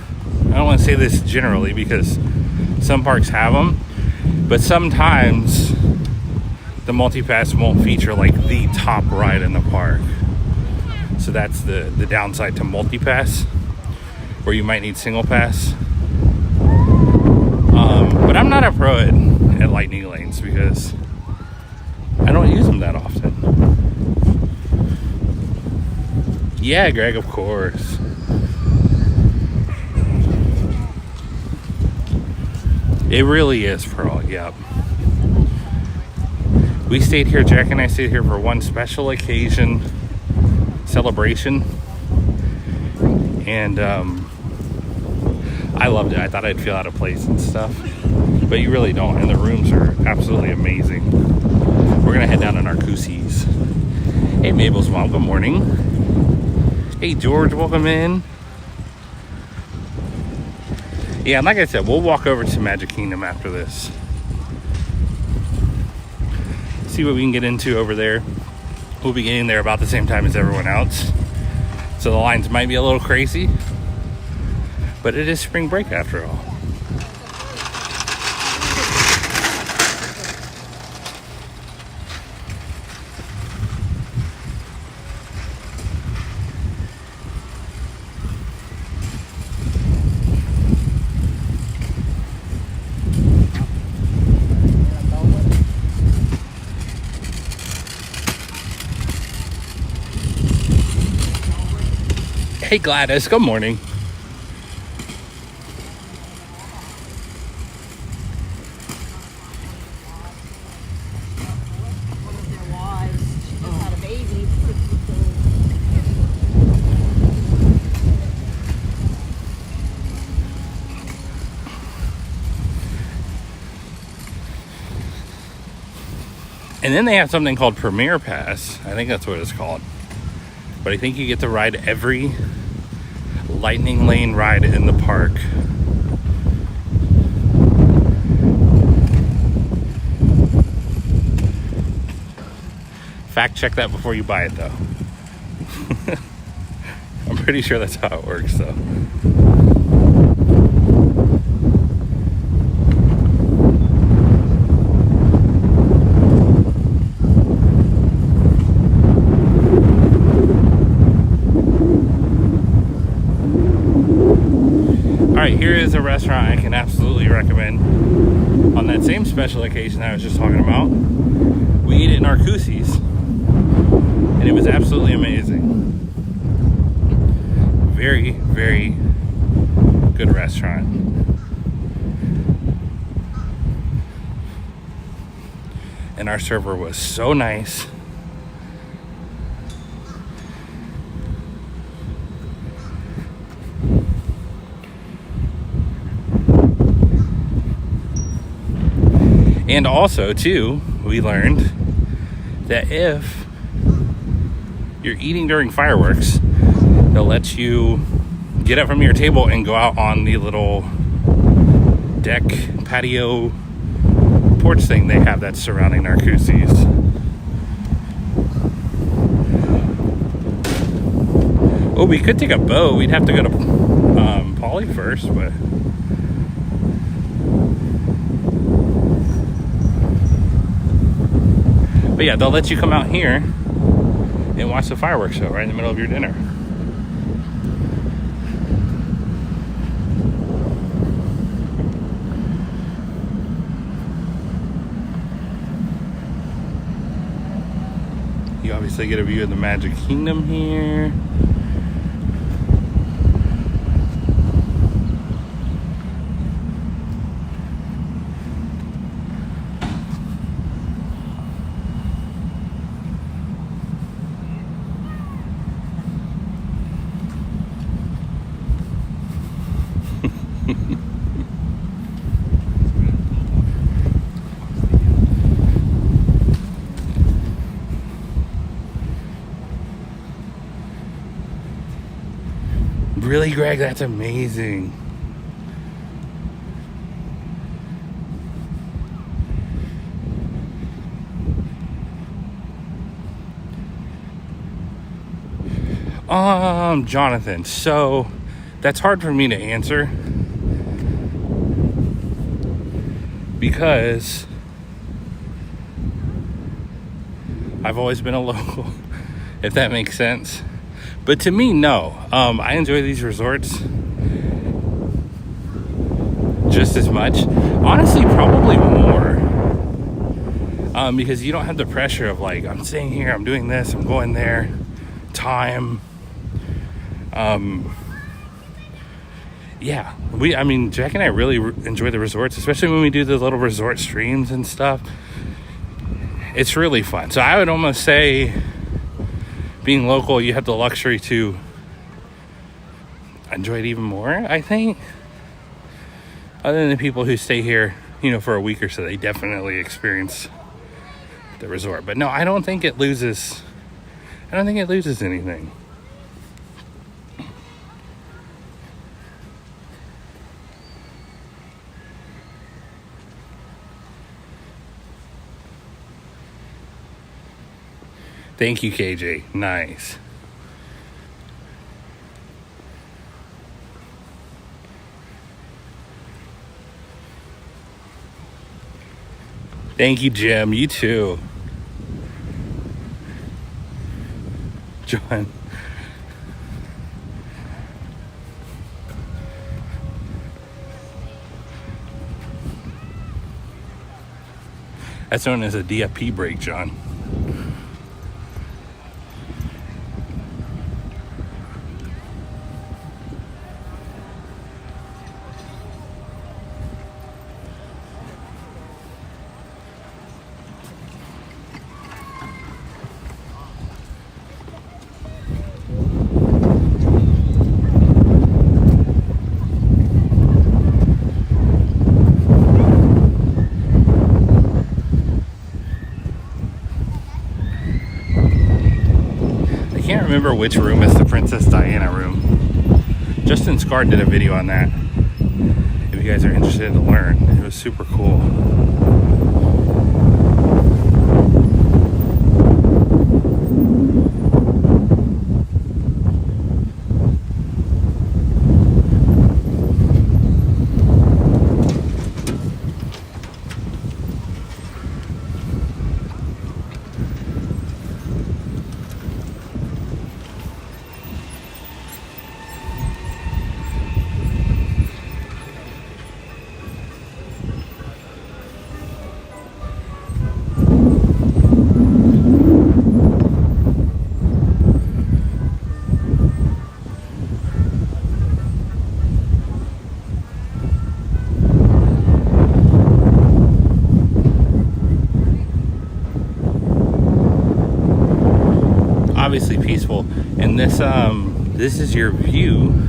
I don't want to say this generally because some parks have them. But sometimes the multi-pass won't feature like the top ride in the park. So that's the downside to multi-pass, where you might need single pass. But I'm not a pro at lightning lanes because I don't use them that often. Yeah, Greg, of course. It really is, Pearl, yep. We stayed here, Jack and I stayed here for one special occasion celebration. And I loved it. I thought I'd feel out of place and stuff, but you really don't. And the rooms are absolutely amazing. We're gonna head down to Narcoossee's. Hey, Mabel's mom, good morning. Hey, George, welcome in. Yeah, and like I said, we'll walk over to Magic Kingdom after this. See what we can get into over there. We'll be getting there about the same time as everyone else, so the lines might be a little crazy, but it is spring break after all. Hey Gladys, good morning. And then they have something called Premier Pass. I think that's what it's called. But I think you get to ride every Lightning Lane ride in the park. Fact check that before you buy it though. I'm pretty sure that's how it works though. Alright, here is a restaurant I can absolutely recommend on that same special occasion I was just talking about. We ate at Narcoossee's and it was absolutely amazing. Very, very good restaurant. And our server was so nice. And also, too, we learned that if you're eating during fireworks, they'll let you get up from your table and go out on the little deck, patio, porch thing they have that's surrounding Narcoossee's. Oh, we could take a boat. We'd have to go to Polly first, but... But yeah, they'll let you come out here and watch the fireworks show right in the middle of your dinner. You obviously get a view of the Magic Kingdom here. Really, Greg? That's amazing. Jonathan, so that's hard for me to answer because I've always been a local, if that makes sense. But to me, no. I enjoy these resorts just as much. Honestly, probably more. Because you don't have the pressure of like, I'm staying here, I'm doing this, I'm going there, time. Yeah, I mean, Jack and I really enjoy the resorts, especially when we do the little resort streams and stuff. It's really fun. So I would almost say being local, you have the luxury to enjoy it even more, I think. Other than the people who stay here, you know, for a week or so, they definitely experience the resort. But no, I don't think it loses anything. Thank you, KJ. Nice. Thank you, Jim. You too. John. That's known as a DFP break, John. Remember which room is the Princess Diana room. Justin Scar did a video on that. If you guys are interested to learn, it was super cool. Obviously peaceful, and this is your view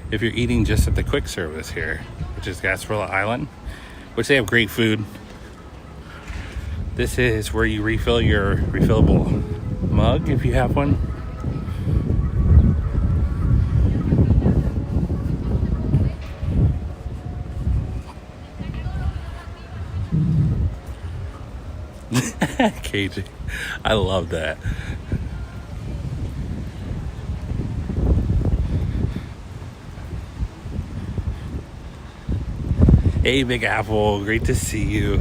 if you're eating just at the quick service here, which is Gasparilla Island, which they have great food. This is where you refill your refillable mug if you have one. KJ, I love that. Hey, Big Apple, great to see you.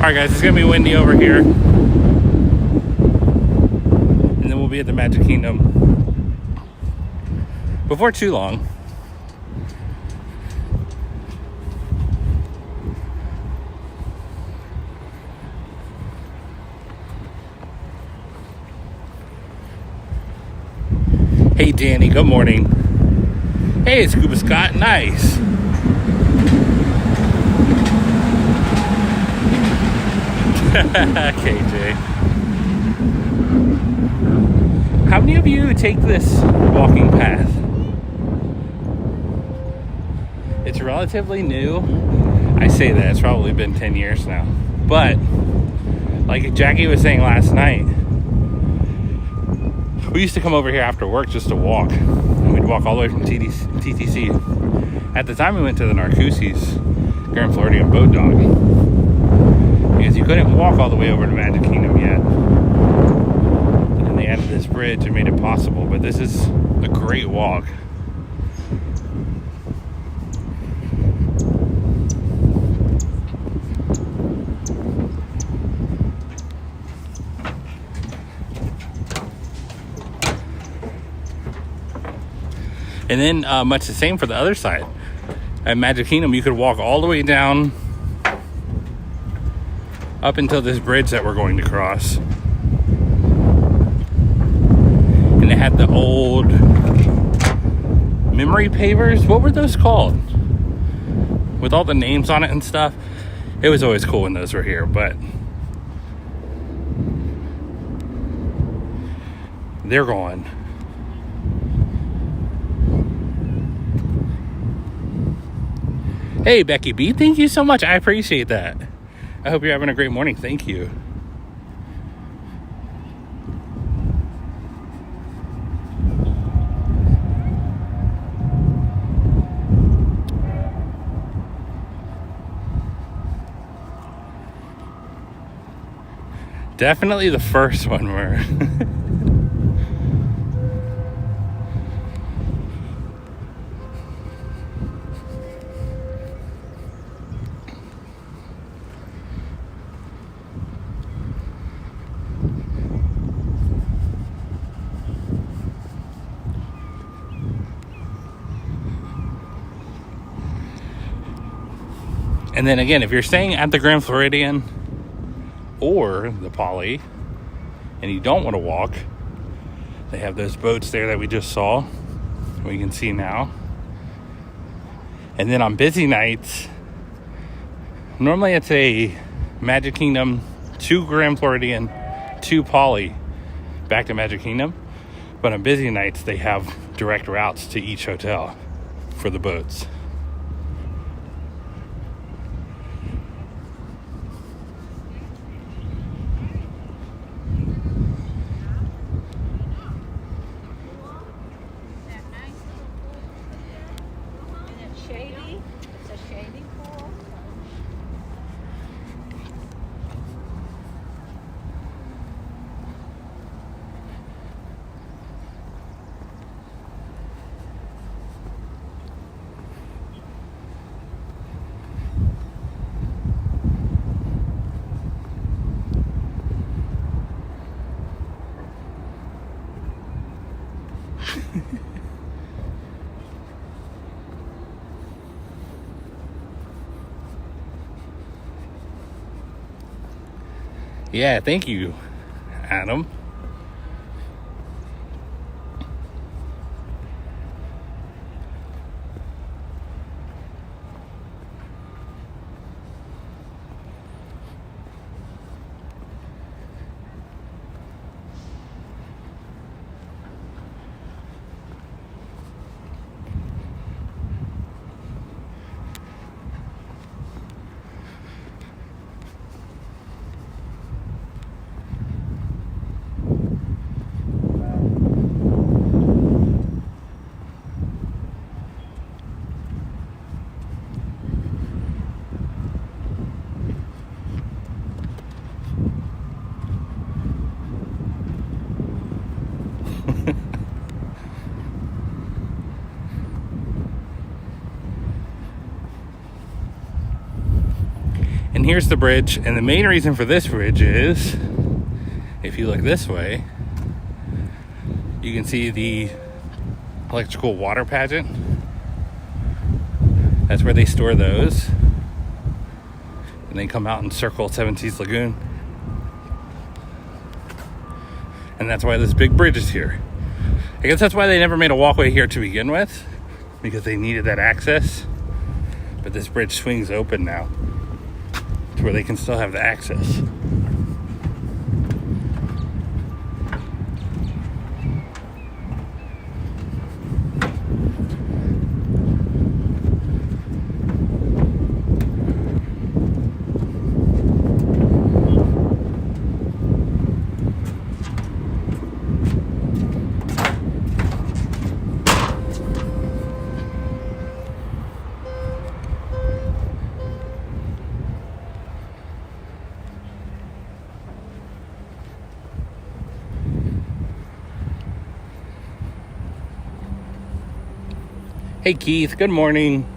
Alright guys, it's going to be windy over here. And then we'll be at the Magic Kingdom before too long. Hey Danny, good morning. Hey, it's Scuba Scott, nice. KJ. How many of you take this walking path? It's relatively new. I say that, it's probably been 10 years now. But, like Jackie was saying last night, we used to come over here after work just to walk. And we'd walk all the way from TTC. At the time we went to the Narcoossee's Grand Floridian boat dog. Because you couldn't walk all the way over to Magic Kingdom yet. And then they added this bridge and made it possible. But this is a great walk. And then much the same for the other side. At Magic Kingdom, you could walk all the way down up until this bridge that we're going to cross. And it had the old memory pavers. What were those called? With all the names on it and stuff. It was always cool when those were here, but they're gone. Hey, Becky B, thank you so much. I appreciate that. I hope you're having a great morning. Thank you. Definitely the first one where and then again, if you're staying at the Grand Floridian or the Poly and you don't want to walk, they have those boats there that we just saw, we can see now. And then on busy nights, normally it's a Magic Kingdom to Grand Floridian to Poly back to Magic Kingdom, but on busy nights they have direct routes to each hotel for the boats. Yeah, thank you, Adam. And here's the bridge, and the main reason for this bridge is, if you look this way, you can see the electrical water pageant. That's where they store those. And they come out and circle Seven Seas Lagoon. And that's why this big bridge is here. I guess that's why they never made a walkway here to begin with, because they needed that access. But this bridge swings open now, to where they can still have the access. Hey Keith, good morning.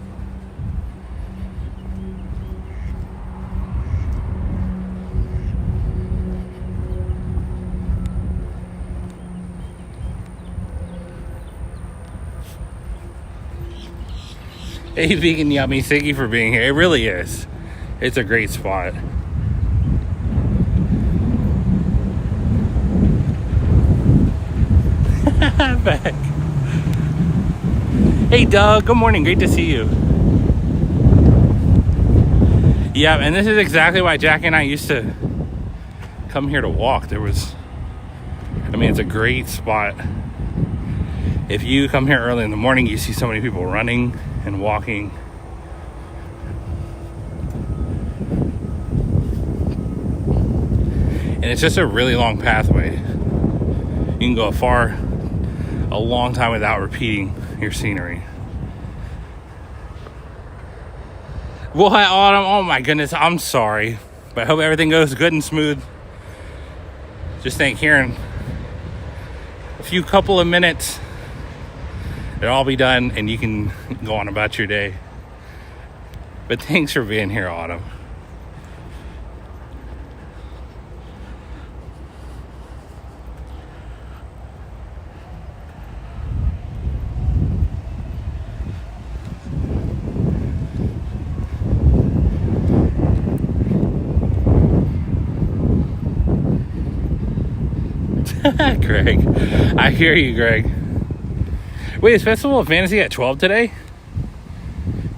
Hey, Vegan Yummy, thank you for being here. It really is. It's a great spot. Back. Hey, Doug. Good morning. Great to see you. Yeah, and this is exactly why Jackie and I used to come here to walk. It's a great spot. If you come here early in the morning, you see so many people running and walking. And it's just a really long pathway. You can go a long time without repeating your scenery. Well, hi, Autumn. Oh my goodness, I'm sorry. But I hope everything goes good and smooth. Just think here in a few couple of minutes, it'll all be done and you can go on about your day. But thanks for being here, Autumn. Greg, I hear you, Greg. Wait, is Festival of Fantasy at 12 today?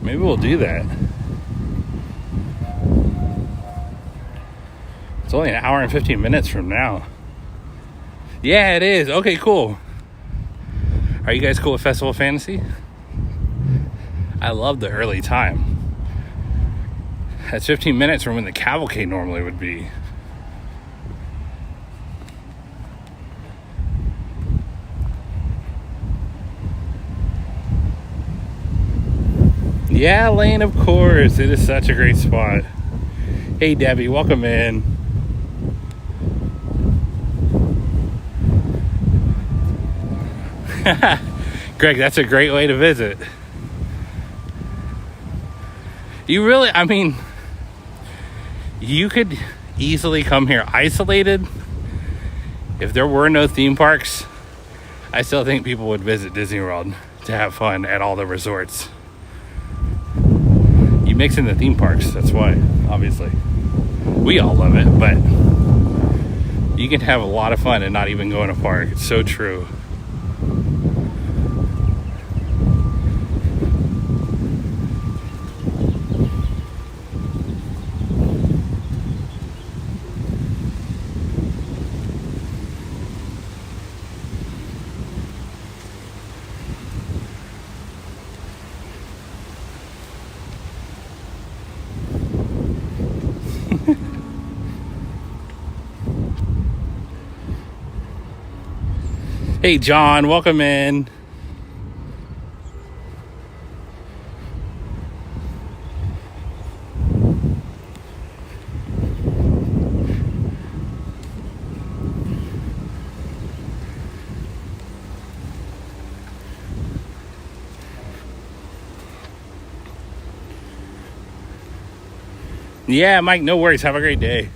Maybe we'll do that. It's only an hour and 15 minutes from now. Yeah, it is. Okay, cool. Are you guys cool with Festival of Fantasy? I love the early time. That's 15 minutes from when the cavalcade normally would be. Yeah, Lane, of course. It is such a great spot. Hey, Debbie, welcome in. Greg, that's a great way to visit. You could easily come here isolated. If there were no theme parks, I still think people would visit Disney World to have fun at all the resorts. Mix in the theme parks, that's why, obviously. We all love it, but you can have a lot of fun and not even go in a park. It's so true. Hey, John, welcome in. Yeah, Mike, no worries. Have a great day.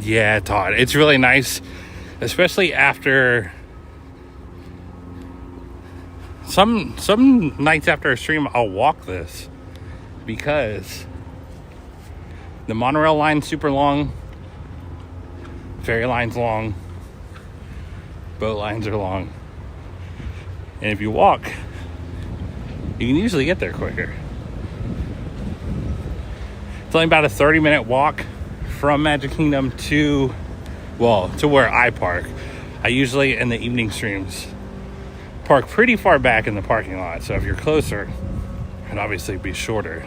Yeah, Todd, it's really nice, especially after some nights after a stream, I'll walk this because the monorail line's super long, ferry line's long, boat lines are long, and if you walk, you can usually get there quicker. It's only about a 30-minute walk from Magic Kingdom to where I park. I usually, in the evening streams, park pretty far back in the parking lot. So if you're closer, it'd obviously be shorter.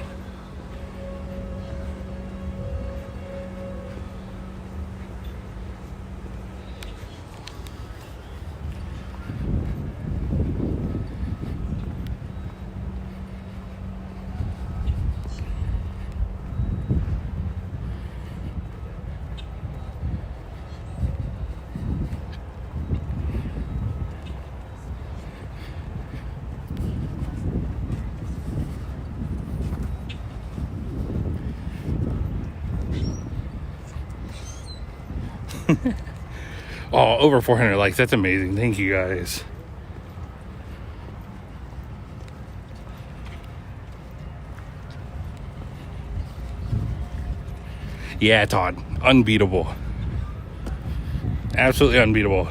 Oh, over 400 likes. That's amazing. Thank you guys. Yeah, Todd. Unbeatable. Absolutely unbeatable.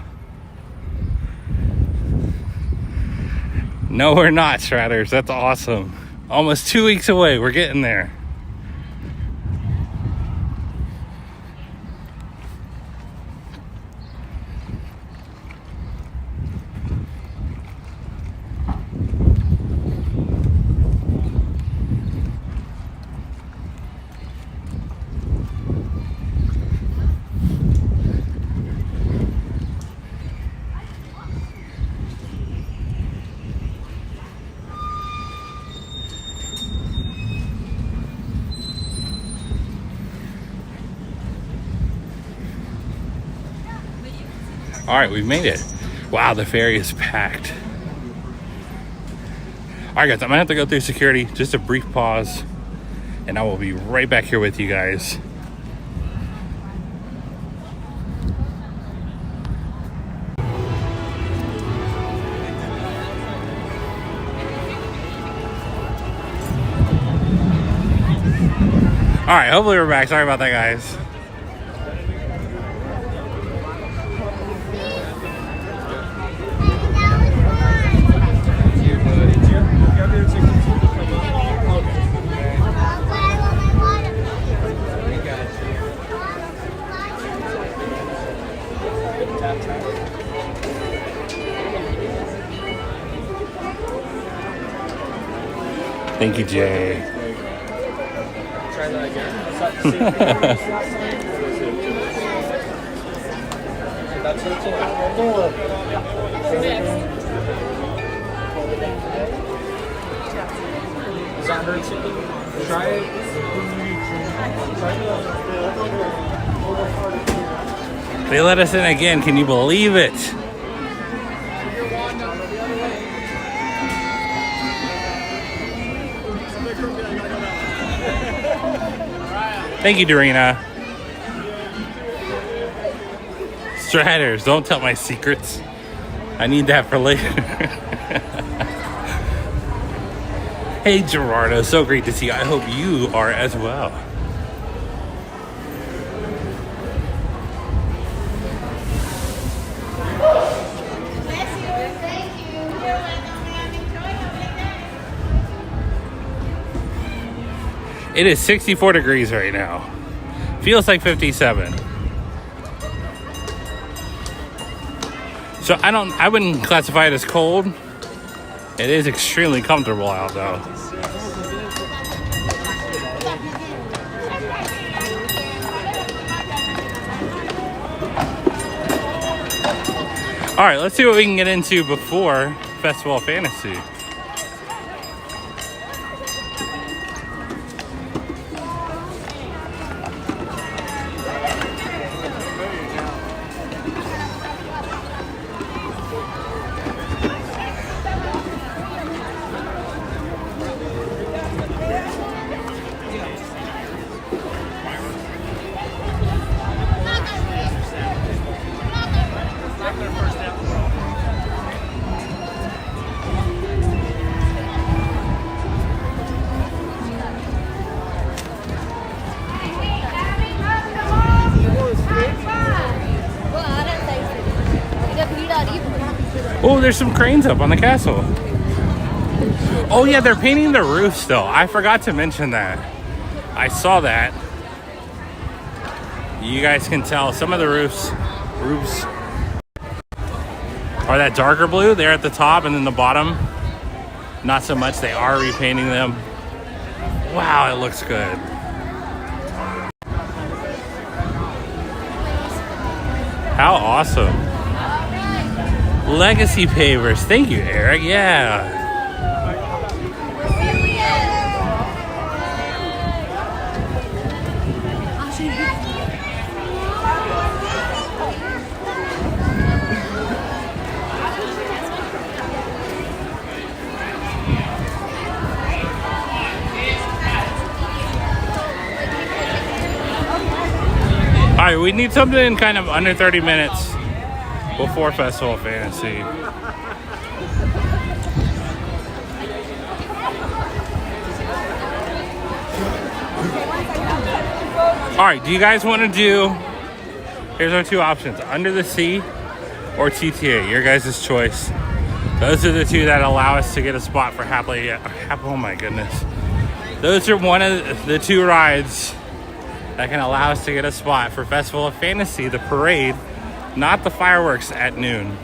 No, we're not, Stratters. That's awesome. Almost 2 weeks away. We're getting there. All right, we've made it. Wow, the ferry is packed. All right, guys, I'm gonna have to go through security. Just a brief pause, and I will be right back here with you guys. All right, hopefully we're back. Sorry about that, guys. Thank you, Jay. Try that again. That's it. Does that hurt you? Try it. They let us in again. Can you believe it? Thank you, Dorina. Stratters, don't tell my secrets. I need that for later. Hey, Gerardo, so great to see you. I hope you are as well. It is 64 degrees right now. Feels like 57. So I wouldn't classify it as cold. It is extremely comfortable out though. All right, let's see what we can get into before Festival of Fantasy. Oh, there's some cranes up on the castle. Oh yeah, they're painting the roof still. I forgot to mention that. I saw that. You guys can tell some of the roofs are that darker blue there at the top, and then the bottom, not so much. They are repainting them. Wow, it looks good. How awesome. Legacy pavers. Thank you, Eric. Yeah. All right, we need something kind of under 30 minutes before Festival of Fantasy. All right, do you guys want to do, here's our two options, Under the Sea or TTA, your guys' choice. Those are the two that allow us to get a spot for oh my goodness. Those are one of the two rides that can allow us to get a spot for Festival of Fantasy, the parade, not the fireworks at noon.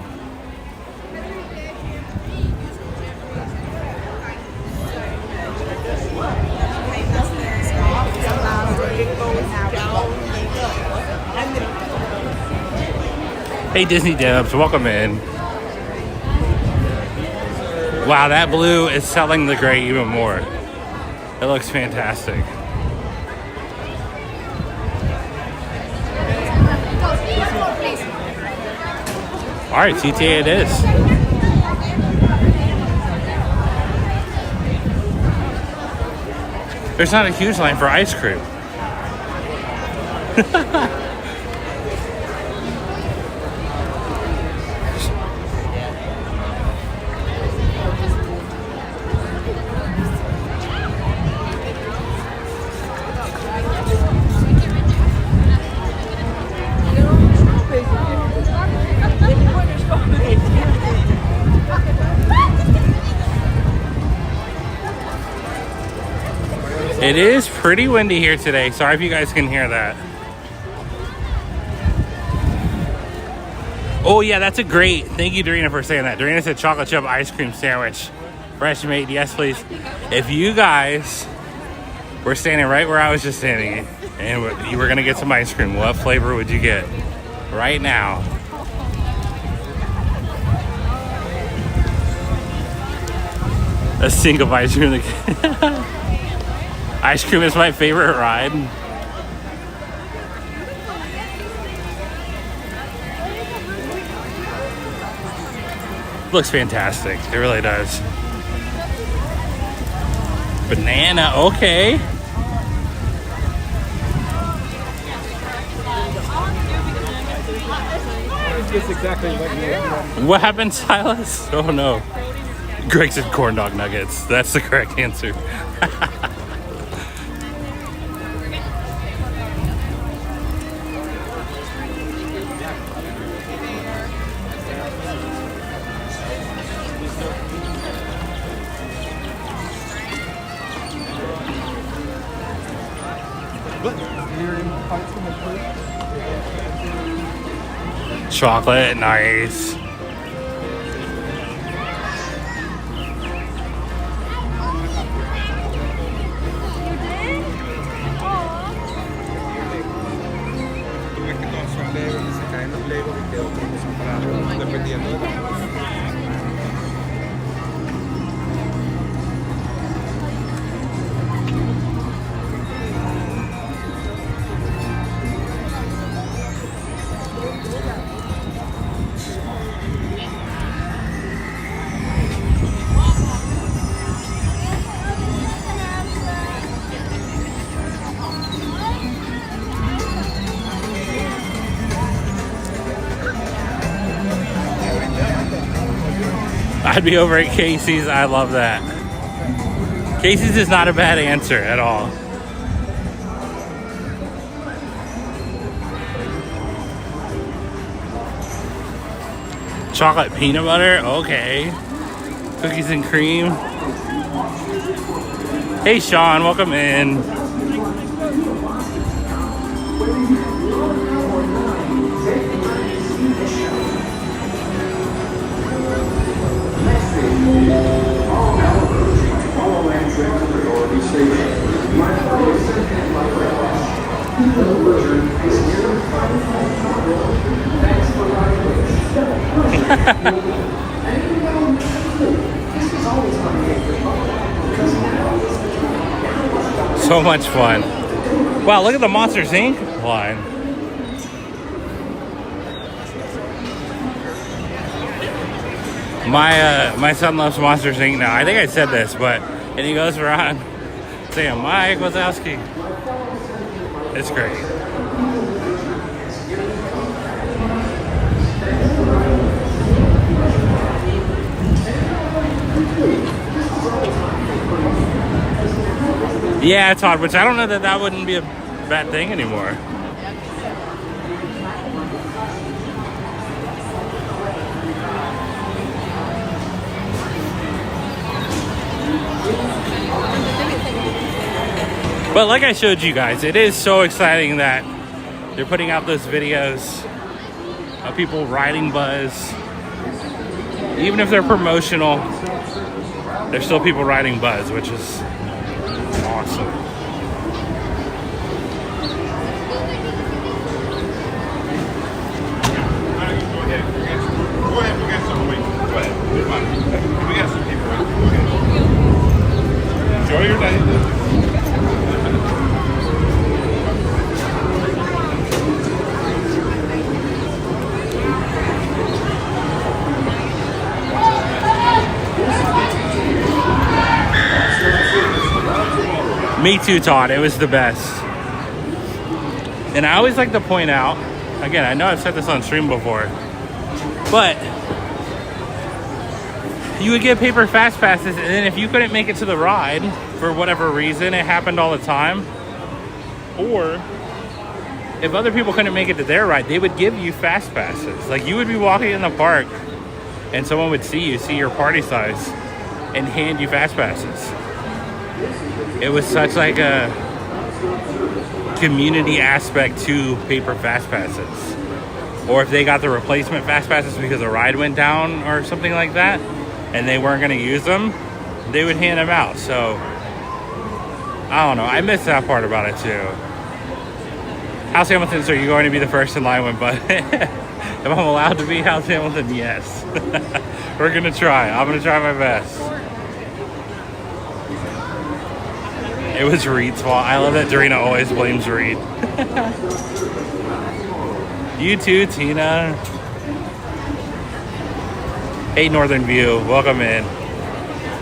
Hey Disney Dubs, welcome in. Wow, that blue is selling the gray even more. It looks fantastic. All right, TTA it is. There's not a huge line for ice cream. It is pretty windy here today. Sorry if you guys can hear that. Oh yeah, that's a great, thank you Dorina for saying that. Dorina said chocolate chip ice cream sandwich. Fresh made, yes please. If you guys were standing right where I was just standing and you were gonna get some ice cream, what flavor would you get right now? A sink of ice cream. Ice cream is my favorite ride. Looks fantastic. It really does. Banana, okay. What happened, Silas? Oh no. Greg said corn dog nuggets. That's the correct answer. Chocolate, nice. I'd be over at Casey's. I love that. Casey's is not a bad answer at all. Chocolate peanut butter, okay. Cookies and cream. Hey Sean, welcome in. So much fun. Wow, look at the Monsters Inc. line. My son loves Monsters Inc. now. I think I said this, but and he goes around saying Mike Wazowski. It's great. Yeah, it's hard, which I don't know that that wouldn't be a bad thing anymore. But like I showed you guys, it is so exciting that they're putting out those videos of people riding Buzz. Even if they're promotional, there's still people riding Buzz, which is awesome. Go ahead, we got some. Wait, go ahead. We got some people. Enjoy your day. Me too, Todd. It was the best. And I always like to point out, again, I know I've said this on stream before, but you would get paper fast passes, and then if you couldn't make it to the ride for whatever reason, it happened all the time, or if other people couldn't make it to their ride, they would give you fast passes. Like, you would be walking in the park and someone would see your party size, and hand you fast passes. It was such like a community aspect to paper fast passes. Or if they got the replacement fast passes because a ride went down or something like that, and they weren't going to use them, they would hand them out. So, I don't know. I miss that part about it too. House Hamilton, so you're going to be the first in line when Buzz. If I'm allowed to be House Hamilton, yes. We're going to try. I'm going to try my best. It was Reed's fault. I love that Dorina always blames Reed. You too, Tina. Hey, Northern View. Welcome in.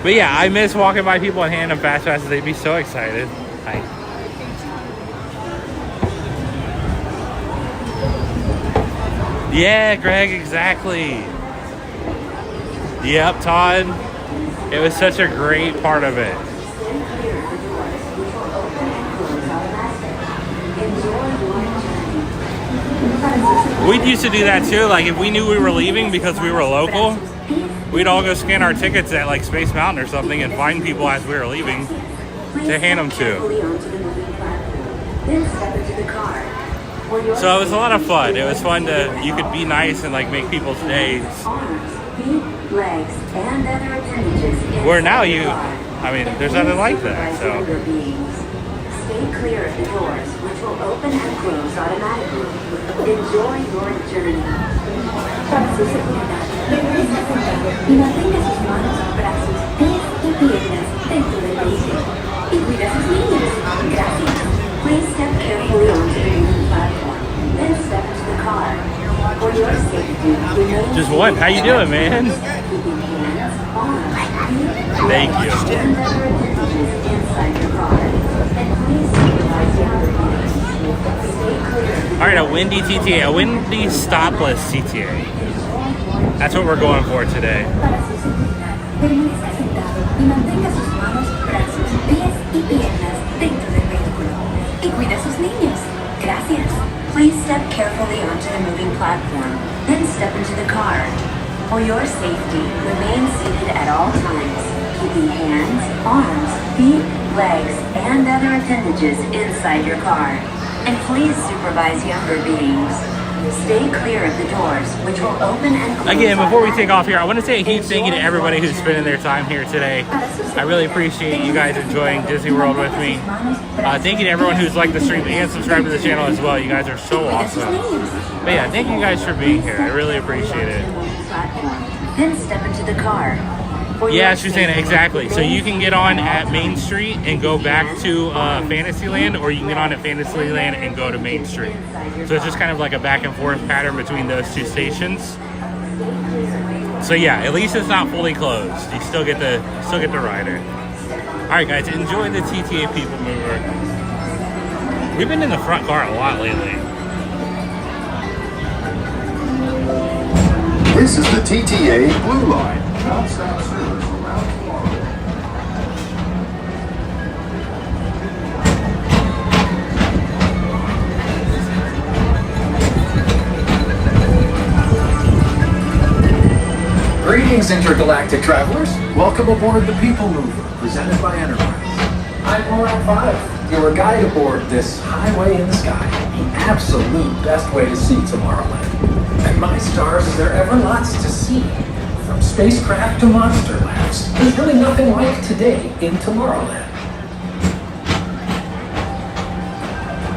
But yeah, I miss walking by people and handing them fast passes. They'd be so excited. Hi. Yeah, Greg, exactly. Yep, Todd. It was such a great part of it. We used to do that too. Like, if we knew we were leaving because we were local, we'd all go scan our tickets at like Space Mountain or something and find people as we were leaving to hand them to. So it was a lot of fun. It was fun to, you could be nice and like make people's days. Where now I mean, there's nothing like that, so. Stay clear of the doors, which will open and close automatically. Enjoy your journey. Para su seguridad, regrese sentado y mantenga sus manos, brazos, pies y piernas dentro del vehículo. Y cuida a sus niños. Gracias. Please step carefully onto the moving platform, then step into the car. For your safety, remain Just one. How you doing, man? keeping hands, arms, feet, Thank legs, you. and other appendages inside your car. And please supervise the other units. Stay clear. All right, a windy TTA, a windy stopless TTA. That's what we're going for today. Para su seguridad, permanezca sentado y mantenga sus manos, brazos, pies y piernas dentro del vehículo. Y cuida a sus niños. Gracias. Please step carefully onto the moving platform, then step into the car. For your safety, remain seated at all times, keeping hands, arms, feet, legs, and other appendages inside your car. And please supervise younger beings. Stay clear of the doors, which will open and close. Again, before we take off here, I want to say a huge thank you to everybody who's spending their time here today. I really appreciate you guys enjoying Disney World with me. Thank you to everyone who's liked the stream and subscribed to the channel as well. You guys are so awesome. But yeah, thank you guys for being here. I really appreciate it. Then step into the car. Yeah, Susanna, exactly. So you can get on at Main Street and go back to Fantasyland, or you can get on at Fantasyland and go to Main Street. So it's just kind of like a back and forth pattern between those two stations. So yeah, at least it's not fully closed. You still get the ride it. All right, guys, enjoy the TTA People Mover. We've been in the front car a lot lately. This is the TTA Blue Line. Non-stop service around Florida. Greetings, intergalactic travelers. Welcome aboard the People Mover, presented by Enterprise. I'm Monorail 5, your guide aboard this highway in the sky, the absolute best way to see Tomorrowland. And my stars, is there ever lots to see? From spacecraft to monster labs, there's really nothing like today in Tomorrowland.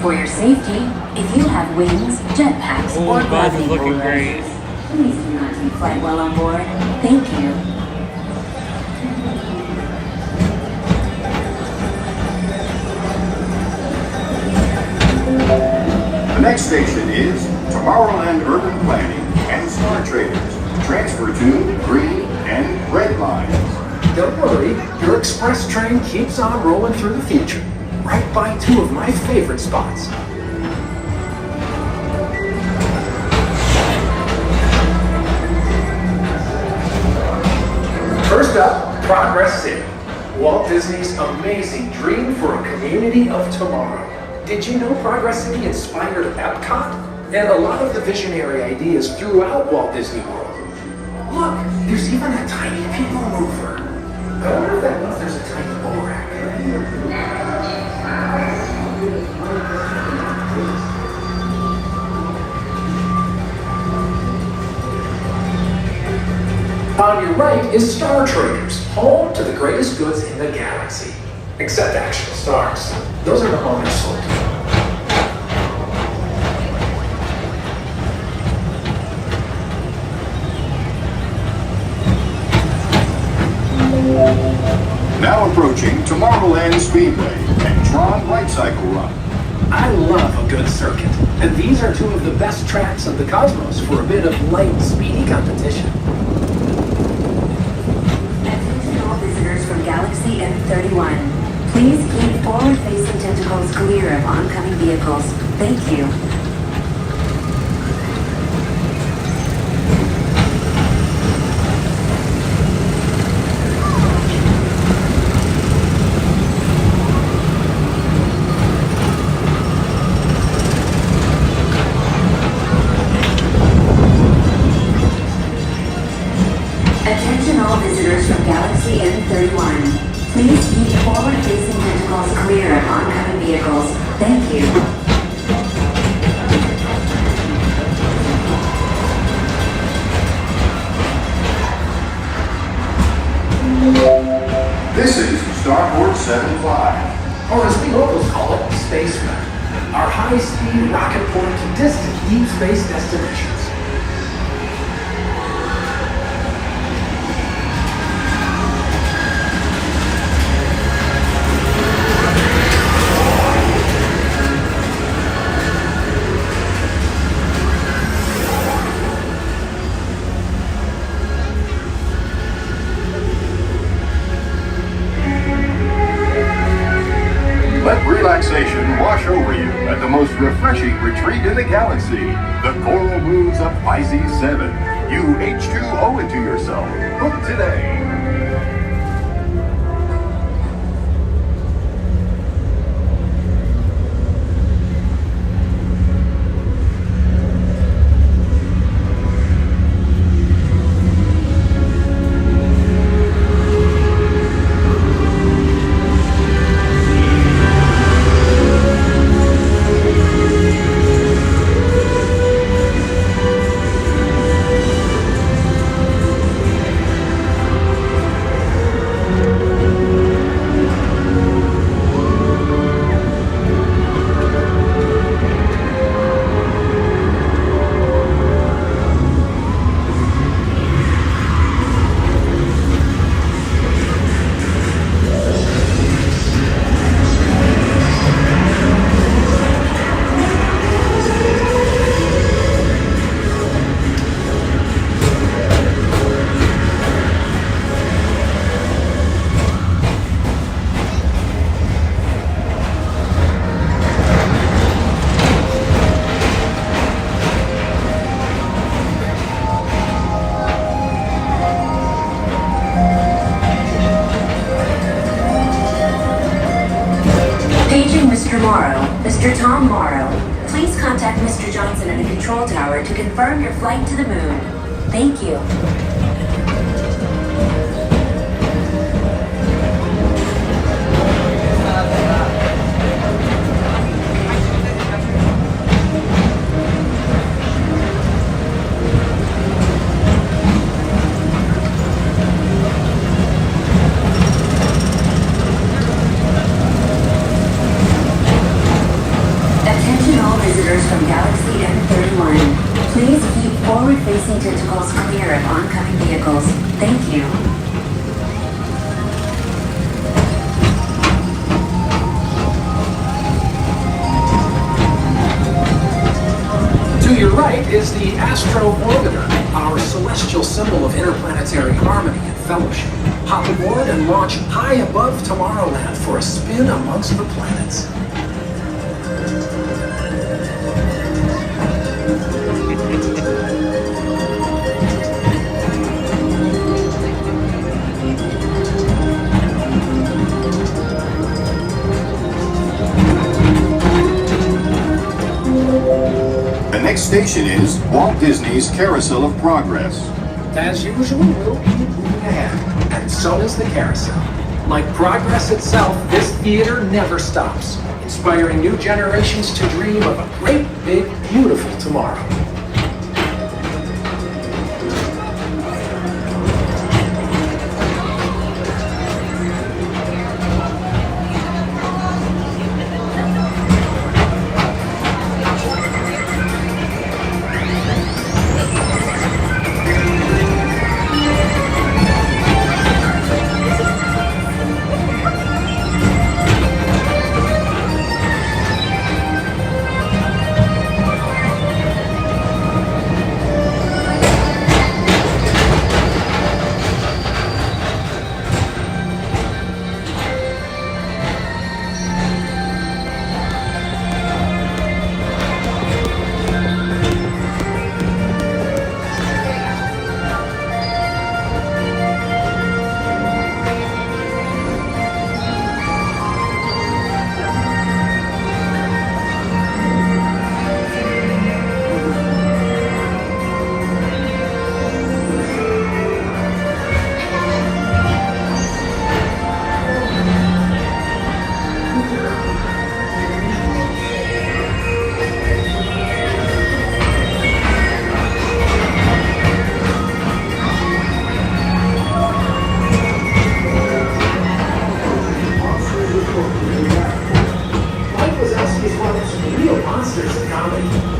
For your safety, if you have wings, jetpacks, or gravity looking bowlers, great. please do not take flight while on board. Thank you. The next station is Tomorrowland Urban Planning and Star Traders. Transfer to green and red lines. Don't worry, your express train keeps on rolling through the future, right by two of my favorite spots. First up, Progress City, Walt Disney's amazing dream for a community of tomorrow. Did you know Progress City inspired EPCOT? And a lot of the visionary ideas throughout Walt Disney World. Look, there's even a tiny people mover. I wonder if that means there's a tiny bull rack. On your right is Star Traders, home to the greatest goods in the galaxy. Except actual stars. Those are the owners sold. Now approaching Tomorrowland Speedway and Tron Light Cycle Run. I love a good circuit, and these are two of the best tracks of the cosmos for a bit of light, speedy competition. Attention all visitors from Galaxy M31. Please keep forward-facing tentacles clear of oncoming vehicles. Thank you. Attention all visitors from Galaxy M31. Please keep forward-facing tentacles clear of oncoming vehicles. Thank you. This is Starport 75. Or as we locals call it, Spaceman. Our high-speed rocket port to distant deep space destinations. Let relaxation wash over you at the most refreshing retreat in the galaxy, the Coral Moons of Pisces 7. You H2O into yourself. Book today. Mr. Tom Morrow, please contact Mr. Johnson at the control tower to confirm your flight to the moon. Thank you. is the Astro Orbiter, our celestial symbol of interplanetary harmony and fellowship. Hop aboard and launch high above Tomorrowland for a spin amongst the planets. The next station is Walt Disney's Carousel of Progress. As usual, we'll be moving ahead, and so is the carousel. Like progress itself, this theater never stops, inspiring new generations to dream of a great, big, beautiful tomorrow.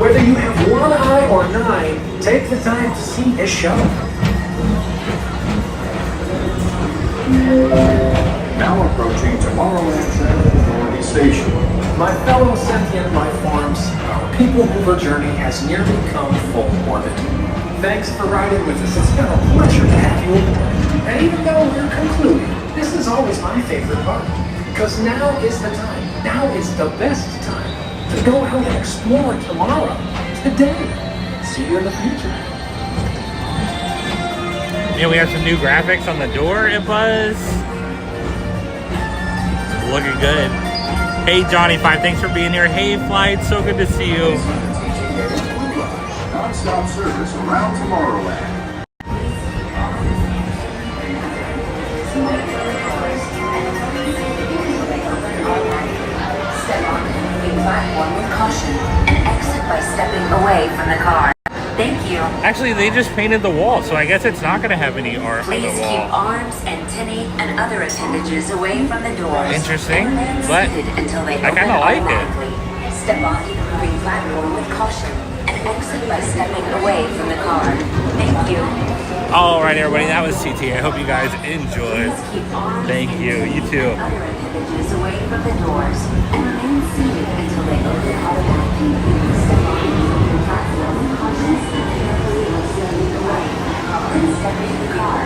Whether you have one eye or nine, take the time to see this show. Now approaching Tomorrowland's Authority Station. My fellow sentient life forms, our people mover journey has nearly come full orbit. Thanks for riding with us. It's been a pleasure to have you aboard. And even though we're concluding, this is always my favorite part. Because now is the time. Now is the best time to go out and explore tomorrow, today. See you in the future. Yeah, we have some new graphics on the door, it was. Looking good. Hey, Johnny5, thanks for being here. Hey, Flight, so good to see you. Non-stop service around Tomorrowland. Platform with caution and exit by stepping away from the car. Thank you. Actually, they just painted the wall, so I guess it's not going to have any art on the Please wall. keep arms, antennae, and other appendages away from the doors. Interesting, And remain but seated until they I open kind of like it. automatically. Step onto the moving platform with caution and exit by stepping away from the car. Thank you. All right, everybody, that was CT. I hope you guys enjoyed. Please keep arms, Thank you. You too. and other appendages away from the doors and remain seated until they open automatically. Step onto the moving platform with caution and carefully stepping away. Then step into the car.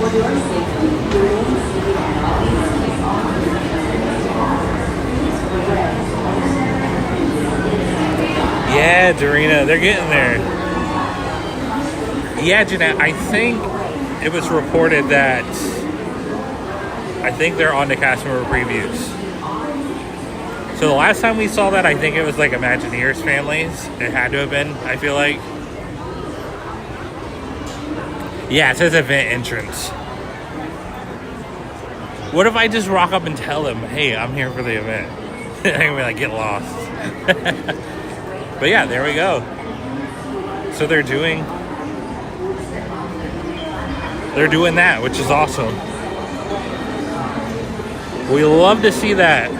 For your safety, remain seated and always keep arms and appendages off. Please prepare. Yeah, Dorina, they're getting there. Yeah, Jeanette, I think it was reported that I think they're on the cast member previews. So the last time we saw that, I think it was like Imagineers families. It had to have been, I feel like. Yeah, it says event entrance. What if I just rock up and tell them, hey, I'm here for the event? I'm gonna be like, get lost. But yeah, there we go. So they're doing that, which is awesome. We love to see that.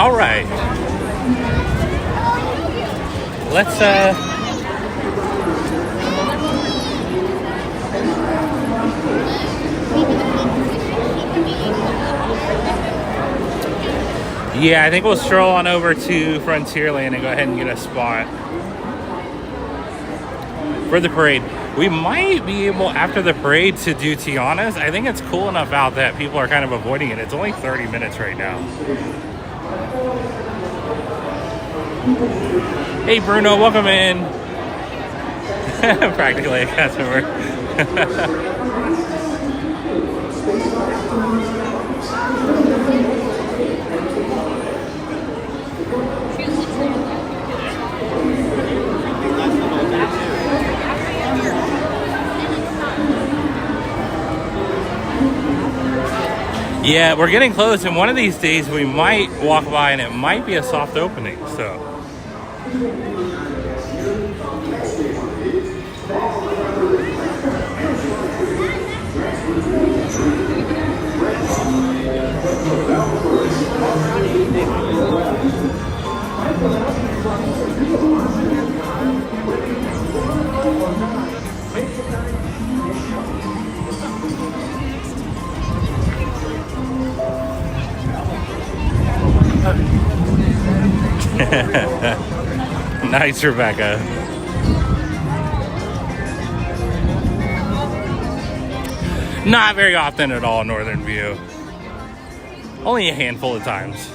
All right. Let's yeah, I think we'll stroll on over to Frontierland and go ahead and get a spot for the parade. We might be able, after the parade, to do Tiana's. I think it's cool enough out that people are kind of avoiding it. It's only 30 minutes right now. Hey Bruno, welcome in. Practically a customer. Yeah, we're getting close, and one of these days we might walk by and it might be a soft opening, so. Nice, Rebecca. Not very often at all, Northern View. Only a handful of times.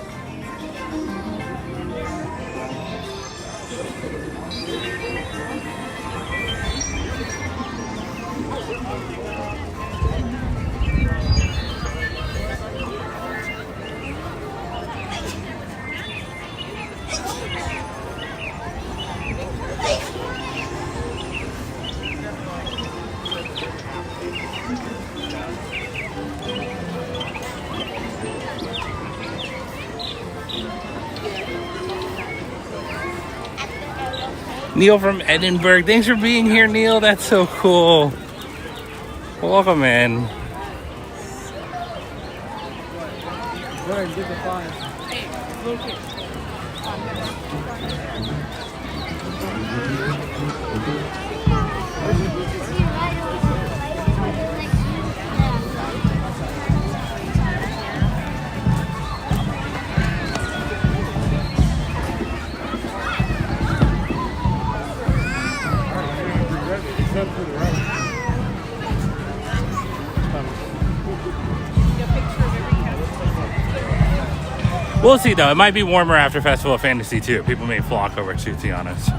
Neil from Edinburgh. Thanks for being here, Neil. That's so cool. Welcome in. Right, give the 5. We'll see though. It might be warmer after Festival of Fantasy too. People may flock over to Tiana's.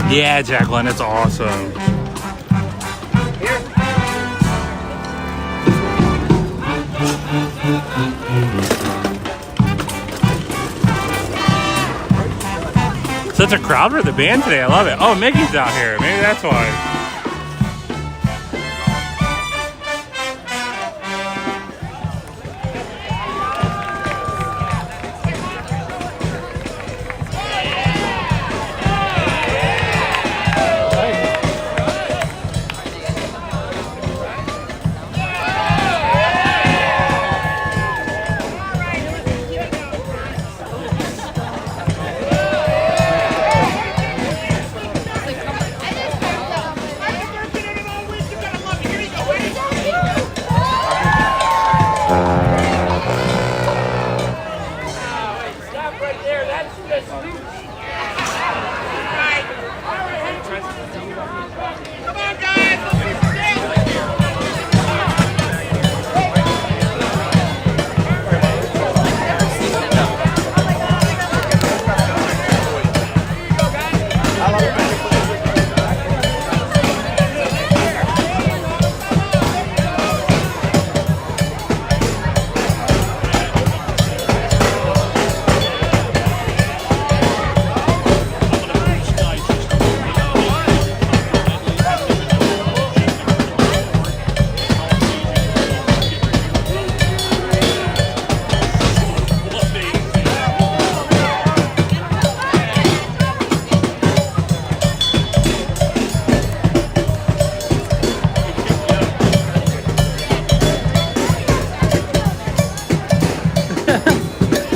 Yeah, Jacqueline, it's awesome. Such a crowd for the band today. I love it. Oh, Mickey's out here. Maybe that's why.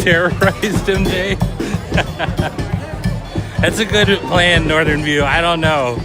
terrorized MJ. That's a good plan, Northern View. I don't know.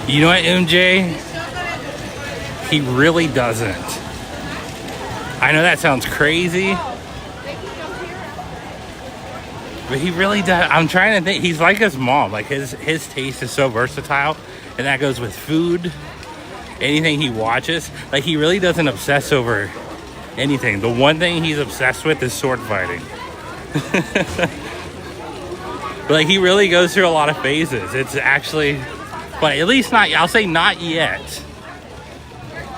You know what, MJ? He really doesn't. I know that sounds crazy, but he really does. I'm trying to think. He's like his mom. Like his taste is so versatile, and that goes with food, anything he watches. Like he really doesn't obsess over anything. The one thing he's obsessed with is sword fighting. But like he really goes through a lot of phases. It's actually, but at least not, I'll say not yet.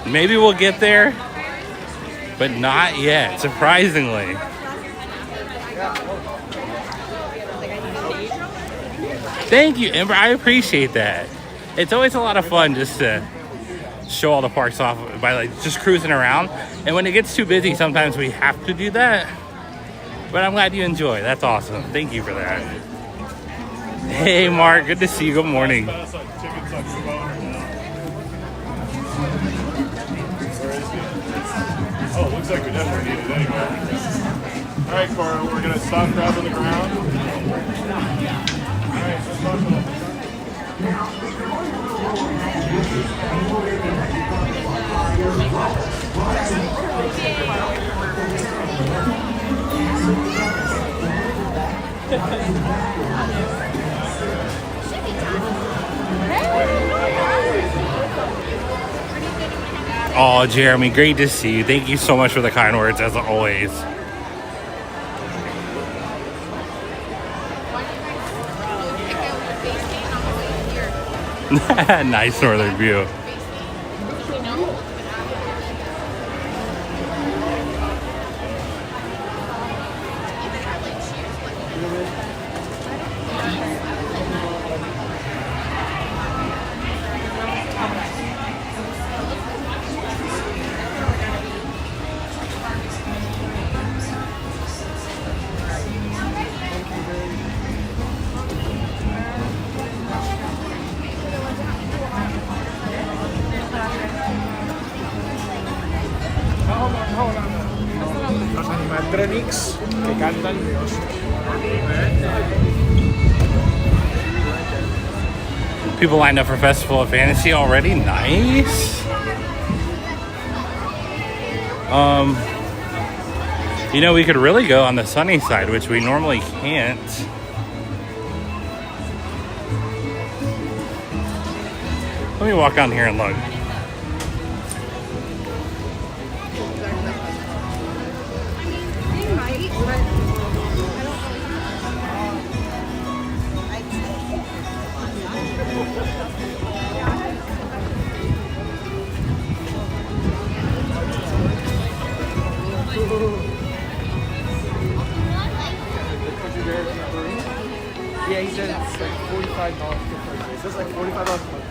Maybe we'll get there, but not yet, surprisingly. Thank you, Amber. I appreciate that. It's always a lot of fun just to show all the parks off by like just cruising around. And when it gets too busy, sometimes we have to do that. But I'm glad you enjoy. That's awesome. Thank you for that. Hey, Mark. Good to see you. Good morning. Oh, looks like we definitely need it anyway. All right, Cora, we're going to stop, grab on the ground. All right, so stop on the ground. Oh, Jeremy, great to see you. Thank you so much for the kind words, as always. Nice northern view. Los animatronics que cantan. People lined up for Festival of Fantasy already. Nice. You know, we could really go on the sunny side, which we normally can't. Let me walk down here and look. Yeah, he said it's like $45 per person. It says like $45 per month.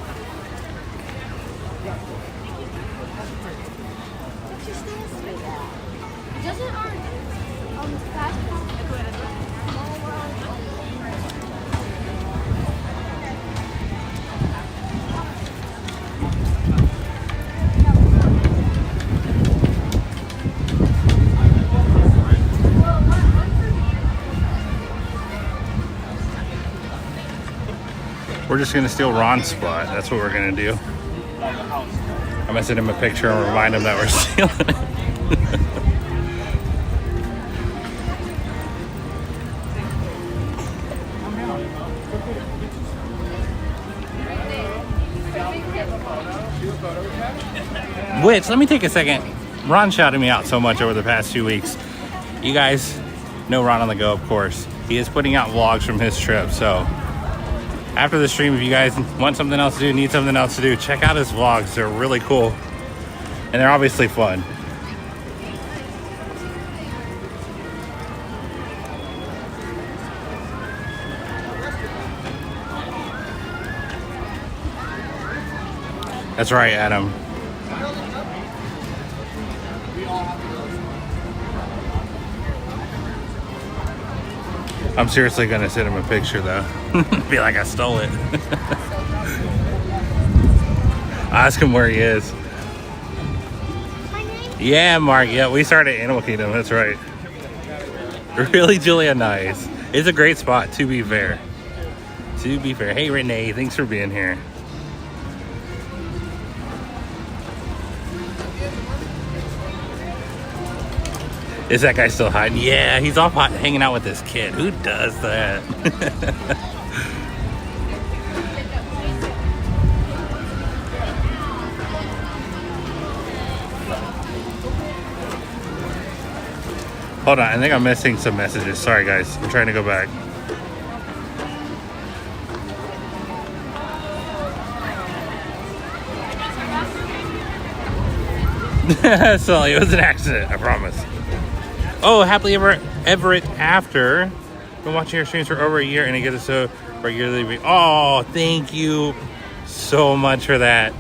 We're just gonna steal Ron's spot. That's what we're gonna do. I'm gonna send him a picture and remind him that we're stealing it. Which, let me take a second. Ron shouted me out so much over the past 2 weeks. You guys know Ron on the Go, of course. He is putting out vlogs from his trip, so after the stream, if you guys want something else to do, need something else to do, check out his vlogs. They're really cool, and they're obviously fun. That's right, Adam. I'm seriously gonna send him a picture though. Be like I stole it. Ask him where he is. Yeah, Mark. Yeah, we started at Animal Kingdom. That's right. Really, Julia? Nice. It's a great spot, to be fair. To be fair. Hey, Renee. Thanks for being here. Is that guy still hiding? Yeah, he's off hanging out with this kid. Who does that? Hold on, I think I'm missing some messages. Sorry, guys. I'm trying to go back. Sully, it was an accident, I promise. Oh, happily ever after. Been watching your streams for over a year and it gets us so regularly. Oh, thank you so much for that.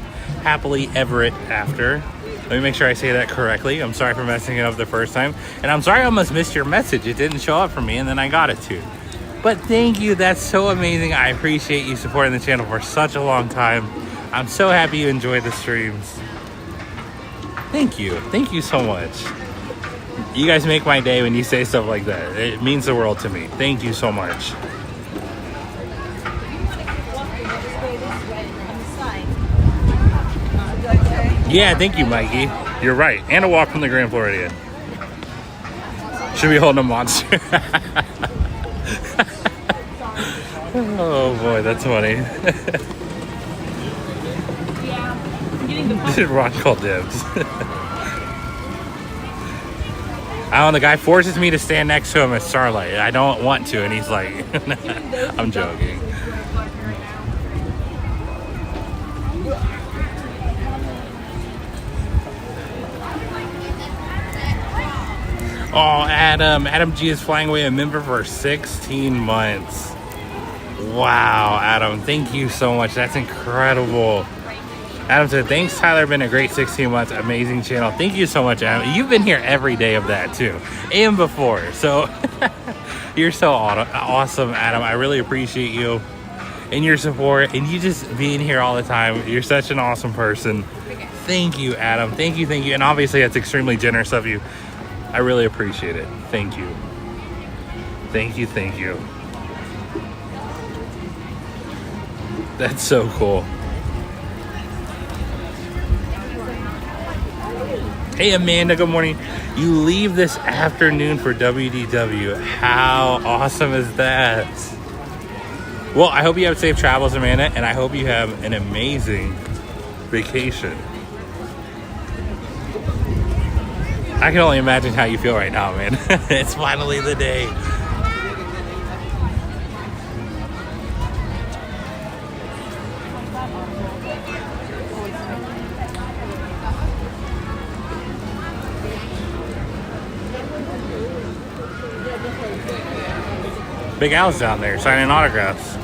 Happily ever after. Let me make sure I say that correctly. I'm sorry for messing it up the first time. And I'm sorry I almost missed your message. It didn't show up for me and then I got it too. But thank you. That's so amazing. I appreciate you supporting the channel for such a long time. I'm so happy you enjoyed the streams. Thank you. Thank you so much. You guys make my day when you say stuff like that. It means the world to me. Thank you so much. Yeah, thank you, Mikey. You're right. And a walk from the Grand Floridian. Should be holding a monster. Oh boy, that's funny. Did Ron call dibs? I don't know, the guy forces me to stand next to him at Starlight. I don't want to, and he's like, I'm joking. Oh, Adam G is flying away a member for 16 months. Wow, Adam, thank you so much. That's incredible. Adam said, thanks, Tyler. Been a great 16 months. Amazing channel. Thank you so much, Adam. You've been here every day of that, too. And before. So, you're so awesome, Adam. I really appreciate you and your support. And you just being here all the time. You're such an awesome person. Thank you, Adam. Thank you, thank you. And obviously, that's extremely generous of you. I really appreciate it. Thank you. Thank you, thank you. That's so cool. Hey Amanda, good morning. You leave this afternoon for WDW. How awesome is that? Well, I hope you have safe travels, Amanda, and I hope you have an amazing vacation. I can only imagine how you feel right now, man. It's finally the day. Big Al's down there signing autographs.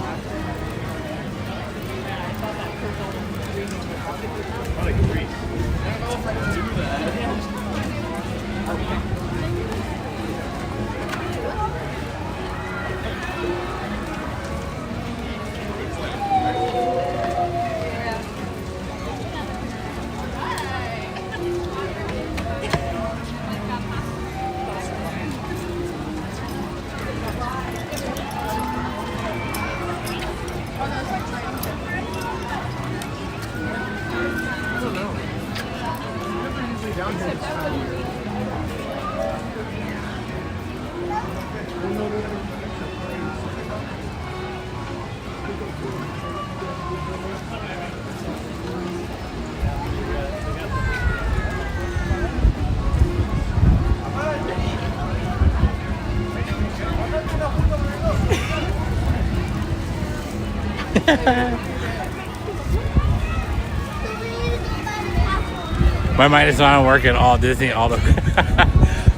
My mind is on work at all Disney all the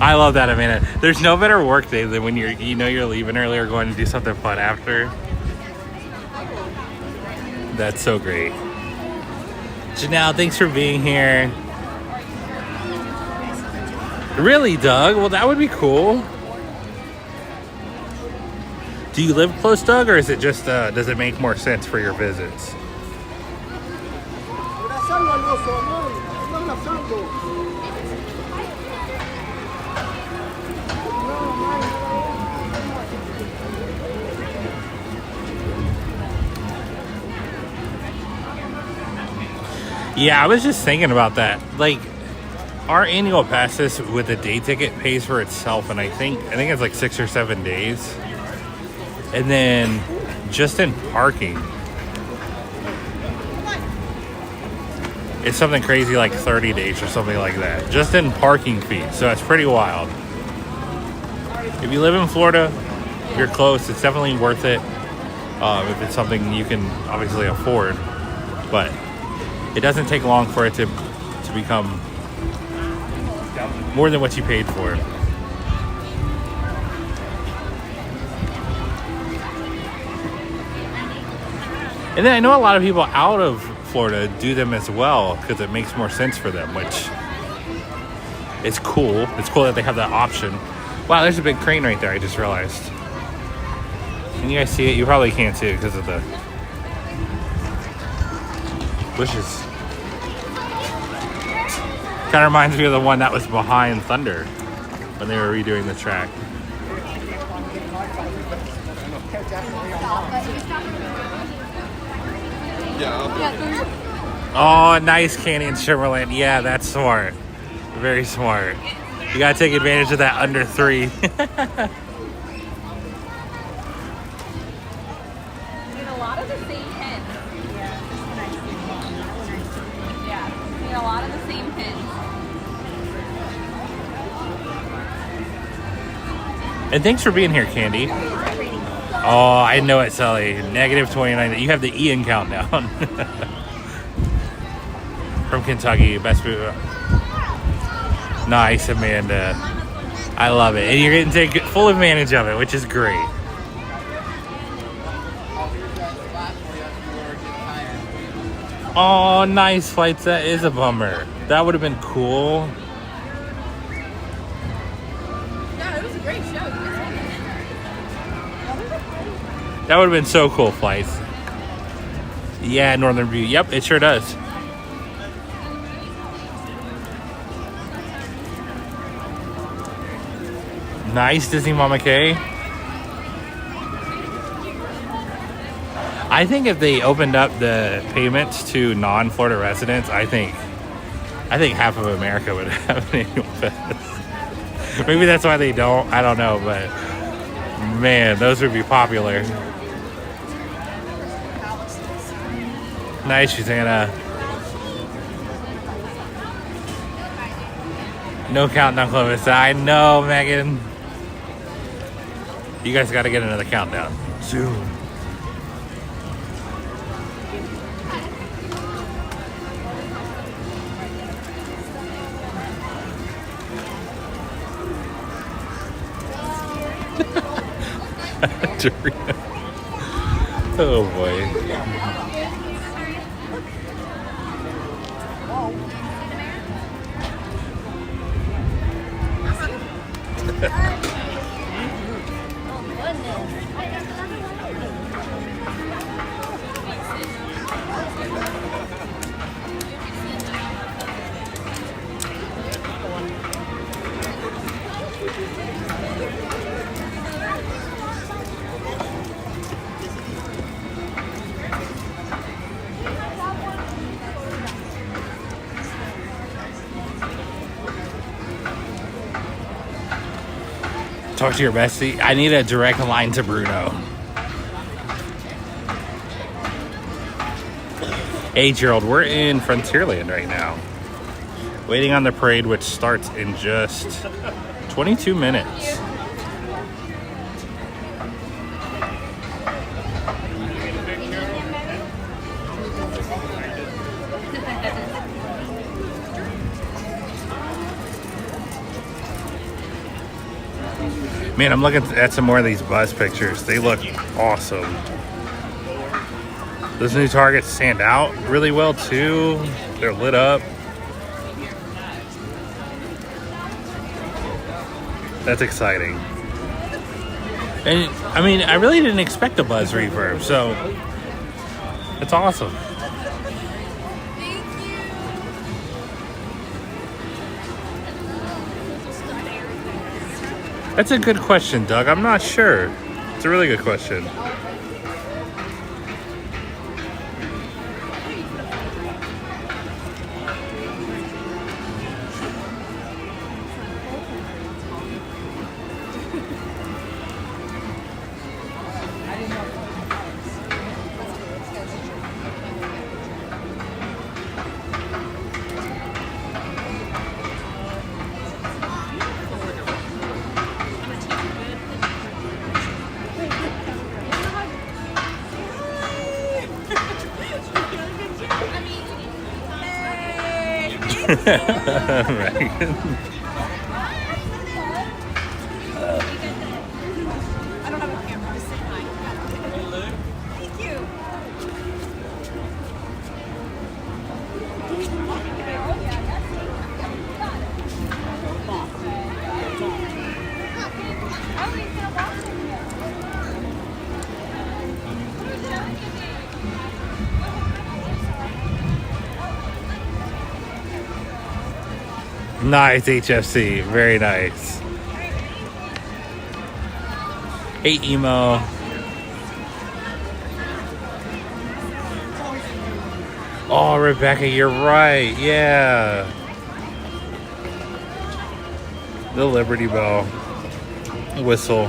I love that, Amanda. There's no better work day than when you're leaving early or going to do something fun after. That's so great. Janelle, thanks for being here. Really, Doug? Well, that would be cool. Do you live close, Doug, or is it just does it make more sense for your visits? Yeah, I was just thinking about that. Like, our annual passes with the day ticket pays for itself, and I think it's like 6 or 7 days. And then just in parking, it's something crazy like 30 days or something like that. Just in parking fees. So it's pretty wild. If you live in Florida, you're close. It's definitely worth it. If it's something you can obviously afford. But it doesn't take long for it to become more than what you paid for. And then I know a lot of people out of Florida do them as well because it makes more sense for them, which is cool. It's cool that they have that option. Wow, there's a big crane right there, I just realized. Can you guys see it? You probably can't see it because of the bushes. Kind of reminds me of the one that was behind Thunder when they were redoing the track. Oh, nice, Canyon Shimmerland. Yeah, that's smart. Very smart. You gotta take advantage of that under 3. A lot of the same pins. Yeah, a lot of the same pins. And thanks for being here, Candy. Oh, I know it, Sully. -29. You have the Ian countdown. From Kentucky. Best move. Nice, Amanda. I love it. And you're getting to take full advantage of it, which is great. Oh, nice flights. That is a bummer. That would have been cool. Yeah, it was a great show. That would have been so cool, flights. Yeah, Northern View. Yep, it sure does. Nice, Disney Mama K. I think if they opened up the payments to non-Florida residents, I think half of America would have an annual pass. Maybe that's why they don't. I don't know, but man, those would be popular. Nice, Susanna. No countdown, Clovis. I know, Megan. You guys got to get another countdown soon. Oh boy. talk to your bestie. I need a direct line to Bruno. 8-year-old, we're in Frontierland right now. Waiting on the parade, which starts in just 22 minutes. Man, I'm looking at some more of these bus pictures. They look awesome. Those new targets stand out really well too. They're lit up. That's exciting. And I mean, I really didn't expect a buzz reverb, so it's awesome. That's a good question, Doug. I'm not sure. It's a really good question. Right. Nice, HFC. Very nice. Hey, Emo. Oh, Rebecca, you're right. Yeah. The Liberty Bell. Whistle.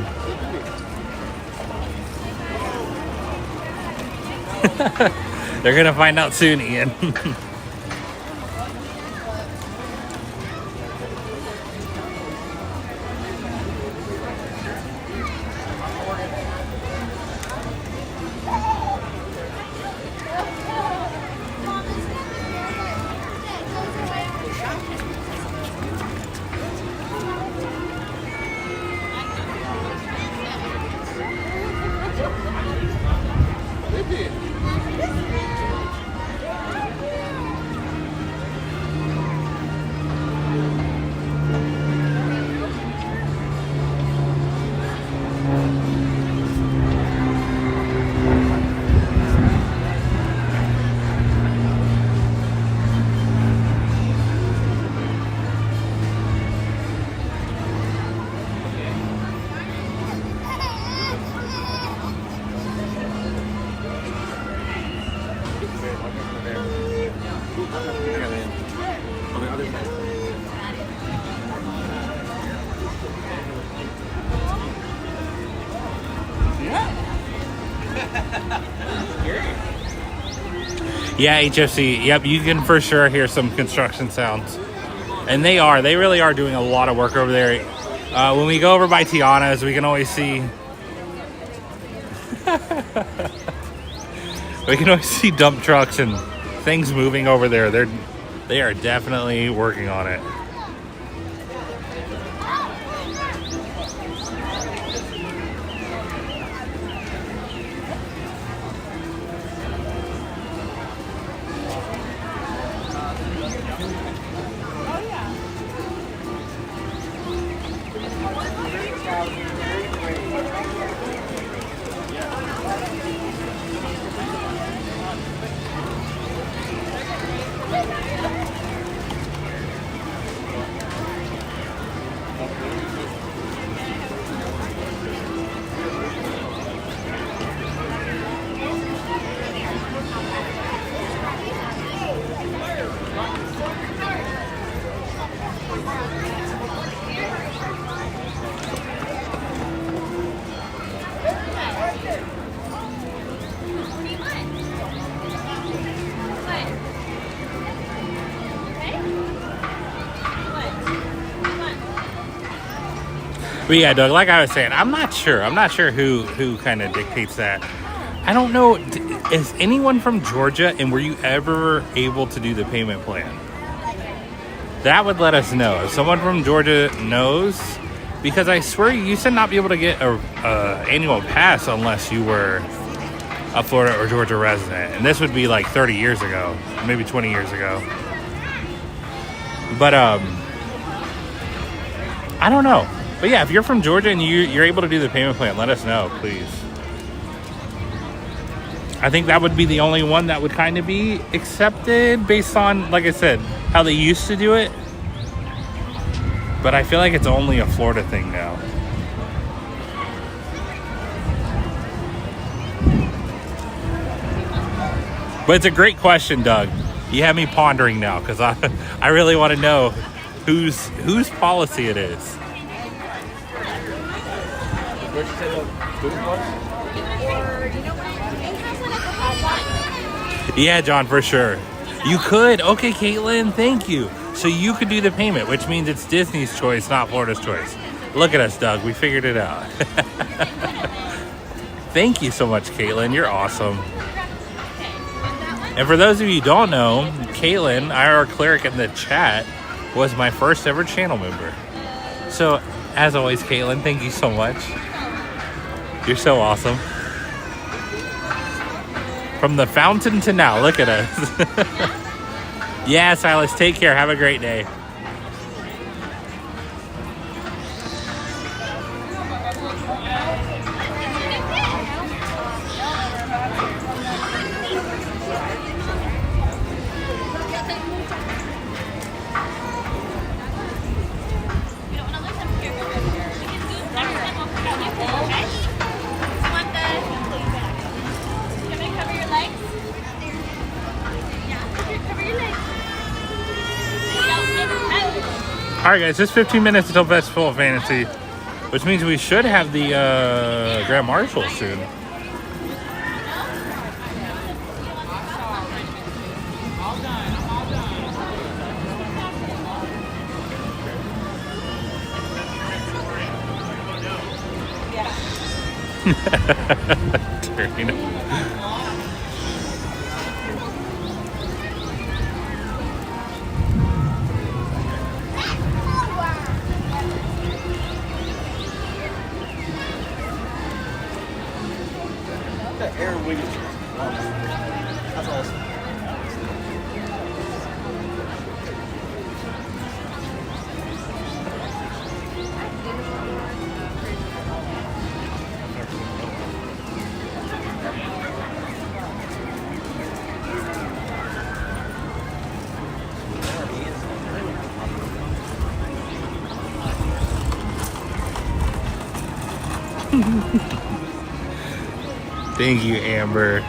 They're going to find out soon, Ian. Yeah, HFC. Yep, you can for sure hear some construction sounds. And they really are doing a lot of work over there. When we go over by Tiana's, we can always see... we can always see dump trucks and things moving over there. They are definitely working on it. But yeah, Doug, like I was saying, I'm not sure. I'm not sure who kind of dictates that. I don't know. Is anyone from Georgia, and were you ever able to do the payment plan? That would let us know. If someone from Georgia knows, because I swear you used to not be able to get a annual pass unless you were a Florida or Georgia resident. And this would be like 30 years ago, maybe 20 years ago. But I don't know. But yeah, if you're from Georgia and you're able to do the payment plan, let us know, please. I think that would be the only one that would kind of be accepted based on, like I said, how they used to do it. But I feel like it's only a Florida thing now. But it's a great question, Doug. You have me pondering now because I really want to know whose policy it is. Yeah, John, for sure. You could. Okay, Caitlin, thank you. So you could do the payment, which means it's Disney's choice, not Florida's choice. Look at us, Doug. We figured it out. Thank you so much, Caitlin. You're awesome. And for those of you who don't know, Caitlin, our cleric in the chat, was my first ever channel member. So, as always, Caitlin, thank you so much. You're so awesome. From the fountain to now, look at us. Yeah, Silas, take care. Have a great day. Alright guys, just 15 minutes until Festival of Fantasy, which means we should have the Grand Marshal soon. That's awesome. Thank you, Amber.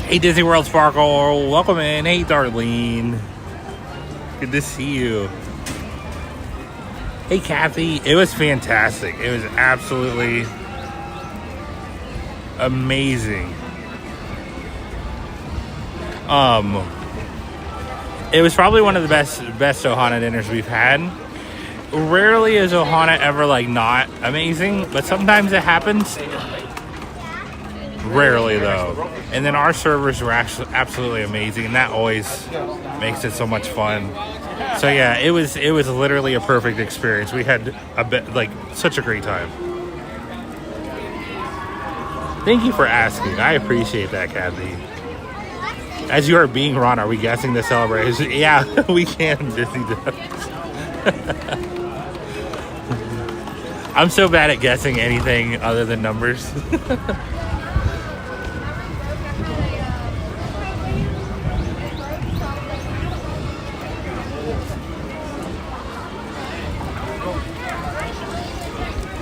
Hey, Disney World Sparkle, welcome in. Hey, Darlene. Good to see you. Hey, Kathy. It was fantastic. It was absolutely amazing. It was probably one of the best Ohana dinners we've had. Rarely is Ohana ever like not amazing, but sometimes it happens. Rarely though. And then our servers were actually absolutely amazing, and that always makes it so much fun. So yeah, it was literally a perfect experience. We had such a great time. Thank you for asking. I appreciate that, Kathy. As you are being Ron, are we guessing the celebration? Yeah, we can, Disney does. I'm so bad at guessing anything other than numbers.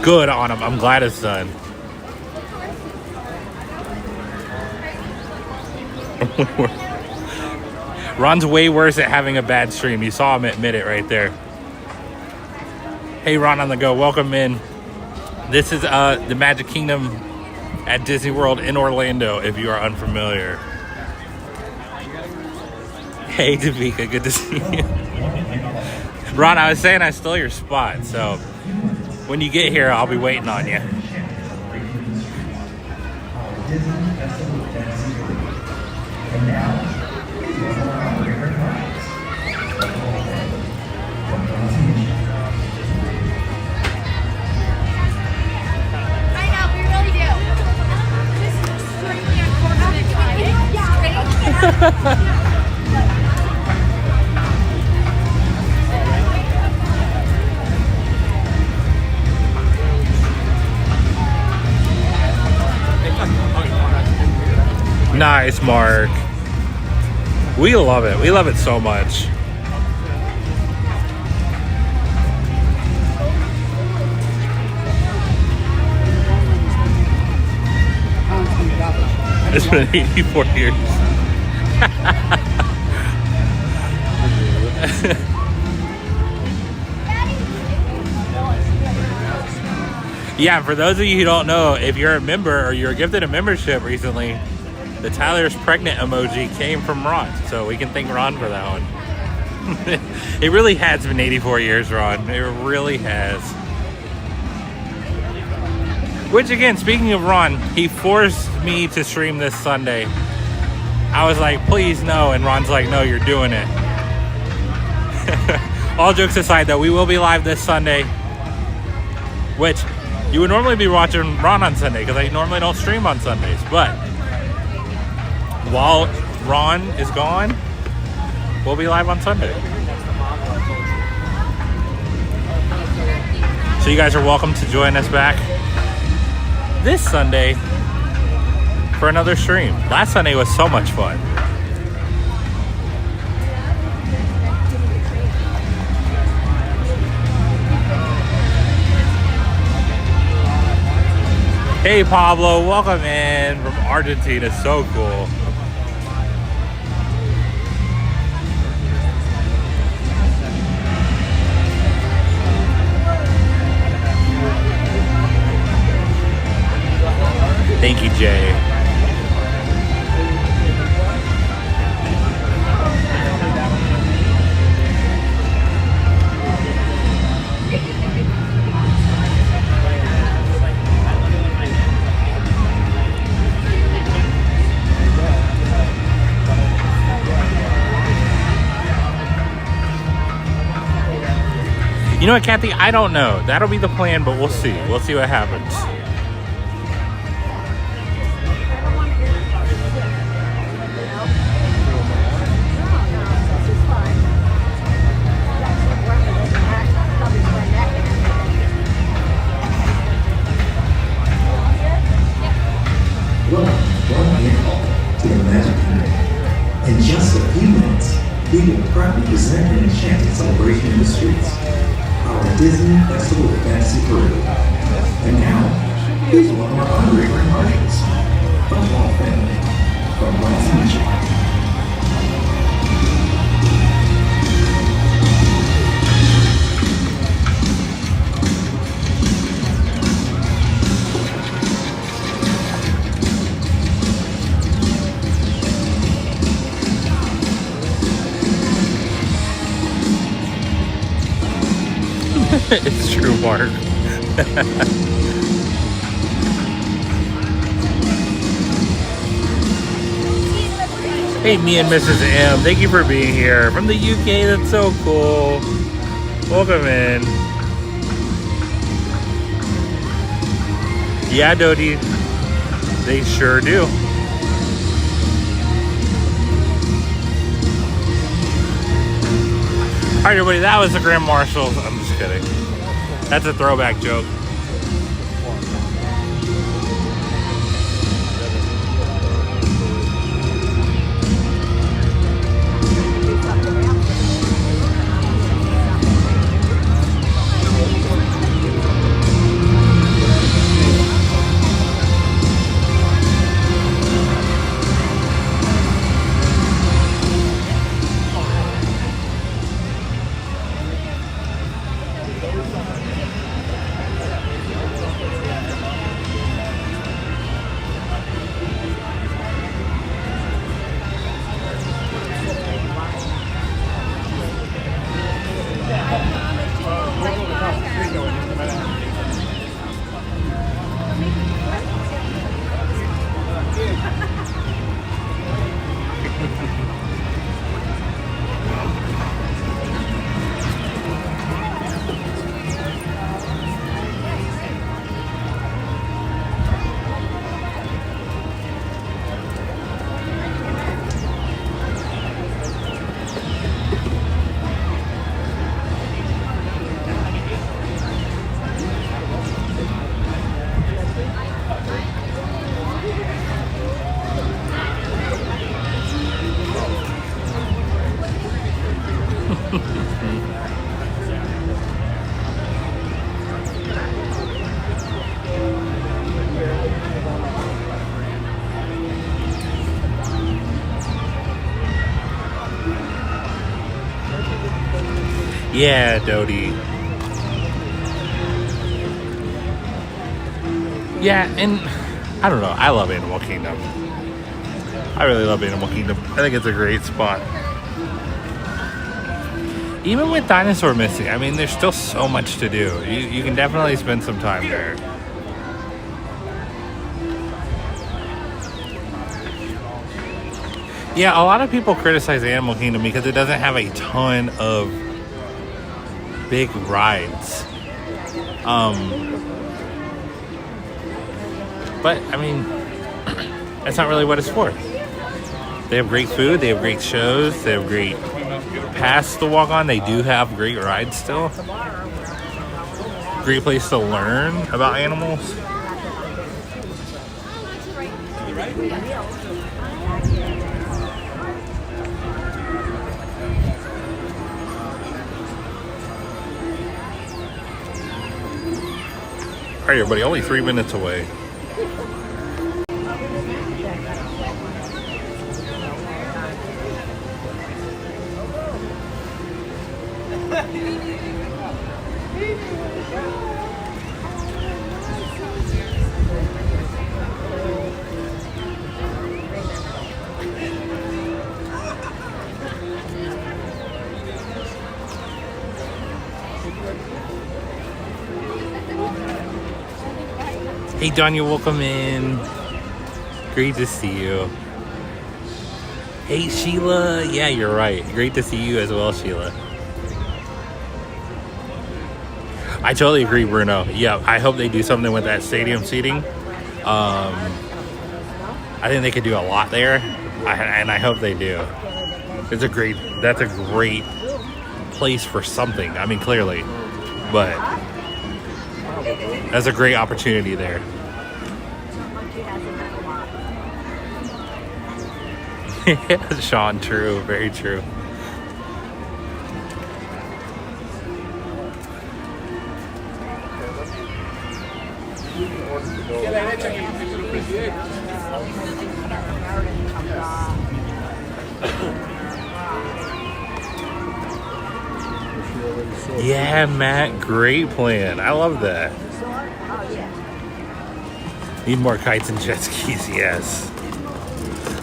Good on him. I'm glad it's done. Ron's way worse at having a bad stream. You saw him admit it right there. Hey, Ron on the go. Welcome in. This is the Magic Kingdom at Disney World in Orlando, if you are unfamiliar. Hey, Davika. Good to see you. Ron, I was saying I stole your spot, so when you get here, I'll be waiting on you. Nice, Mark. We love it. We love it so much. It's been 84 years. Yeah, for those of you who don't know, if you're a member or you're gifted a membership recently, the Tyler's pregnant emoji came from Ron, so we can thank Ron for that one. It really has been 84 years, Ron. It really has. Which, again, speaking of Ron, he forced me to stream this Sunday. I was like, please no, and Ron's like, no, you're doing it. All jokes aside, though, we will be live this Sunday, which you would normally be watching Ron on Sunday, because I normally don't stream on Sundays, but while Ron is gone, we'll be live on Sunday. So you guys are welcome to join us back this Sunday for another stream. Last Sunday was so much fun. Hey Pablo, welcome in from Argentina. So cool. Thank you, Jay. You know what, Kathy? I don't know. That'll be the plan, but we'll see. We'll see what happens. To the Magic Kingdom. In just a few minutes, we will proudly present an enchanting celebration in the streets, our Disney Festival of Fantasy Parade. And now, here's one of our honorary marshals, the Walt family. from Walt's Magic. It's true, Mark. Hey, me and Mrs. M, thank you for being here from the UK. That's so cool. Welcome in. Yeah, Dodie, they sure do. All right, everybody, that was the Grand Marshals. I'm just kidding. That's a throwback joke. Yeah, Dodie. Yeah, and I don't know. I love Animal Kingdom. I really love Animal Kingdom. I think it's a great spot. Even with Dinosaur missing, I mean, there's still so much to do. You can definitely spend some time there. Yeah, a lot of people criticize Animal Kingdom because it doesn't have a ton of big rides. But, I mean, that's not really what it's for. They have great food, they have great shows, they have great paths to walk on. They do have great rides still. Great place to learn about animals. All right, everybody, only 3 minutes away. Hey, Danya, welcome in. Great to see you. Hey, Sheila. Yeah, you're right. Great to see you as well, Sheila. I totally agree, Bruno. Yeah, I hope they do something with that stadium seating. I think they could do a lot there, and I hope they do. That's a great place for something. I mean, clearly, but that's a great opportunity there. Sean, true, very true. Yeah, Matt, great plan. I love that. Need more kites and jet skis, yes.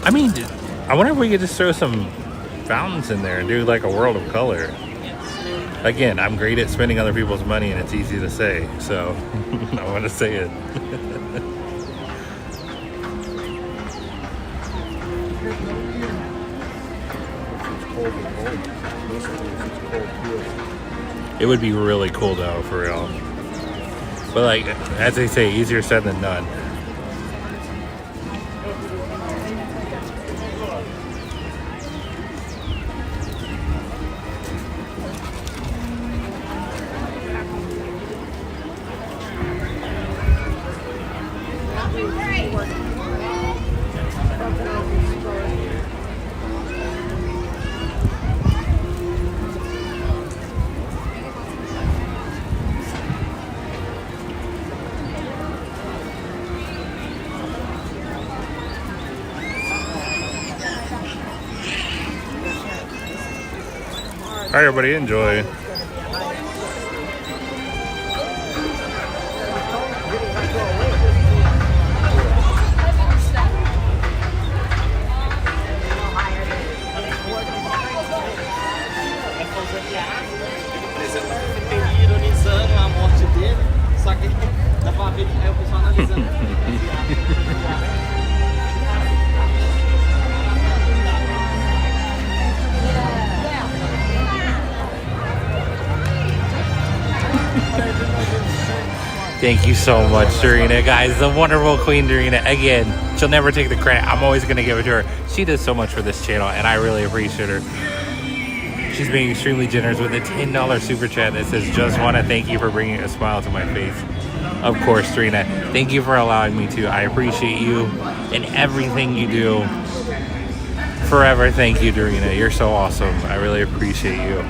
I mean, I wonder if we could just throw some fountains in there and do like a world of color. Again, I'm great at spending other people's money and it's easy to say, so I want to say it. It would be really cool though, for real. But like, as they say, easier said than done. All right, everybody, enjoy. Ironizando a morte dele, só que dá pra ver que é o pessoal analisando. Thank you so much, Dorina. Guys, the wonderful Queen Dorina. Again, she'll never take the credit. I'm always going to give it to her. She does so much for this channel, and I really appreciate her. She's being extremely generous with a $10 super chat that says, just want to thank you for bringing a smile to my face. Of course, Dorina. Thank you for allowing me to. I appreciate you and everything you do. Forever, thank you, Dorina. You're so awesome. I really appreciate you.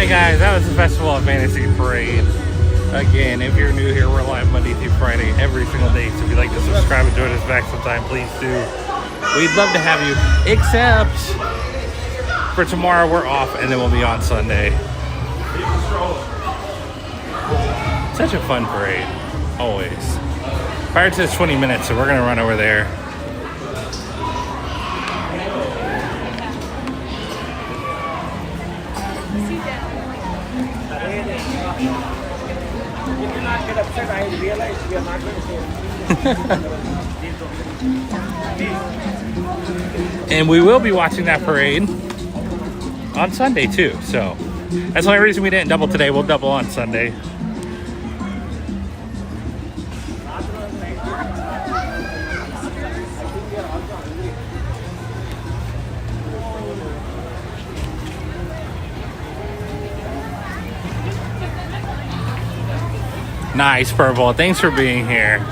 Alright guys, that was the Festival of Fantasy Parade. Again, if you're new here, we're live Monday through Friday every single day. So if you'd like to subscribe and join us back sometime, please do. We'd love to have you, except for tomorrow we're off and then we'll be on Sunday. Such a fun parade, always. Prior to this 20 minutes, so we're gonna run over there. You cannot get upset. I realize we are not going to see. And we will be watching that parade on Sunday too. So that's the only reason we didn't double today. We'll double on Sunday. Nice, Purple. Thanks for being here.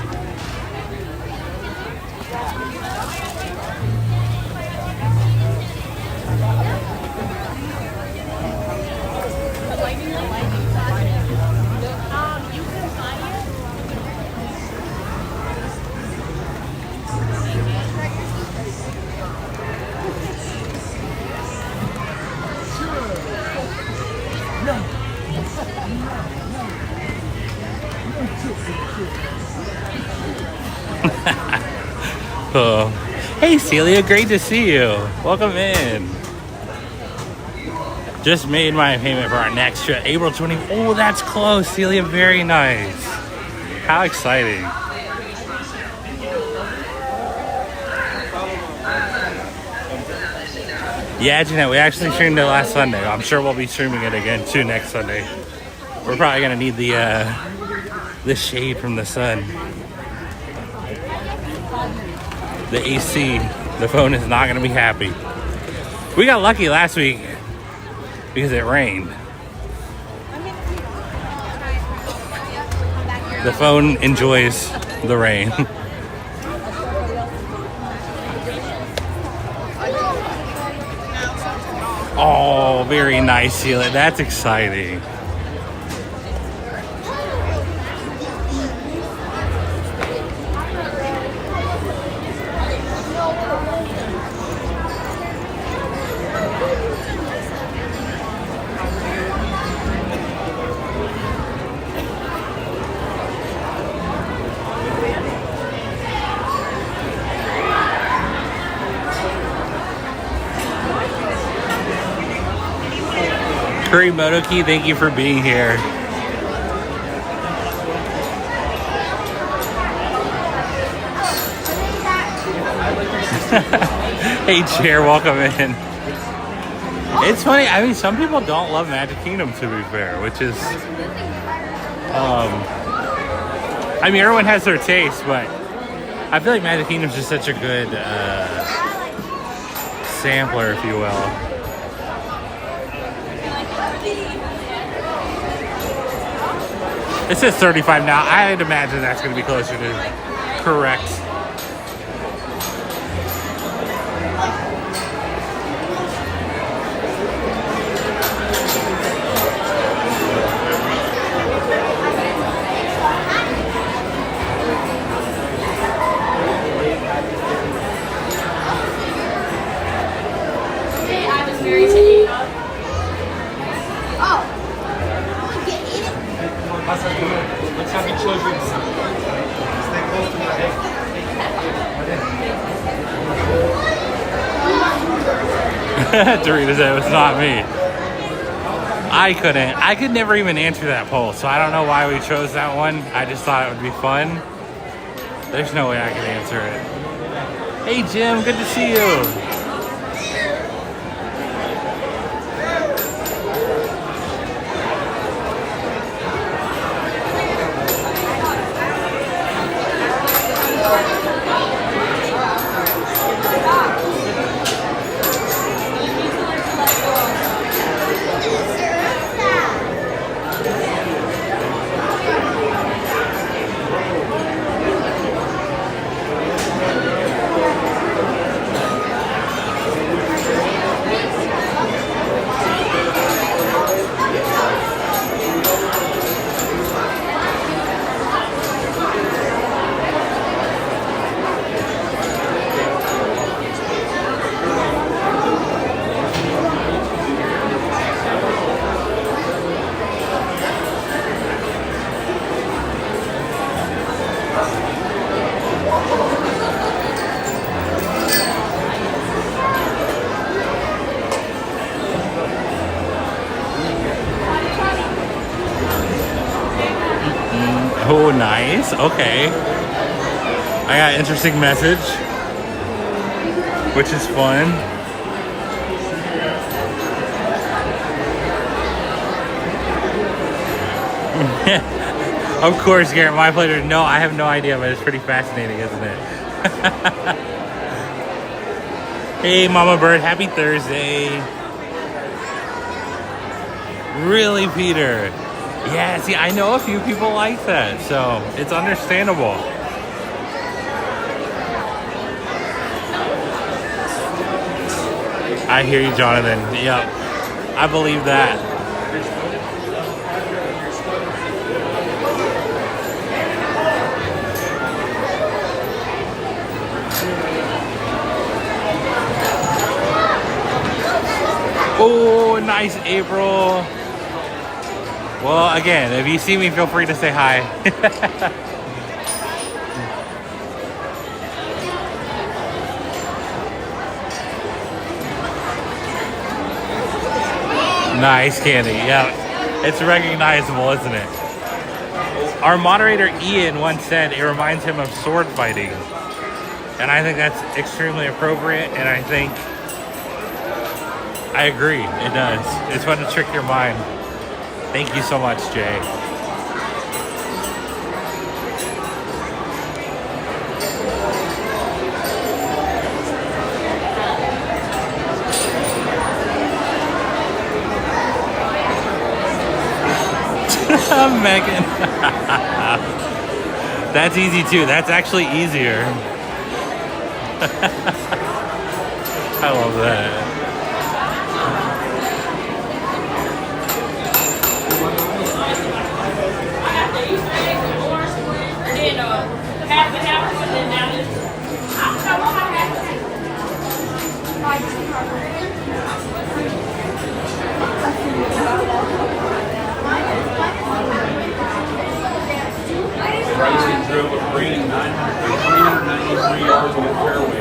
Oh. Hey Celia, great to see you. Welcome in. Just made my payment for our next trip, April 20. Oh, that's close, Celia. Very nice. How exciting. Yeah, Jeanette, we actually streamed it last Sunday. I'm sure we'll be streaming it again too next Sunday. We're probably gonna need the shade from the sun. The AC, the phone is not gonna be happy. We got lucky last week because it rained. The phone enjoys the rain. Oh, very nice, Celia. That's exciting. Curry Motoki, thank you for being here. Hey Chair, welcome in. It's funny, I mean, some people don't love Magic Kingdom, to be fair, which is I mean, everyone has their taste, but I feel like Magic Kingdom's just such a good sampler, if you will. It says 35 now. I'd imagine that's going to be closer to correct. Let's have your children stay close to my head. Dorita said it was not me. I could never even answer that poll, so I don't know why we chose that one. I just thought it would be fun. There's no way I could answer it. Hey Jim, good to see you. Oh, nice. Okay. I got an interesting message, which is fun. Of course, Garrett, my pleasure. No, I have no idea, but it's pretty fascinating, isn't it? Hey, Mama Bird, happy Thursday. Really, Peter? Yeah, see, I know a few people like that, so it's understandable. I hear you, Jonathan. Yep, I believe that. Oh, nice, April. Well, again, if you see me, feel free to say hi. Nice, Candy. Yeah, it's recognizable, isn't it? Our moderator, Ian, once said it reminds him of sword fighting. And I think that's extremely appropriate, and I think I agree, it does. It's fun to trick your mind. Thank you so much, Jay. Megan. That's easy too. That's actually easier. I love that. Racing drove a green 393 yards on the fairway.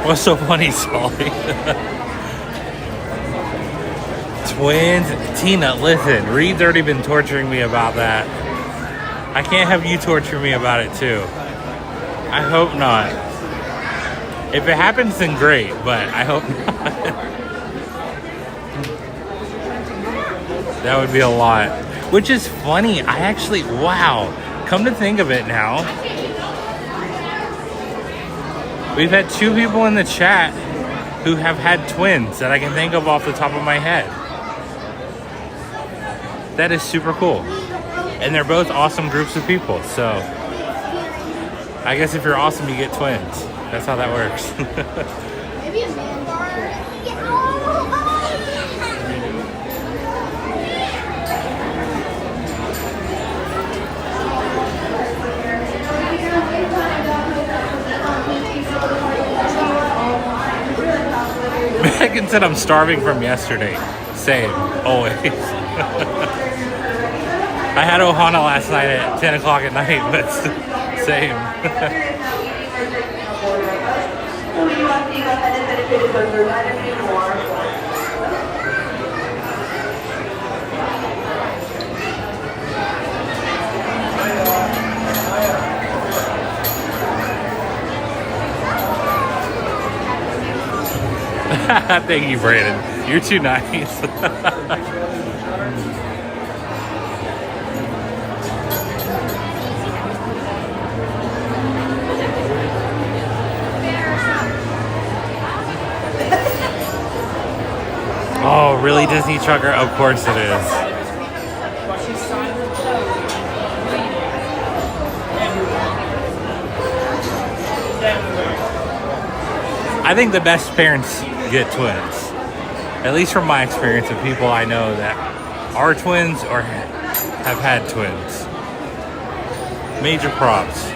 What's so funny, Solly? Twins? Tina, listen, Reed's already been torturing me about that. I can't have you torture me about it too. I hope not. If it happens, then great, but I hope not. That would be a lot. Which is funny, I actually, wow. Come to think of it now, we've had 2 people in the chat who have had twins that I can think of off the top of my head. That is super cool. And they're both awesome groups of people, so I guess if you're awesome, you get twins. That's how that works. Maybe a man bar. Megan said I'm starving from yesterday. Same, always. I had Ohana last night at 10 o'clock at night, but same. Thank you, Brandon. You're too nice. Oh, really, Disney Trucker? Of course it is. I think the best parents get twins. At least from my experience of people I know that are twins or have had twins. Major props.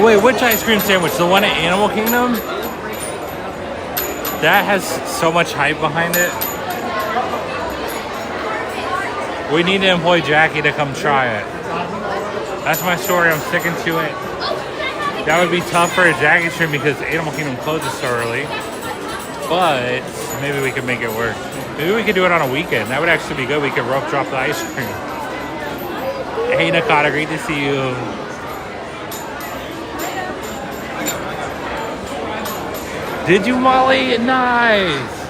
Wait, which ice cream sandwich? The one at Animal Kingdom? That has so much hype behind it. We need to employ Jackie to come try it. That's my story. I'm sticking to it. That would be tough for a Jackie stream because Animal Kingdom closes so early. But maybe we could make it work. Maybe we could do it on a weekend. That would actually be good. We could rope drop the ice cream. Hey, Nakata, great to see you. Did you, Molly? Nice!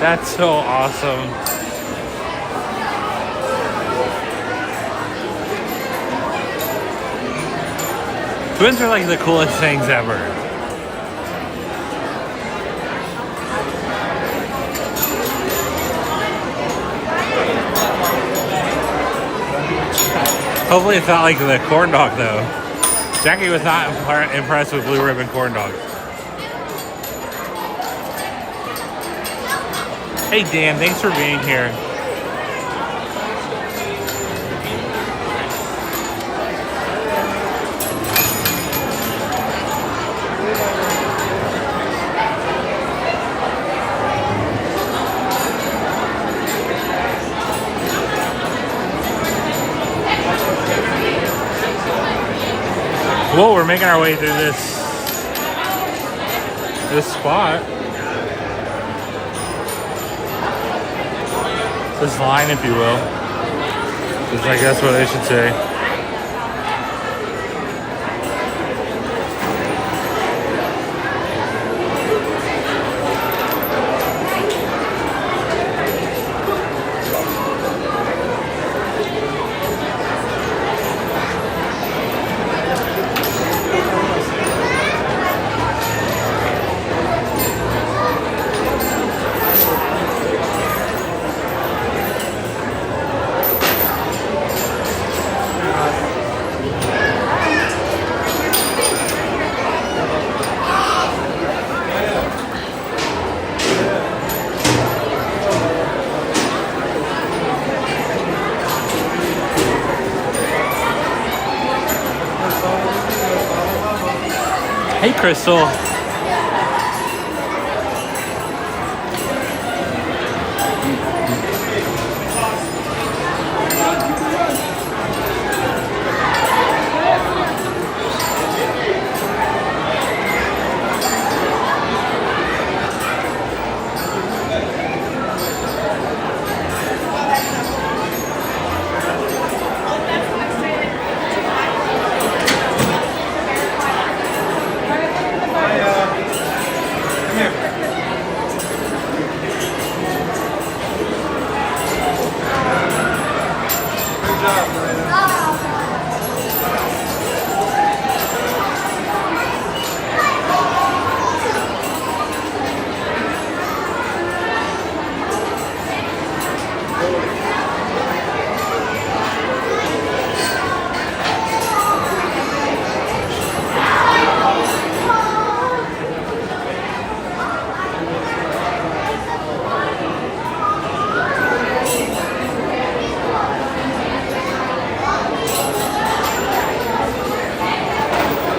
That's so awesome. Twins are like the coolest things ever. Hopefully it's not like the corn dog though. Jackie was not impressed with blue ribbon corn dogs. Hey Dan, thanks for being here. Whoa, we're making our way through this spot. This line, if you will. It's like that's what they should say. Hey, Crystal.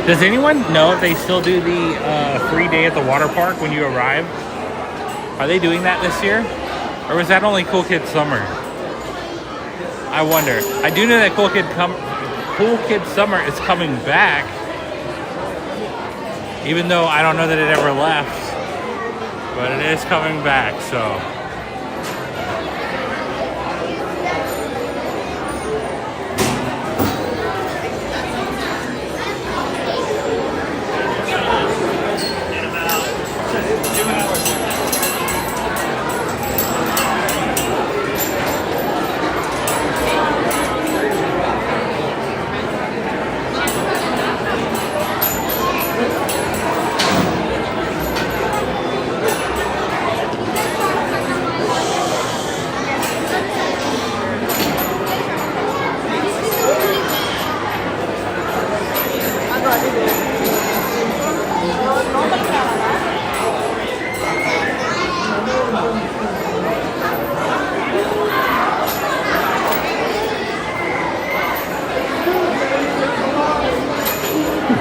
Does anyone know if they still do the free day at the water park when you arrive? Are they doing that this year? Or was that only Cool Kid Summer? I wonder. I do know that Cool Kid Summer is coming back. Even though I don't know that it ever left. But it is coming back, so.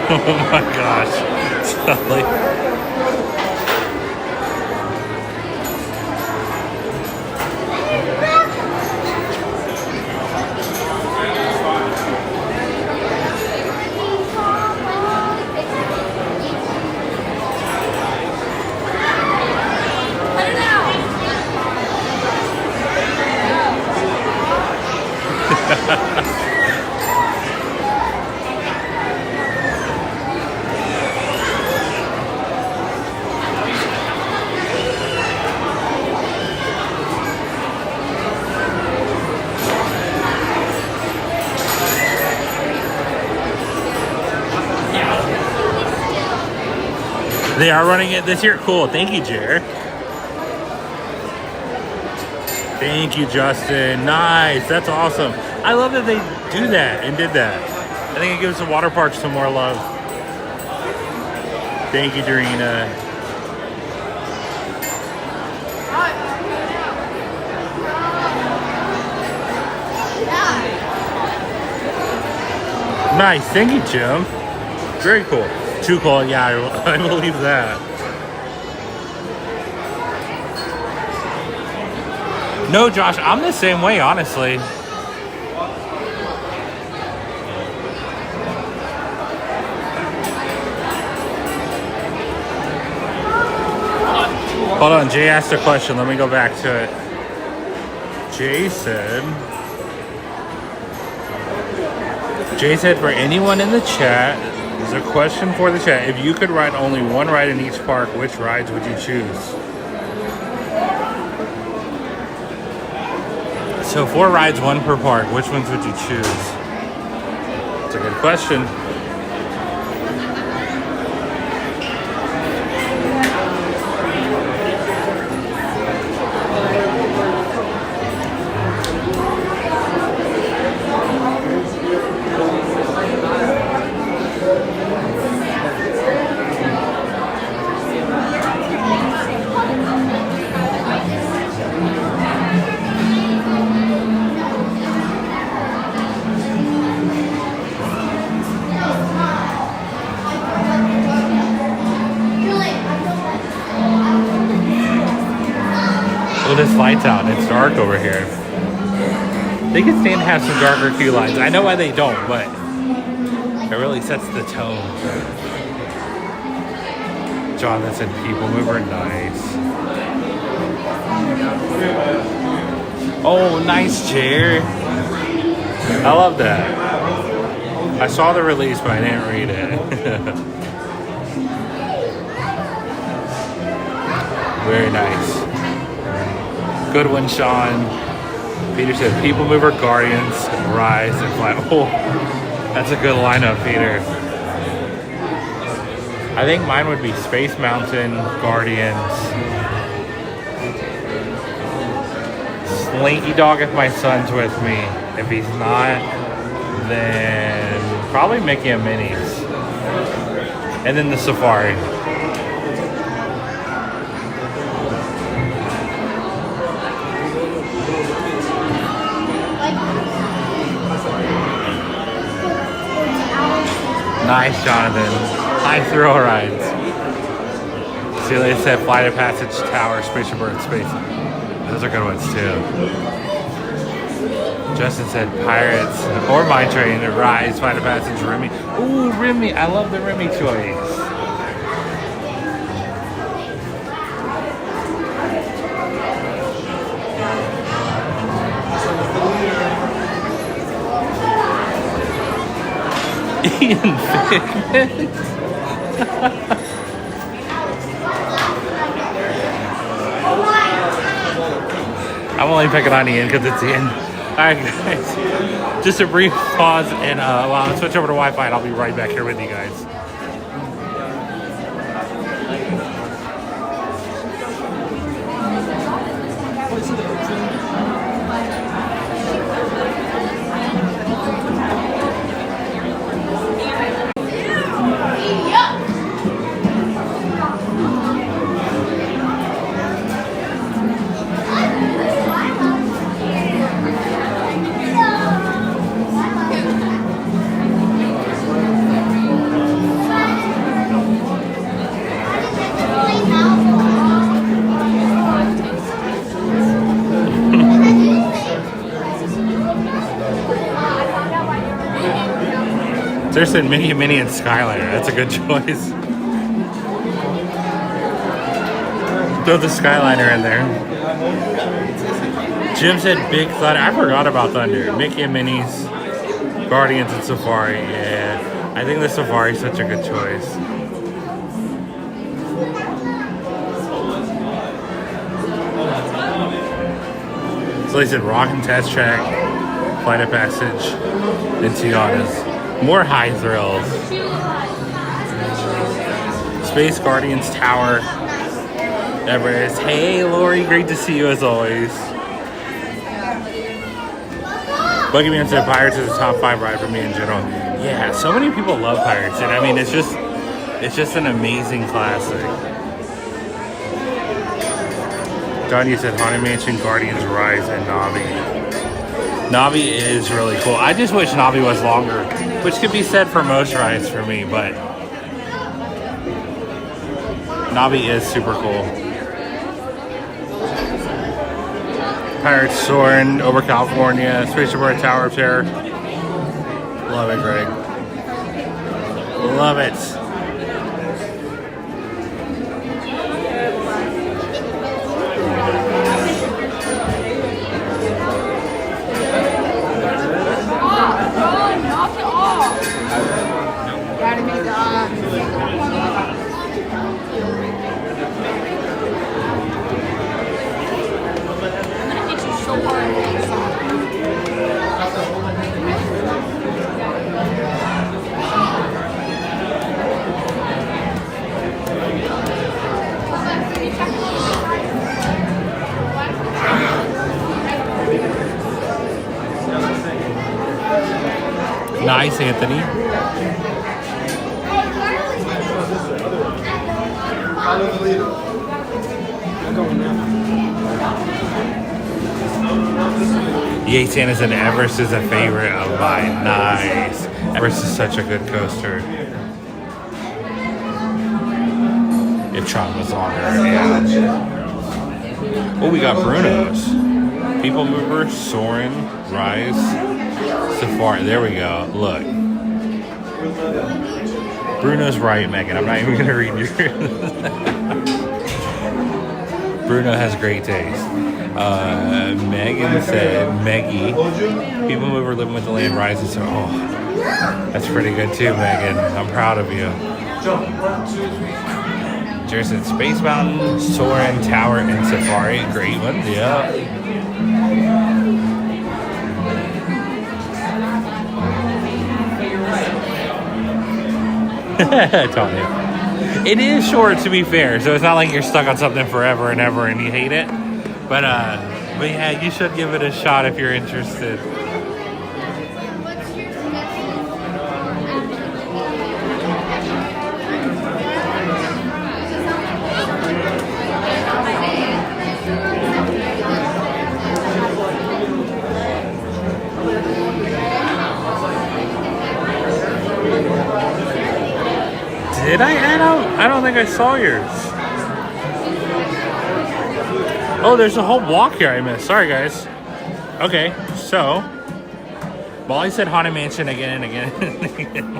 Oh my gosh. Sally. They are running it this year. Cool. Thank you, Jer. Thank you, Justin. Nice. That's awesome. I love that they do that and did that. I think it gives the water park some more love. Thank you, Dorina. Nice. Thank you, Jim. Very cool. Too cool. Yeah, I believe that. No, Josh, I'm the same way, honestly. Hold on, Jay asked a question. Let me go back to it. Jay said for anyone in the chat, there's a question for the chat. If you could ride only one ride in each park, which rides would you choose? So 4 rides, 1 per park. Which ones would you choose? It's a good question. This lights out. It's dark over here. They could stand to have some darker queue lines. I know why they don't, but it really sets the tone. Jonathan, people mover, nice. Oh, nice chair. I love that. I saw the release, but I didn't read it. Very nice. Good one, Sean. Peter said, People Mover, Guardians, Rise, and Fly. Oh, that's a good lineup, Peter. I think mine would be Space Mountain, Guardians, Slinky Dog if my son's with me. If he's not, then probably Mickey and Minnie's. And then the Safari. Nice, Jonathan. High thrill rides. See, they said Flight of Passage, Tower, Spaceship Earth, Space. Those are good ones too. Justin said Pirates or Mine Train, Rise, Flight of Passage, Remy. Ooh, Remy. I love the Remy choice. Ian Figment. I'm only picking on Ian because it's Ian. Alright guys, just a brief pause and well, I'll switch over to Wi-Fi and I'll be right back here with you guys. There's a Mini and Skyliner. That's a good choice. Throw the Skyliner in there. Jim said Big Thunder. I forgot about Thunder. Mickey and Minnie's, Guardians and Safari. Yeah, I think the Safari is such a good choice. So they said Rock and Test Track, Flight of Passage, and Tiana's. More high thrills. Space Guardians Tower. Everest. Hey Lori, great to see you as always. Buggyman said Pirates is a top 5 ride for me in general. Yeah, so many people love Pirates, and I mean it's just an amazing classic. John, you said Haunted Mansion, Guardians, Rise, and Navi. Navi is really cool. I just wish Navi was longer, which could be said for most rides for me, but Navi is super cool. Pirates soaring over California, Spaceship Earth, Tower of Terror. Love it, Greg. Love it. Nice, Anthony. Yay, Santa said Everest is a favorite of mine. Nice. Everest is such a good coaster. If Tron was longer, yeah. Oh, we got Bruno's. People Mover, Soarin', Rise, Safari. There we go. Look. Bruno's right, Megan. I'm not even going to read yours. Bruno has great taste. Megan said, Meggie, People Mover, Living with the Land, Rises. So, oh, that's pretty good too, Megan. I'm proud of you. Jerry said, Space Mountain, Soarin', Tower, and Safari. Great ones, yeah. Tony. It is short, to be fair, so it's not like you're stuck on something forever and ever and you hate it. But yeah, you should give it a shot if you're interested. Did I add out? I don't think I saw yours. Oh, there's a whole walk here I missed. Sorry, guys. Okay, so Molly said Haunted Mansion again and again and again.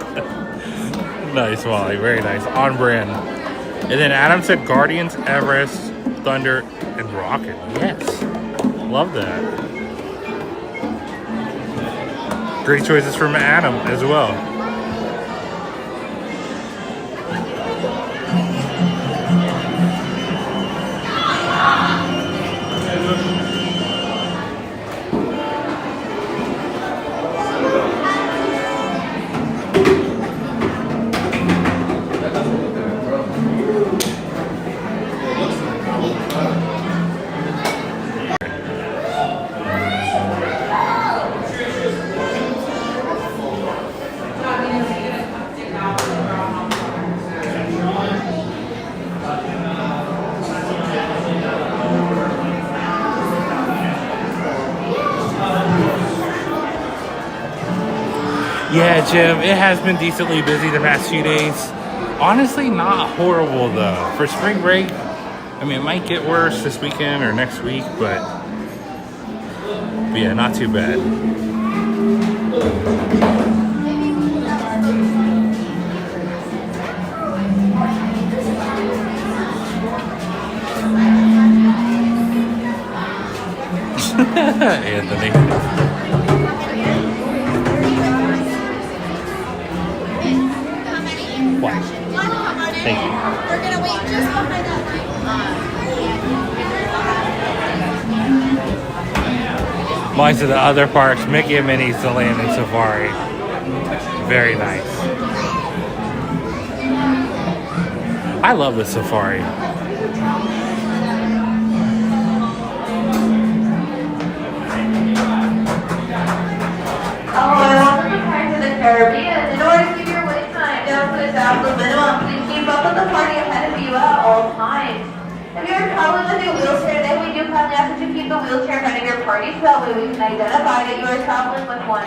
Nice, Molly. Very nice. On brand. And then Adam said Guardians, Everest, Thunder, and Rocket. Yes. Love that. Great choices from Adam as well. Yeah, Jim, it has been decently busy the past few days. Honestly, not horrible though. For spring break, I mean, it might get worse this weekend or next week, but yeah, not too bad. Anthony. What? Thank you. We're gonna wait just behind that line. Mine to the other parks, Mickey and Minnie's, the Land and Safari. Very nice. I love the Safari. Caribbean. In order to keep your wait time down to the absolute minimum, please keep up with the party ahead of you at all times. If you're traveling with a wheelchair, then we do kindly ask that you keep the wheelchair in front of your party so that way we can identify that you are traveling with one.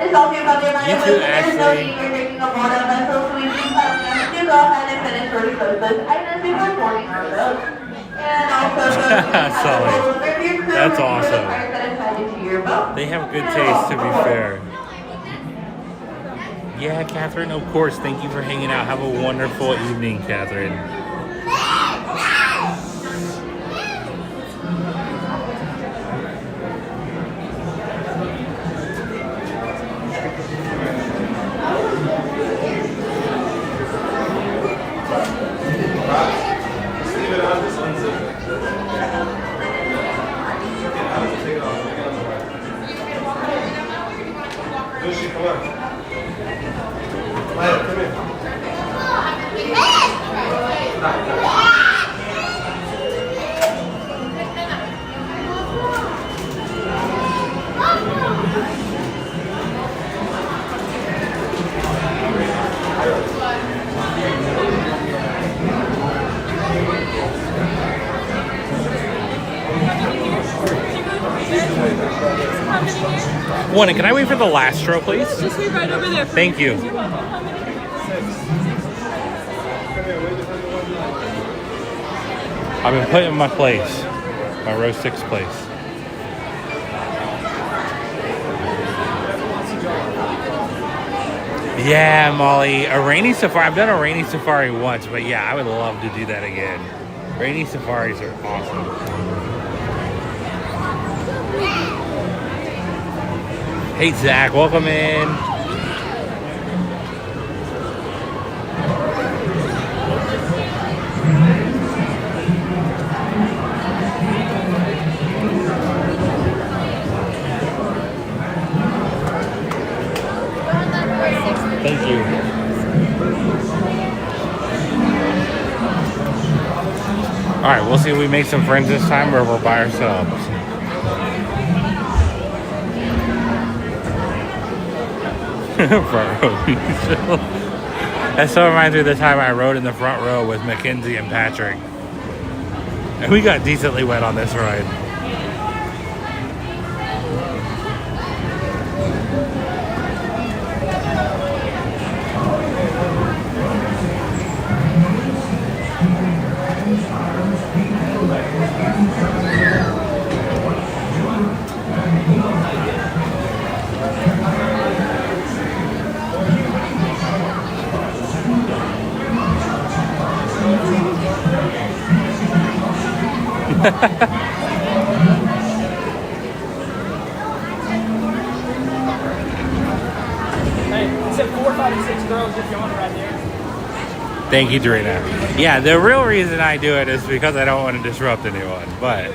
This also about the reminder that there's no need for taking a board on vessel, so we do kindly ask you to go ahead and finish or dispose those items before boarding our boat. And also, That's awesome. They have good taste, to be fair. Yeah, Catherine, of course. Thank you for hanging out. Have a wonderful evening, Catherine. One, can I wait for the last stroll, please? Just wait right over there. Thank you. I've been put in my place, my row 6 place. Yeah, Molly, a rainy safari. I've done a rainy safari once, but yeah, I would love to do that again. Rainy safaris are awesome. Hey, Zach, welcome in. Thank you. All right, we'll see if we make some friends this time or we're by ourselves. Front row. That so reminds me of the time I rode in the front row with Mackenzie and Patrick. And we got decently wet on this ride. Hey, it said 4, 5, and 6 girls if you want right there. Thank you, Dorina. Yeah, the real reason I do it is because I don't want to disrupt anyone. But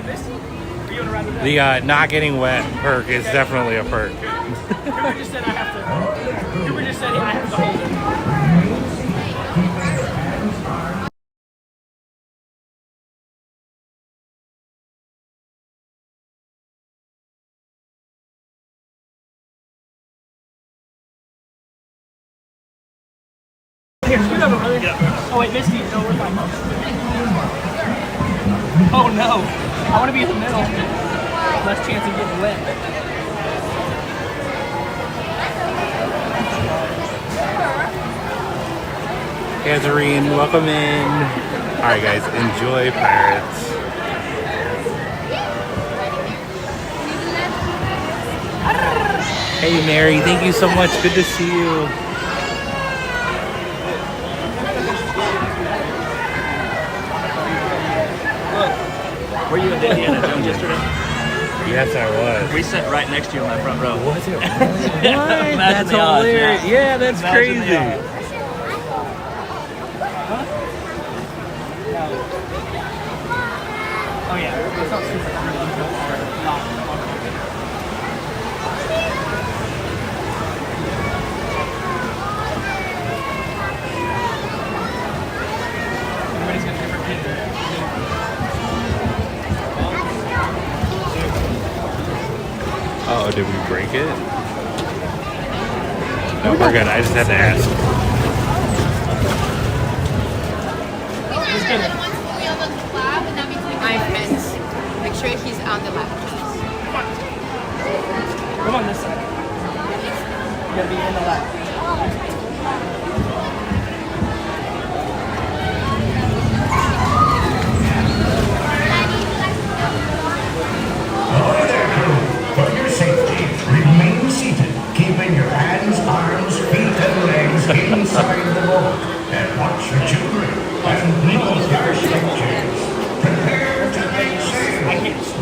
the not getting wet perk is definitely a perk. Cooper just said I have to. Cooper just said I have to hold it. Here, scoot over, brother. Yeah. Oh wait, Misty, no, we're fine. Oh no, I want to be in the middle. Less chance of getting wet. Catherine, welcome in. All right, guys, enjoy Pirates. Hey, Mary, thank you so much. Good to see you. Were you in Indiana Jones yesterday? Yes, I was. We sat right next to you in my front row. Was it? What? That's hilarious. Odds, yeah, that's Imagine crazy. Oh yeah, it's not super Everybody's got a different pin. Oh, did we break it? No, we're good. I just had to ask. My friends, make sure he's on the left, please. Come on this side. You gotta be in the left. Ahoy there, crew. For your safety, remain seated, keeping your hands, arms, feet, and legs inside the boat. And watch your children, and note your step chairs. Prepare to make sail.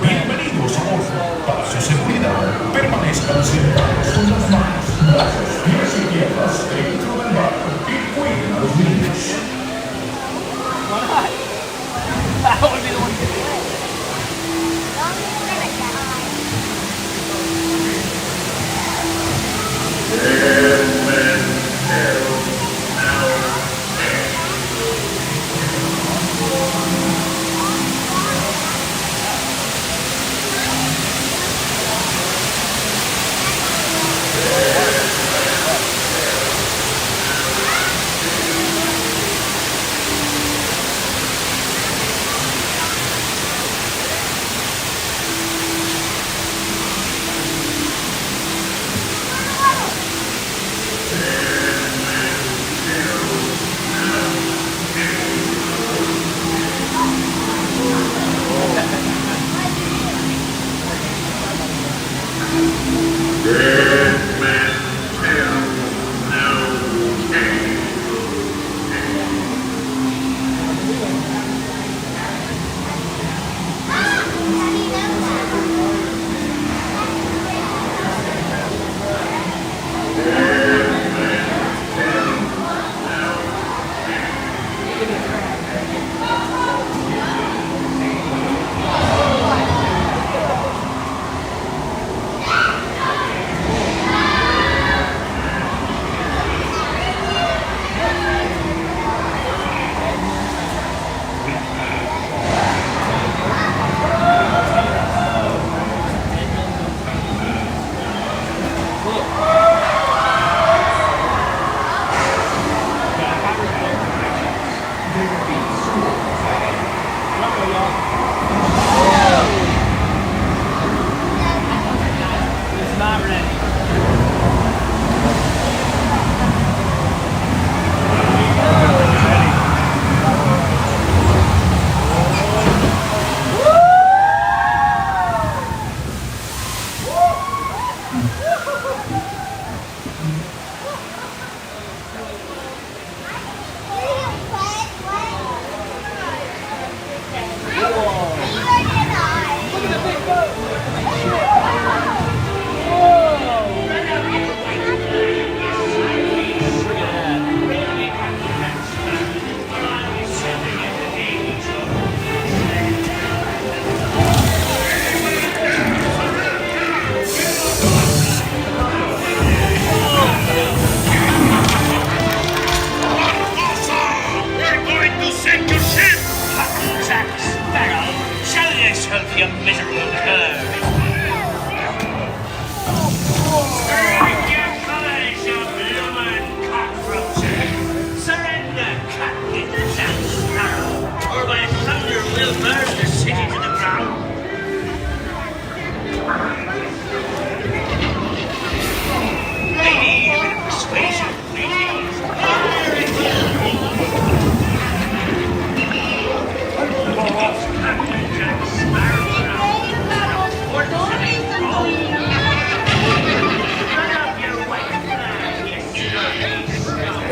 Bienvenidos a bordo. Pásense cuidado, permanezcan sentados con las manos. Pies y piernas dentro del barco.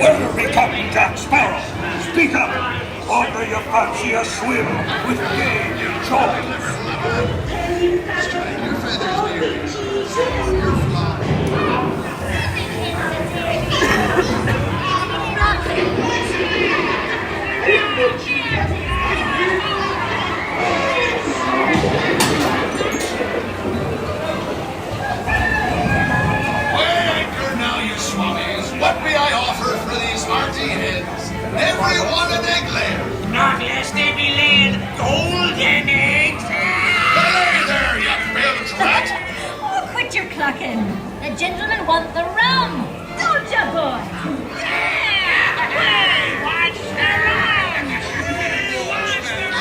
Well, Captain Jack Sparrow, speak up, or do you fancy a swim with gay jaws? What may I offer for these hearty heads? Everyone an egg layer. Not lest they be laying golden eggs. Belay there, you bilge rat. Oh, quit your clucking. The gentlemen want the rum. Don't ya, boy? Hey, watch the run! Watch the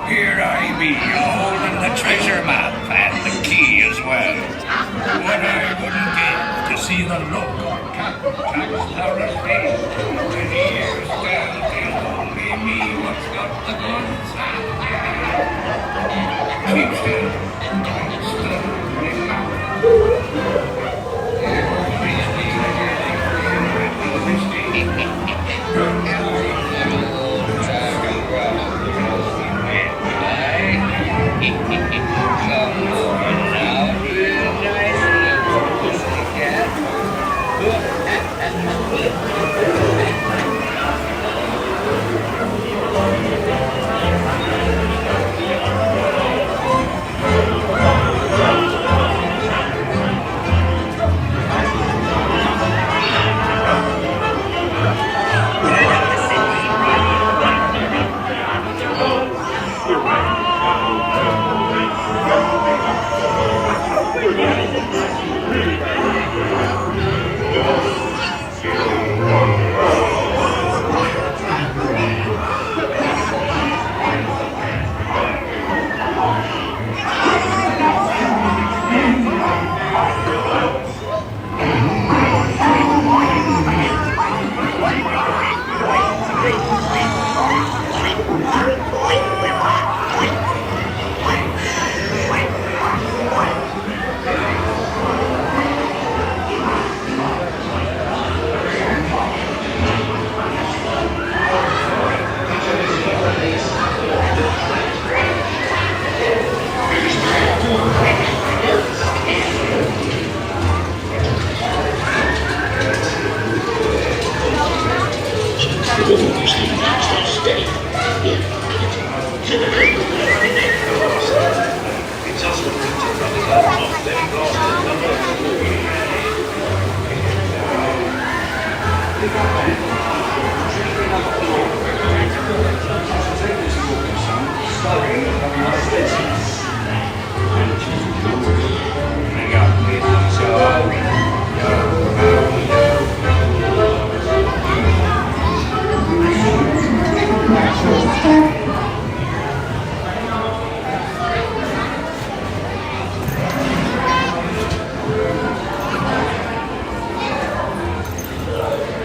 Here I be, holding the treasure map and the key as well. What I wouldn't give to see the look on Captain Jack Sparrow's face when he hears tell it's only me what's got the guns. Keep still, don't stir your mouth.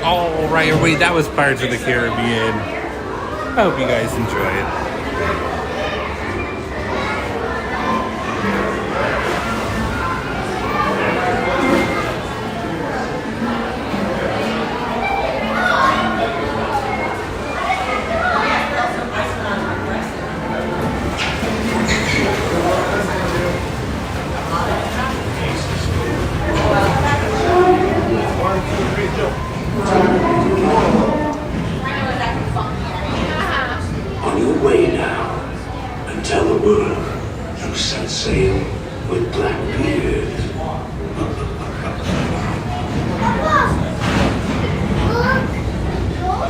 Alright, that was Pirates of the Caribbean. I hope you guys enjoy it. On your way now, and tell the world you set sail with Blackbeard.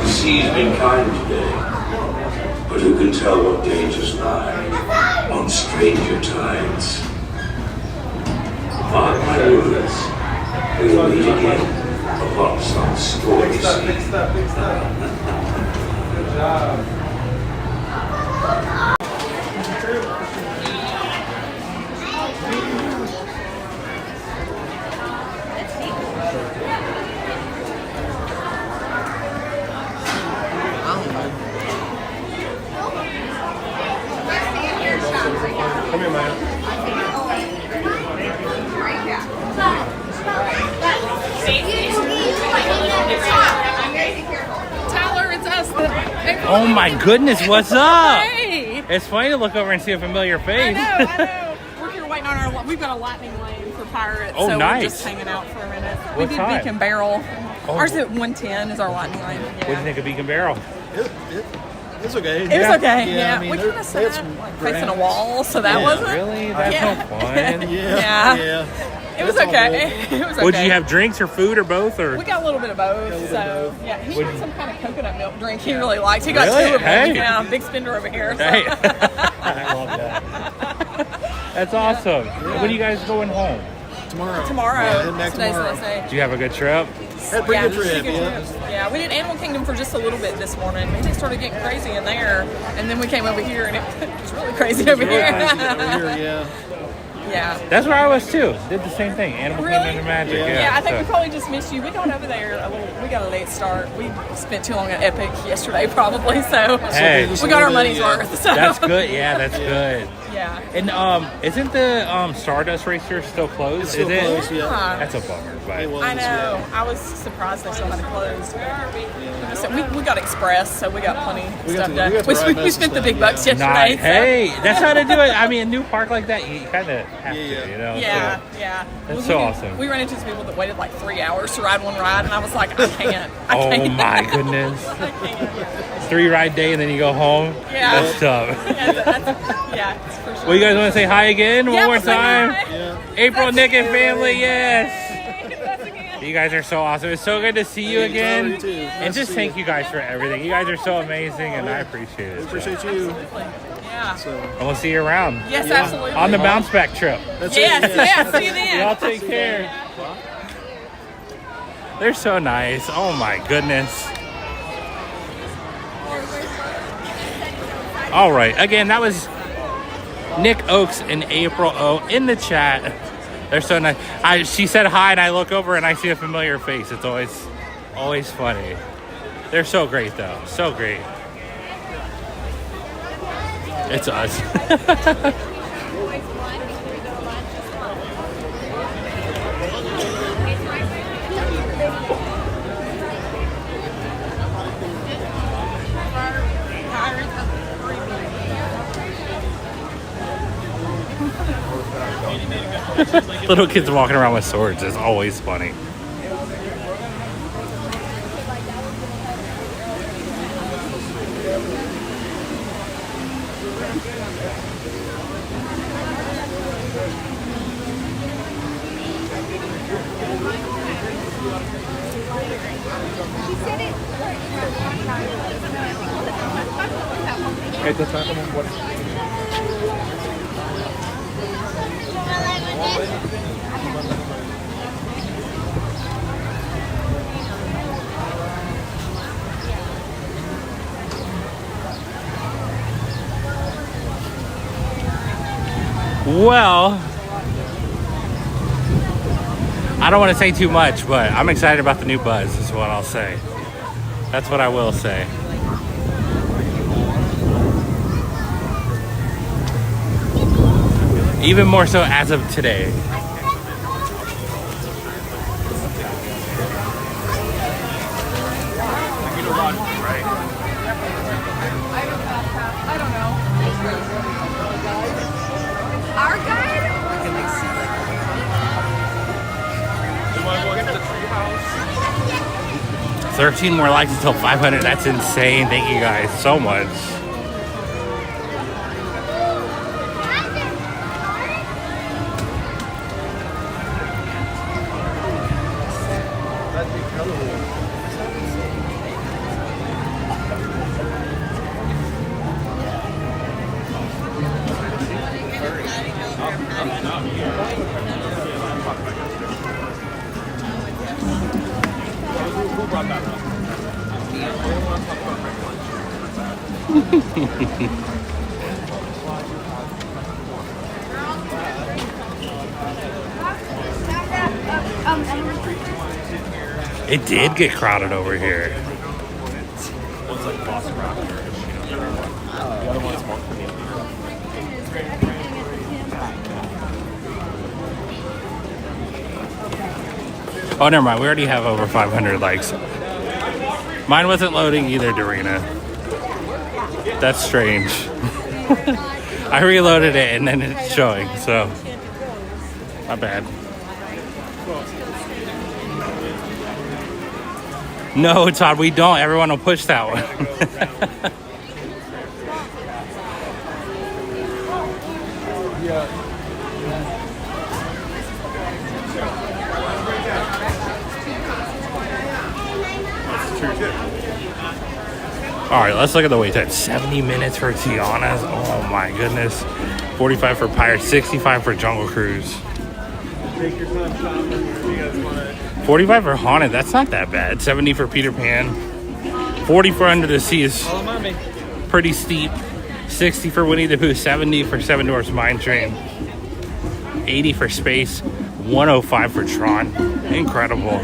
The sea's been kind today, but who can tell what dangers lie on stranger tides? Mark my words, we will meet again upon some stormy sea. Big stuff. Good job. Come here, Maya. Tyler, it's us. Oh my goodness, what's up? Hey. It's funny to look over and see a familiar face. I know. We're here waiting on our. We've got a lightning lane for pirates. Oh, so nice. We're just hanging out for a minute. What we did time? Beacon Barrel. Oh. Ours at 110 is our lightning lane. Yeah. What do you think of Beacon Barrel? It's okay. It was okay. Yeah, I mean, we kind of they had sat some like facing a grabs. wall, so that wasn't Really? That's no fun. Yeah. It was okay. It was okay. Would you have drinks or food or both? Or We got a little bit of both. So yeah, he had some kind of coconut milk drink he really liked. He got Really? two of them. Hey. Yeah, big spender over here. So. Hey. I love that. That's awesome. When are you guys going home? Tomorrow. Tomorrow. Yeah, heading back Today's the tomorrow. last day. Did you have a good trip? Had a pretty good trip, yeah. Yeah, we did Animal Kingdom for just a little bit this morning. And it started getting crazy in there, and then we came over here, and it was really crazy over here. Yeah. Yeah. That's where I was too. Did the same thing. Animal Really? Kingdom and Magic. Yeah, I think so. we probably just missed you. We got over there a little. We got a late start. We spent too long at Epic yesterday, probably. So Hey. we got our money's worth. So. That's good. Yeah, that's good. Yeah. And isn't the Stardust Racer still closed? It's still Is it? closed, yeah. That's a bummer, but I know. I was surprised they still had it closed. So we got Express, so we got plenty of We got stuff to- done. we got to ride We most spent of the the big stuff, bucks yeah. yesterday. Nice. Hey, that's how to do it. I mean, a new park like that, you kind of have to, you know. Yeah, so. yeah. That's Well, so awesome. We ran into some people that waited like 3 hours to ride one ride, and I was like, I can't. I Oh can't. my goodness. 3-ride day and then you go home. Yeah. That's tough. Yeah, it's for sure. Well, you guys want to say hi again one Yeah, more we'll say time? hi. April, Nick, and family, yes. You guys are so awesome. It's so good to see you again. And just thank you guys for everything. You guys are so amazing, and I appreciate it. We appreciate you. Yeah. And we'll see you around. Yes, absolutely. On the bounce back trip. That's Yes, it. yes. See you then. Y'all take care. They're so nice. Oh my goodness. All right. Again, that was Nick Oakes and April O in the chat. They're so nice. She said hi, and I look over and I see a familiar face. It's always funny. They're so great, though. So great. It's us. Little kids walking around with swords is always funny. Well, I don't want to say too much, but I'm excited about the new Buzz is what I'll say. That's what I will say. Even more so as of today. I don't know. Our guide? 13 more likes until 500. That's insane. Thank you guys so much. It did get crowded over here. Oh, never mind. We already have over 500 likes. Mine wasn't loading either, Dorina. That's strange. I reloaded it and then it's showing, so not bad. No, Todd, we don't. Everyone will push that one. All right, let's look at the wait time. 70 minutes for Tiana's. Oh my goodness. 45 for Pirates, 65 for Jungle Cruise. Take your time shopping if you guys want it. 45 for Haunted, that's not that bad. 70 for Peter Pan. 40 for Under the Sea is pretty steep. 60 for Winnie the Pooh. 70 for Seven Dwarfs Mine Train. 80 for Space. 105 for Tron. Incredible.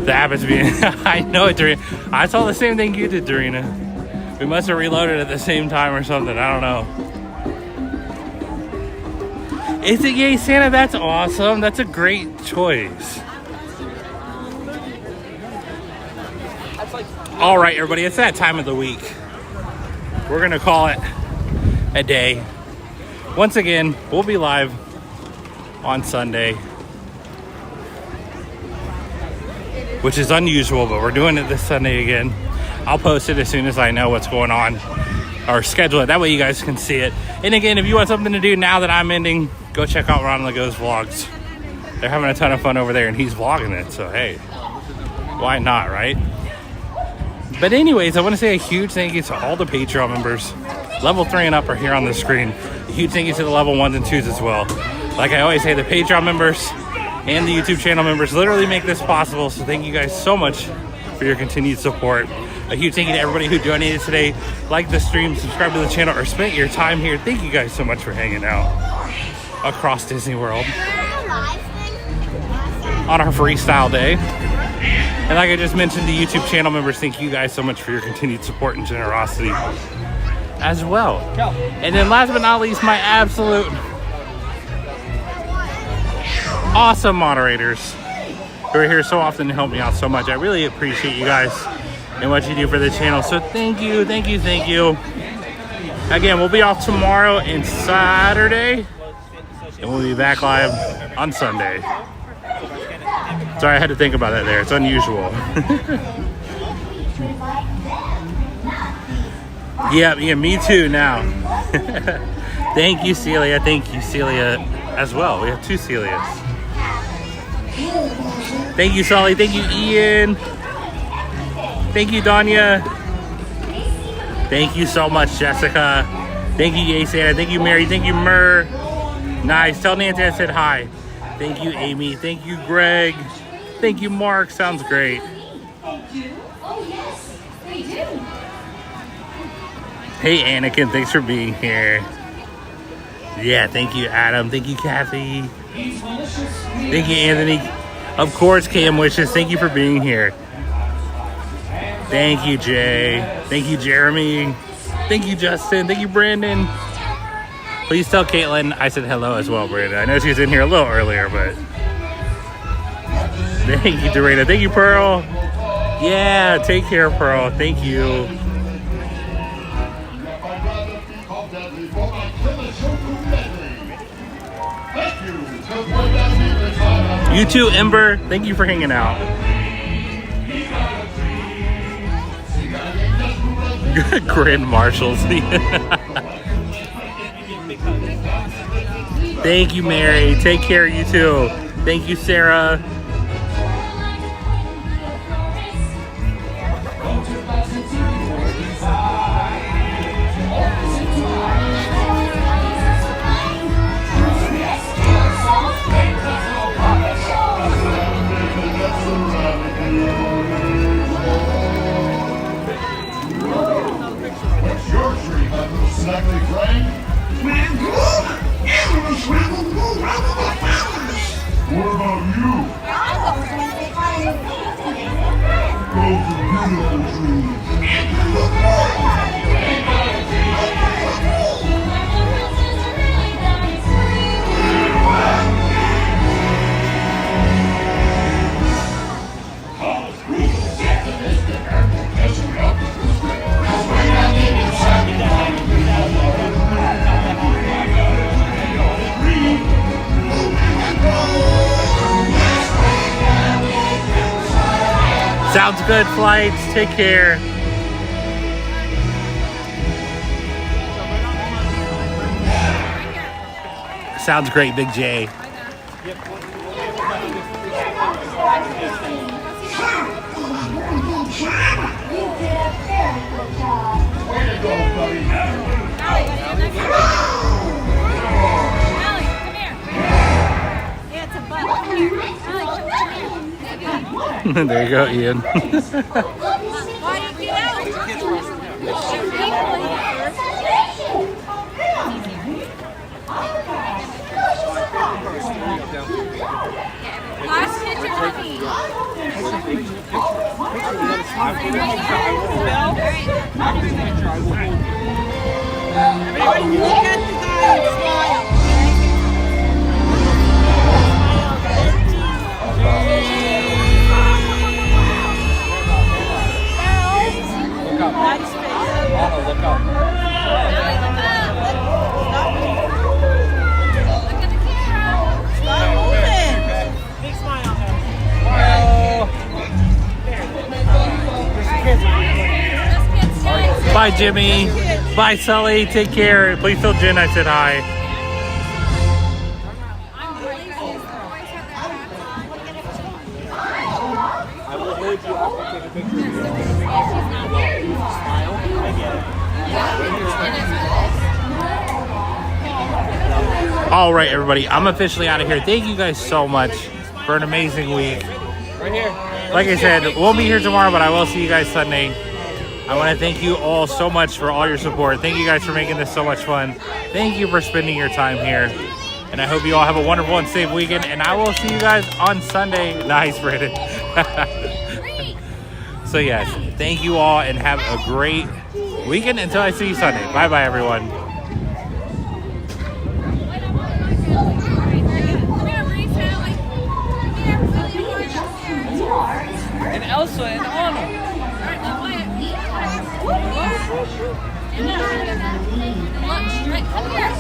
The app is being... I know it, Dorina. I saw the same thing you did, Dorina. We must have reloaded at the same time or something. I don't know. Is it Yay Santa? That's awesome. That's a great choice. All right, everybody. It's that time of the week. We're going to call it a day. Once again, we'll be live on Sunday, which is unusual, but we're doing it this Sunday again. I'll post it as soon as I know what's going on, or schedule it. That way you guys can see it. And again, if you want something to do now that I'm ending, go check out Ron Legault's vlogs. They're having a ton of fun over there, and he's vlogging it, so hey, why not, right? But anyways, I want to say a huge thank you to all the Patreon members. Level 3 and up are here on the screen. A huge thank you to the level 1s and 2s as well. Like I always say, the Patreon members and the YouTube channel members literally make this possible, so thank you guys so much for your continued support. A huge thank you to everybody who donated today, liked the stream, subscribed to the channel, or spent your time here. Thank you guys so much for hanging out across Disney World on our Freestyle day. And like I just mentioned, the YouTube channel members, thank you guys so much for your continued support and generosity as well. And then last but not least, my absolute awesome moderators who are here so often to help me out so much. I really appreciate you guys and what you do for the channel. So thank you, thank you, thank you. Again, we'll be off tomorrow and Saturday, and we'll be back live on Sunday. Sorry, I had to think about that there. It's unusual. Yeah, me too now. Thank you, Celia. Thank you, Celia, as well. We have 2 Celias. Thank you, Sully. Thank you, Ian. Thank you, Danya. Thank you so much, Jessica. Thank you, Yay Santa. Thank you, Mary. Thank you, Myrrh. Nice. Tell Nancy I said hi. Thank you, Amy. Thank you, Greg. Thank you, Mark. Sounds great. Thank you. Oh, yes, they do. Hey, Anakin. Thanks for being here. Yeah, thank you, Adam. Thank you, Kathy. Thank you, Anthony. Of course, Cam Wishes. Thank you for being here. Thank you, Jay. Thank you, Jeremy. Thank you, Justin. Thank you, Brandon. Please tell Caitlin I said hello as well, Brandon. I know she was in here a little earlier, but... Thank you, Dorina. Thank you, Pearl. Yeah, take care, Pearl. Thank you. You too, Ember. Thank you for hanging out. Grand Marshals. Thank you, Mary. Take care, you too. Thank you, Sarah. What about you? Those are beautiful trees. Sounds good, flights. Take care. Sounds great, Big J. There you go, Ian. Last picture for me. Everybody look at the guy and smile. Look up. Nice face. Anna, look up. Look at the camera. Stop moving. Big smile. Bye, Jimmy. Bye, Sully. Take care. Please tell Jen I said hi. I will hold you up and take a picture of you. Smile. I get it. All right, everybody. I'm officially out of here. Thank you guys so much for an amazing week. Right here. Like I said, we'll be here tomorrow, but I will see you guys Sunday. I want to thank you all so much for all your support. Thank you guys for making this so much fun. Thank you for spending your time here. And I hope you all have a wonderful and safe weekend. And I will see you guys on Sunday. Nice, Brandon. So yes, thank you all and have a great weekend until I see you Sunday. Bye-bye, everyone. And Elsa and Anna. Lunch, right? Come here.